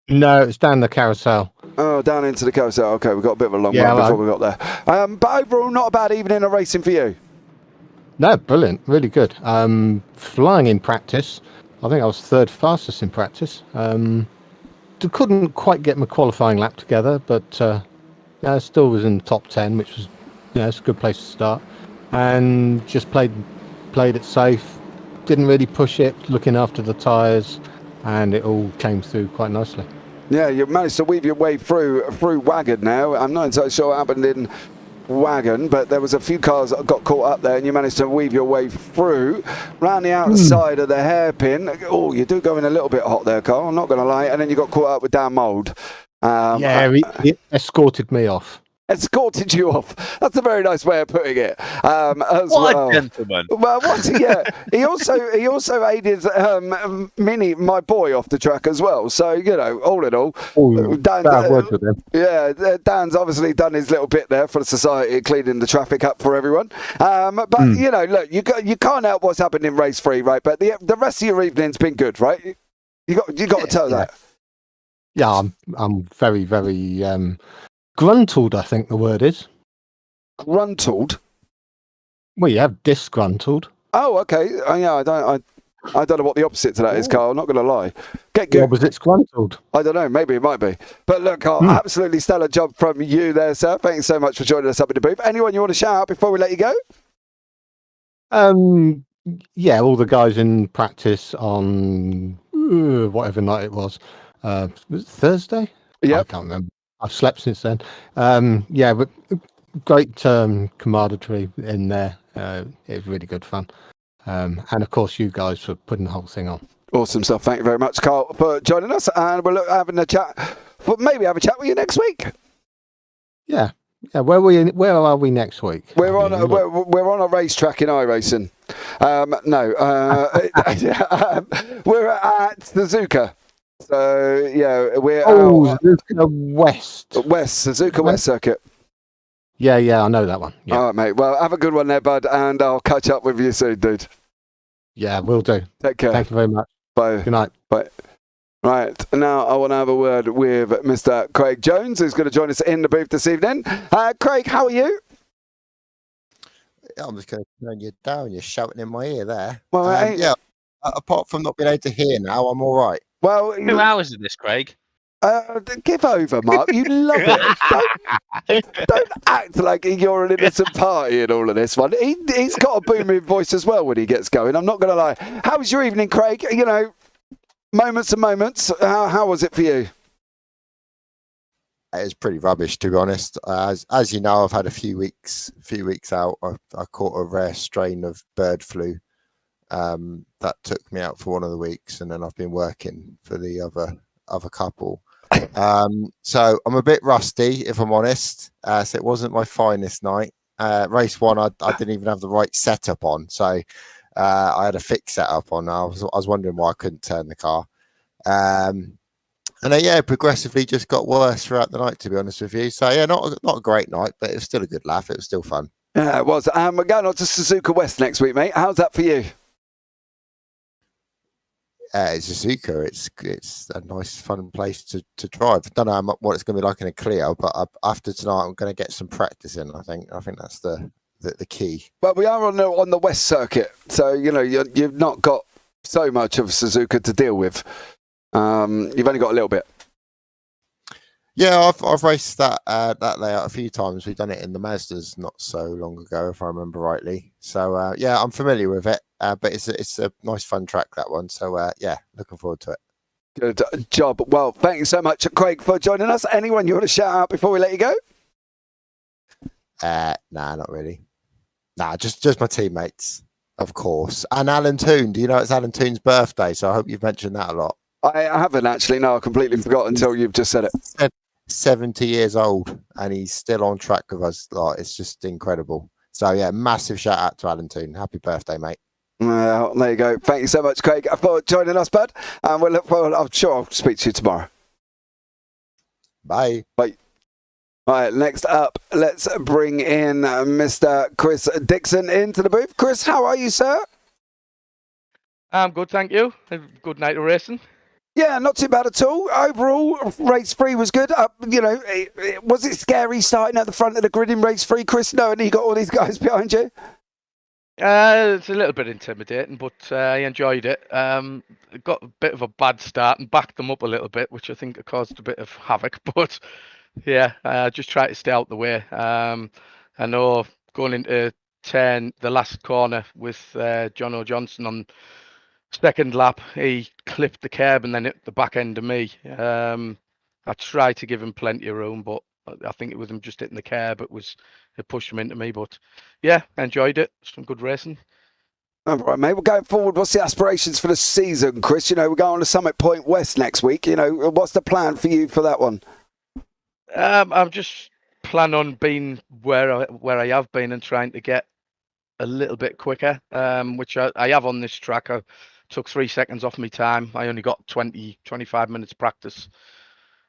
F: No, it's down the carousel.
D: Oh, down into the carousel. Okay, we've got a bit of a long run before we got there. But overall, not a bad evening of racing for you.
F: No, brilliant. Really good. Flying in practice. I think I was 3rd fastest in practice. Couldn't quite get my qualifying lap together, but yeah, still was in the top 10, which was, it's a good place to start. And just played it safe. Didn't really push it, looking after the tyres, and it all came through quite nicely. Yeah, you managed to weave your way through Wagon now. I'm not entirely sure what happened in Wagon, but there was a few cars that got caught up there, and you managed to weave your way through. Round the outside of the hairpin. Oh, you do go in a little bit hot there, Carl, I'm not going to lie. And then you got caught up with Dan Mould. He escorted me off. Escorted you off. That's a very nice way of putting it. What a gentleman. Well, he also aided Minnie, my boy, off the track as well. So, all in all, Dan's obviously done his little bit there for the society, cleaning the traffic up for everyone. But look, you can't help what's happened in race 3, right? But the rest of your evening's been good, right? You got to tell that. Yeah, I'm very, very gruntled, I think the word is. Gruntled? Well, you have disgruntled. Oh, okay. Yeah, I don't know what the opposite to that is, Carl. I'm not going to lie. Get good. The opposite's gruntled. I don't know. Maybe it might be. But look, Carl, absolutely stellar job from you there, sir. Thanks so much for joining us up in the booth. Anyone you want to shout out before we let you go? Yeah, all the guys in practice on whatever night it was. Was it Thursday?
D: Yep.
F: I can't remember. I've slept since then. Yeah, but great camaraderie in there. It was really good fun. And of course, you guys for putting the whole thing on.
D: Awesome stuff. Thank you very much, Carl, for joining us. And we'll look having a chat. But maybe have a chat with you next week.
F: Yeah. Where are we next week?
D: We're on a racetrack in iRacing. We're at Suzuka. So yeah, we're
F: Suzuka West.
D: Suzuka West circuit.
F: Yeah, I know that one. Yeah.
D: All right, mate. Well, have a good one there, bud, and I'll catch up with you soon, dude.
F: Yeah, will do.
D: Take care.
F: Thank you very much.
D: Bye.
F: Good night.
D: Bye. Right, now I want to have a word with Mr. Craig Jones, who's going to join us in the booth this evening. Craig, how are you?
G: I'm just going to turn you down. You're shouting in my ear there.
D: Well,
G: yeah, apart from not being able to hear now, I'm all right.
D: Well,
E: 2 hours of this, Craig.
D: Give over, Mark. You love it. Don't act like you're an innocent party in all of this one. He's got a booming voice as well when he gets going. I'm not going to lie. How was your evening, Craig? You know, moments and moments. How was it for you?
G: It's pretty rubbish, to be honest. As you know, I've had a few weeks out. I caught a rare strain of bird flu that took me out for one of the weeks, and then I've been working for the other couple. So I'm a bit rusty, if I'm honest. So it wasn't my finest night. Race one, I didn't even have the right setup on, so I had a fixed setup on. I was wondering why I couldn't turn the car. And it progressively just got worse throughout the night, to be honest with you. So yeah, not a great night, but it was still a good laugh. It was still fun.
D: Yeah, it was. We're going on to Suzuka West next week, mate. How's that for you?
G: It's Suzuka. It's a nice, fun place to drive. I don't know what it's going to be like in a Clio, but after tonight, I'm going to get some practice in. I think that's the key.
D: Well, we are on the West circuit, so you know you've not got so much of Suzuka to deal with. You've only got a little bit.
G: Yeah, I've raced that layout a few times. We've done it in the Mazdas not so long ago, if I remember rightly. So yeah, I'm familiar with it. But it's a nice, fun track, that one. So yeah, looking forward to it.
D: Good job. Well, thank you so much, Craig, for joining us. Anyone you want to shout out before we let you go?
G: Nah, not really. Nah, just my teammates, of course. And Alan Toon. Do you know it's Alan Toon's birthday? So I hope you've mentioned that a lot. I
D: haven't actually. No, I completely forgot until you've just said it.
G: 70 years old, and he's still on track with us. Like, it's just incredible. So yeah, massive shout out to Alan Toon. Happy birthday, mate.
D: Well, there you go. Thank you so much, Craig, for joining us, bud. And we'll look forward. I'm sure I'll speak to you tomorrow.
G: Bye.
D: Bye. All right, next up, let's bring in Mr. Chris Dixon into the booth. Chris, how are you, sir?
H: I'm good, thank you. Good night of racing.
D: Yeah, not too bad at all. Overall, race 3 was good. Was it scary starting at the front of the grid in race 3, Chris, knowing you got all these guys behind you?
H: It's a little bit intimidating, but I enjoyed it. Got a bit of a bad start and backed them up a little bit, which I think caused a bit of havoc. But yeah, just try to stay out the way. I know going into the last corner with John O'Johnson on second lap, he clipped the curb and then hit the back end of me. I tried to give him plenty of room, but I think it was him just hitting the curb. It pushed him into me. But yeah, enjoyed it. Some good racing.
D: All right, mate. We're going forward. What's the aspirations for the season, Chris? You know, we're going to Summit Point West next week. You know, what's the plan for you for that one?
H: I'm just planning on being where I have been and trying to get a little bit quicker, which I have on this track. I took 3 seconds off my time. I only got 25 minutes practice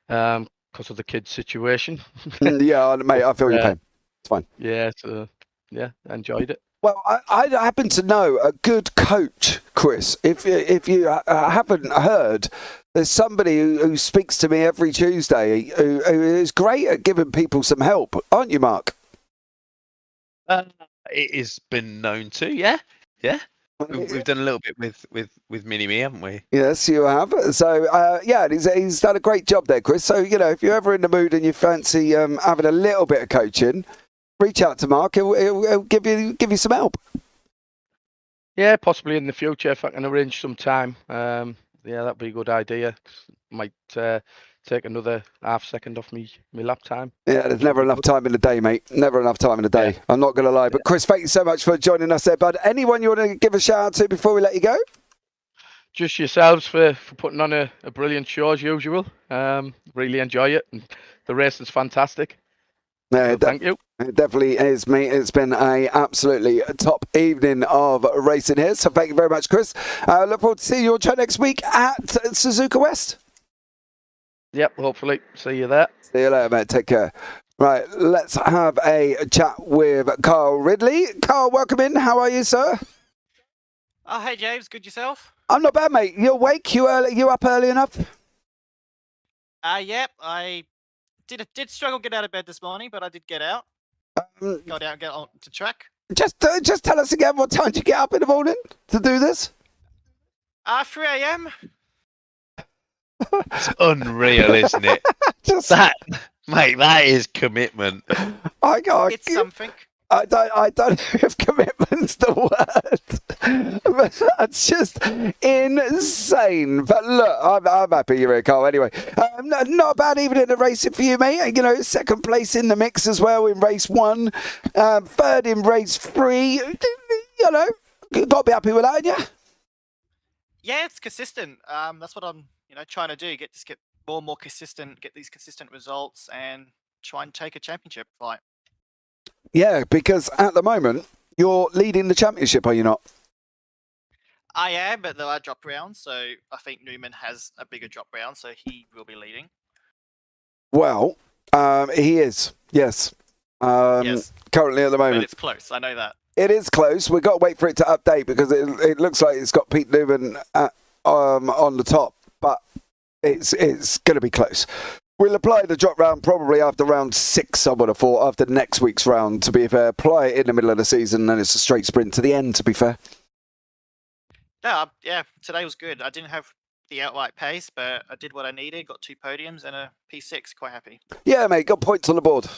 H: because of the kids' situation.
D: Yeah, mate, I feel your pain. It's fine.
H: Yeah, so yeah, enjoyed it.
D: Well, I happen to know a good coach, Chris. If you haven't heard, there's somebody who speaks to me every Tuesday who is great at giving people some help, aren't you, Mark?
E: It has been known to, yeah. We've done a little bit with Mini Me, haven't we?
D: Yes, you have. So, yeah, he's done a great job there, Chris. So, you know, if you're ever in the mood and you fancy having a little bit of coaching, reach out to Mark. He'll give you some help.
H: Yeah, possibly in the future if I can arrange some time. yeah, that'd be a good idea. Might take another half second off me lap time.
D: Yeah, there's never enough time in the day, mate. Never enough time in the day. I'm not going to lie. But Chris, thank you so much for joining us there, bud. Anyone you want to give a shout out to before we let you go?
H: Just yourselves for putting on a brilliant show as usual. Really enjoy it. And the race is fantastic.
D: Yeah,
H: So thank you.
D: It definitely is, mate. It's been a absolutely top evening of racing here. So thank you very much, Chris. Look forward to seeing you on chat next week at Suzuka West.
H: Yep, hopefully. See you there.
D: See you later, mate. Take care. Right, let's have a chat with Carl Ridley. Carl, welcome in. How are you, sir?
I: Oh, hey, James. Good yourself?
D: I'm not bad, mate. You awake? You up early enough?
I: Yep. I did struggle to get out of bed this morning, but I did get out. Got out, get on to track.
D: Just tell us again, what time did you get up in the morning to do this?
I: 3 a.m.
E: It's unreal, isn't it? Mate, that is commitment.
I: It's something.
D: I don't know if commitment's the word, but that's just insane. But look, I'm happy you're here, Carl. Anyway, not a bad evening of racing for you, mate. You know, second place in the mix as well in race 1, third in race 3. You know, you've got to be happy with that, haven't you?
I: Yeah, it's consistent. That's what I'm, trying to do. Get more and more consistent. Get these consistent results, and try and take a championship fight.
D: Yeah, because at the moment you're leading the championship, are you not?
I: I am, but there are drop rounds, so I think Newman has a bigger drop round, so he will be leading.
D: Well, he is. Yes.
I: Yes.
D: Currently at the moment.
I: But it's close. I know that.
D: It is close. We've got to wait for it to update because it looks like it's got Pete Newman on the top, but it's going to be close. We'll apply the drop round probably after round 6, I would have thought, after next week's round, to be fair. Apply it in the middle of the season, and it's a straight sprint to the end, to be fair.
I: No, yeah, today was good. I didn't have the outright pace, but I did what I needed, got 2 podiums and a P6, quite happy.
D: Yeah, mate, got points on the board.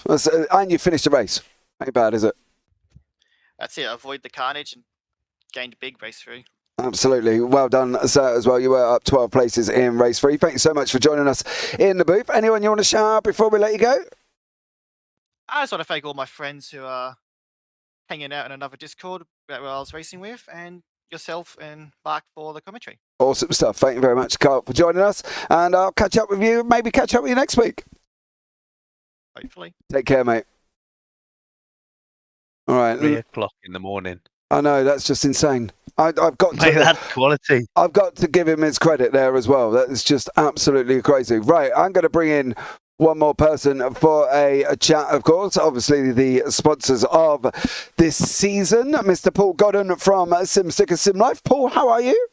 D: And you finished the race. Ain't bad, is it?
I: That's it, avoid the carnage and gained a big race through.
D: Absolutely. Well done, sir, as well. You were up 12 places in race 3. Thank you so much for joining us in the booth. Anyone you want to shout out before we let you go?
I: I just want to thank all my friends who are hanging out in another Discord that I was racing with, and yourself and Mark for the commentary.
D: Awesome stuff. Thank you very much, Carl, for joining us. And I'll catch up with you, maybe catch up with you next week.
I: Hopefully.
D: Take care, mate. All right.
E: 3 o'clock in the morning.
D: I know, that's just insane. I've got
E: Mate,
D: to,
E: that's quality.
D: I've got to give him his credit there as well. That is just absolutely crazy. Right, I'm going to bring in one more person for a chat, of course. Obviously, the sponsors of this season, Mr. Paul Godden from Simstickers Sim Life. Paul, how are you?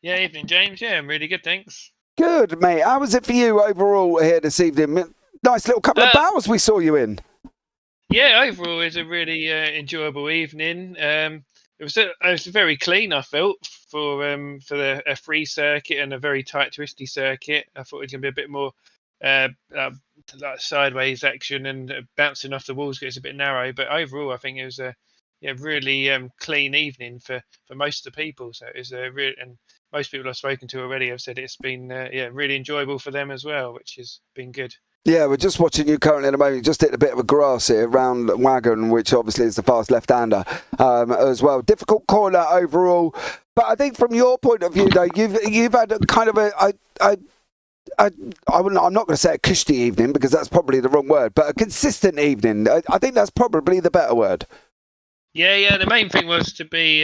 J: Yeah, evening, James. Yeah, I'm really good, thanks.
D: Good, mate. How was it for you overall here this evening? Nice little couple of battles we saw you in.
J: Yeah, overall, it was a really enjoyable evening. It was very clean, I felt, for a free circuit and a very tight, twisty circuit. I thought it was going to be a bit more like sideways action and bouncing off the walls because it's a bit narrow. But overall, I think it was a really clean evening for most of the people. So it was and most people I've spoken to already have said it's been really enjoyable for them as well, which has been good.
D: Yeah, we're just watching you currently at the moment. You just hit a bit of a grass here around Wagon, which obviously is the fast left-hander as well. Difficult corner overall, but I think from your point of view, though, you've had kind of I'm not going to say a cushy evening because that's probably the wrong word, but a consistent evening. I think that's probably the better word.
J: Yeah. The main thing was to be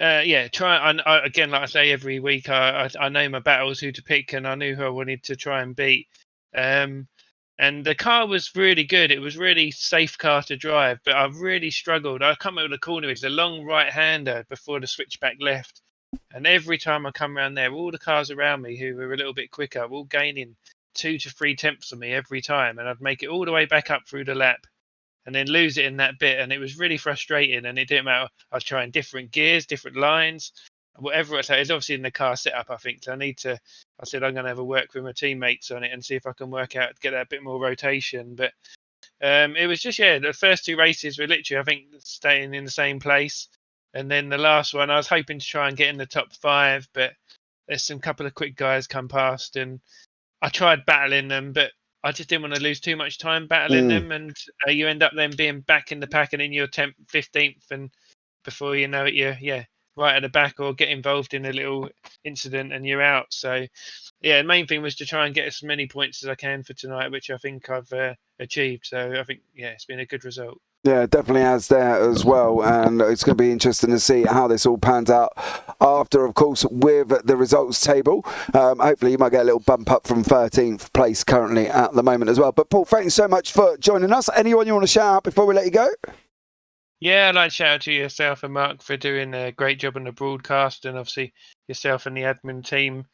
J: try. Again, like I say every week, I know my battles, who to pick, and I knew who I wanted to try and beat. And the car was really good. It was really safe car to drive, but I really struggled. I come over the corner, it's a long right-hander before the switchback left. And every time I come around there, all the cars around me who were a little bit quicker were all gaining 2 to 3 tenths on me every time. And I'd make it all the way back up through the lap and then lose it in that bit. And it was really frustrating. And it didn't matter. I was trying different gears, different lines, whatever. So it's obviously in the car setup, I think. So I said I'm going to have a work with my teammates on it and see if I can work out, get that bit more rotation. But it was just, the first 2 races were literally, I think, staying in the same place. And then the last one, I was hoping to try and get in the top 5, but there's some couple of quick guys come past, and I tried battling them, but I just didn't want to lose too much time battling them, and you end up then being back in the pack and in your 10th, 15th, and before you know it, you're right at the back or get involved in a little incident and you're out. So, yeah, the main thing was to try and get as many points as I can for tonight, which I think I've achieved. So I think, yeah, it's been a good result.
D: Yeah, definitely has there as well, and it's going to be interesting to see how this all pans out after, of course, with the results table. Hopefully you might get a little bump up from 13th place currently at the moment as well. But Paul, thank you so much for joining us. Anyone you want to shout out before we let you go?
J: Yeah, I'd like to shout out to yourself and Mark for doing a great job on the broadcast, and obviously yourself and the admin team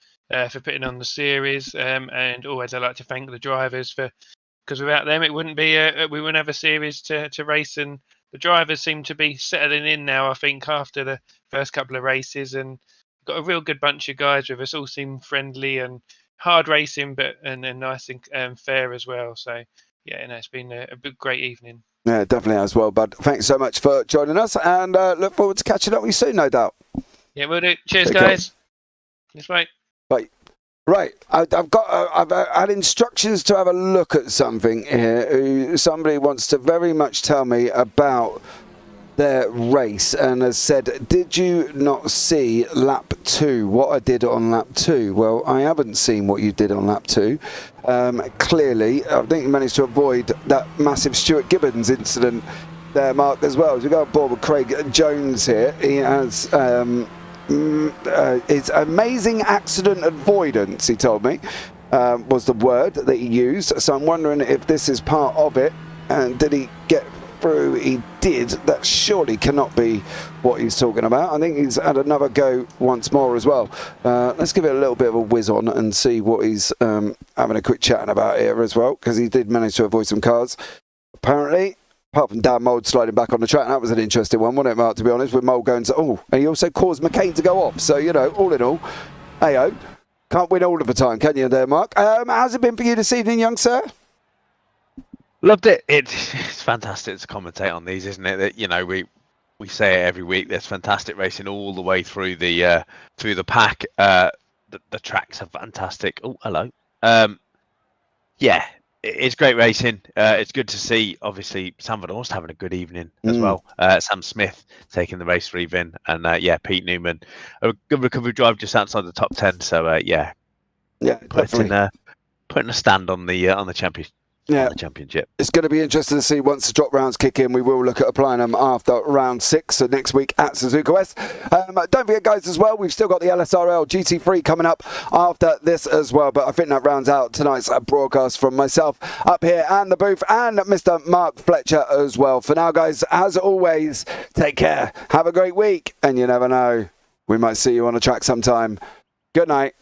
J: for putting on the series. And always I'd like to thank the drivers because without them it wouldn't be we wouldn't have a series to race, and the drivers seem to be settling in now, I think, after the first couple of races, and got a real good bunch of guys with us. All seem friendly and hard racing, but and nice and fair as well. So yeah, it's been a great evening.
D: Yeah, definitely as well, bud. Thanks so much for joining us, and look forward to catching up with you soon, no doubt.
J: Yeah, we'll do. Cheers,
D: Okay.
J: guys. Yes, mate.
D: Bye. Right, I've had instructions to have a look at something here. Somebody wants to very much tell me about their race and has said, did you not see lap 2, what I did on lap 2? Well, I haven't seen what you did on lap 2. Clearly, I think you managed to avoid that massive Stuart Gibbons incident there, Mark, as well. As we go on board with Craig Jones here, he has it's amazing accident avoidance, he told me, was the word that he used. So I'm wondering if this is part of it. And did he get through? He did. That surely cannot be what he's talking about. I think he's had another go once more as well. Let's give it a little bit of a whiz on and see what he's having a quick chatting about here as well, because he did manage to avoid some cars, apparently. Apart from Dan Mould sliding back on the track, and that was an interesting one, wasn't it, Mark, to be honest, with Mould going to, and he also caused McCain to go off. So, all in all, hey-oh, can't win all of the time, can you there, Mark? How's it been for you this evening, young sir?
E: Loved it. It's fantastic to commentate on these, isn't it? That we say it every week. There's fantastic racing all the way through the pack. The tracks are fantastic. Oh, hello. Yeah. It's great racing. It's good to see, obviously, Sam Van Horst having a good evening as well. Sam Smith taking the race reeve in. And, Pete Newman, a good recovery drive just outside the top 10. So, yeah, putting a stand on the championship.
D: Yeah,
E: the championship.
D: It's going to be interesting to see once the drop rounds kick in. We will look at applying them after round 6, so next week at Suzuka West. Don't forget, guys, as well, we've still got the LSRL GT3 coming up after this as well. But I think that rounds out tonight's broadcast from myself up here and the booth, and Mr. Mark Fletcher as well. For now, guys, as always, take care. Have a great week, and you never know, we might see you on a track sometime. Good night.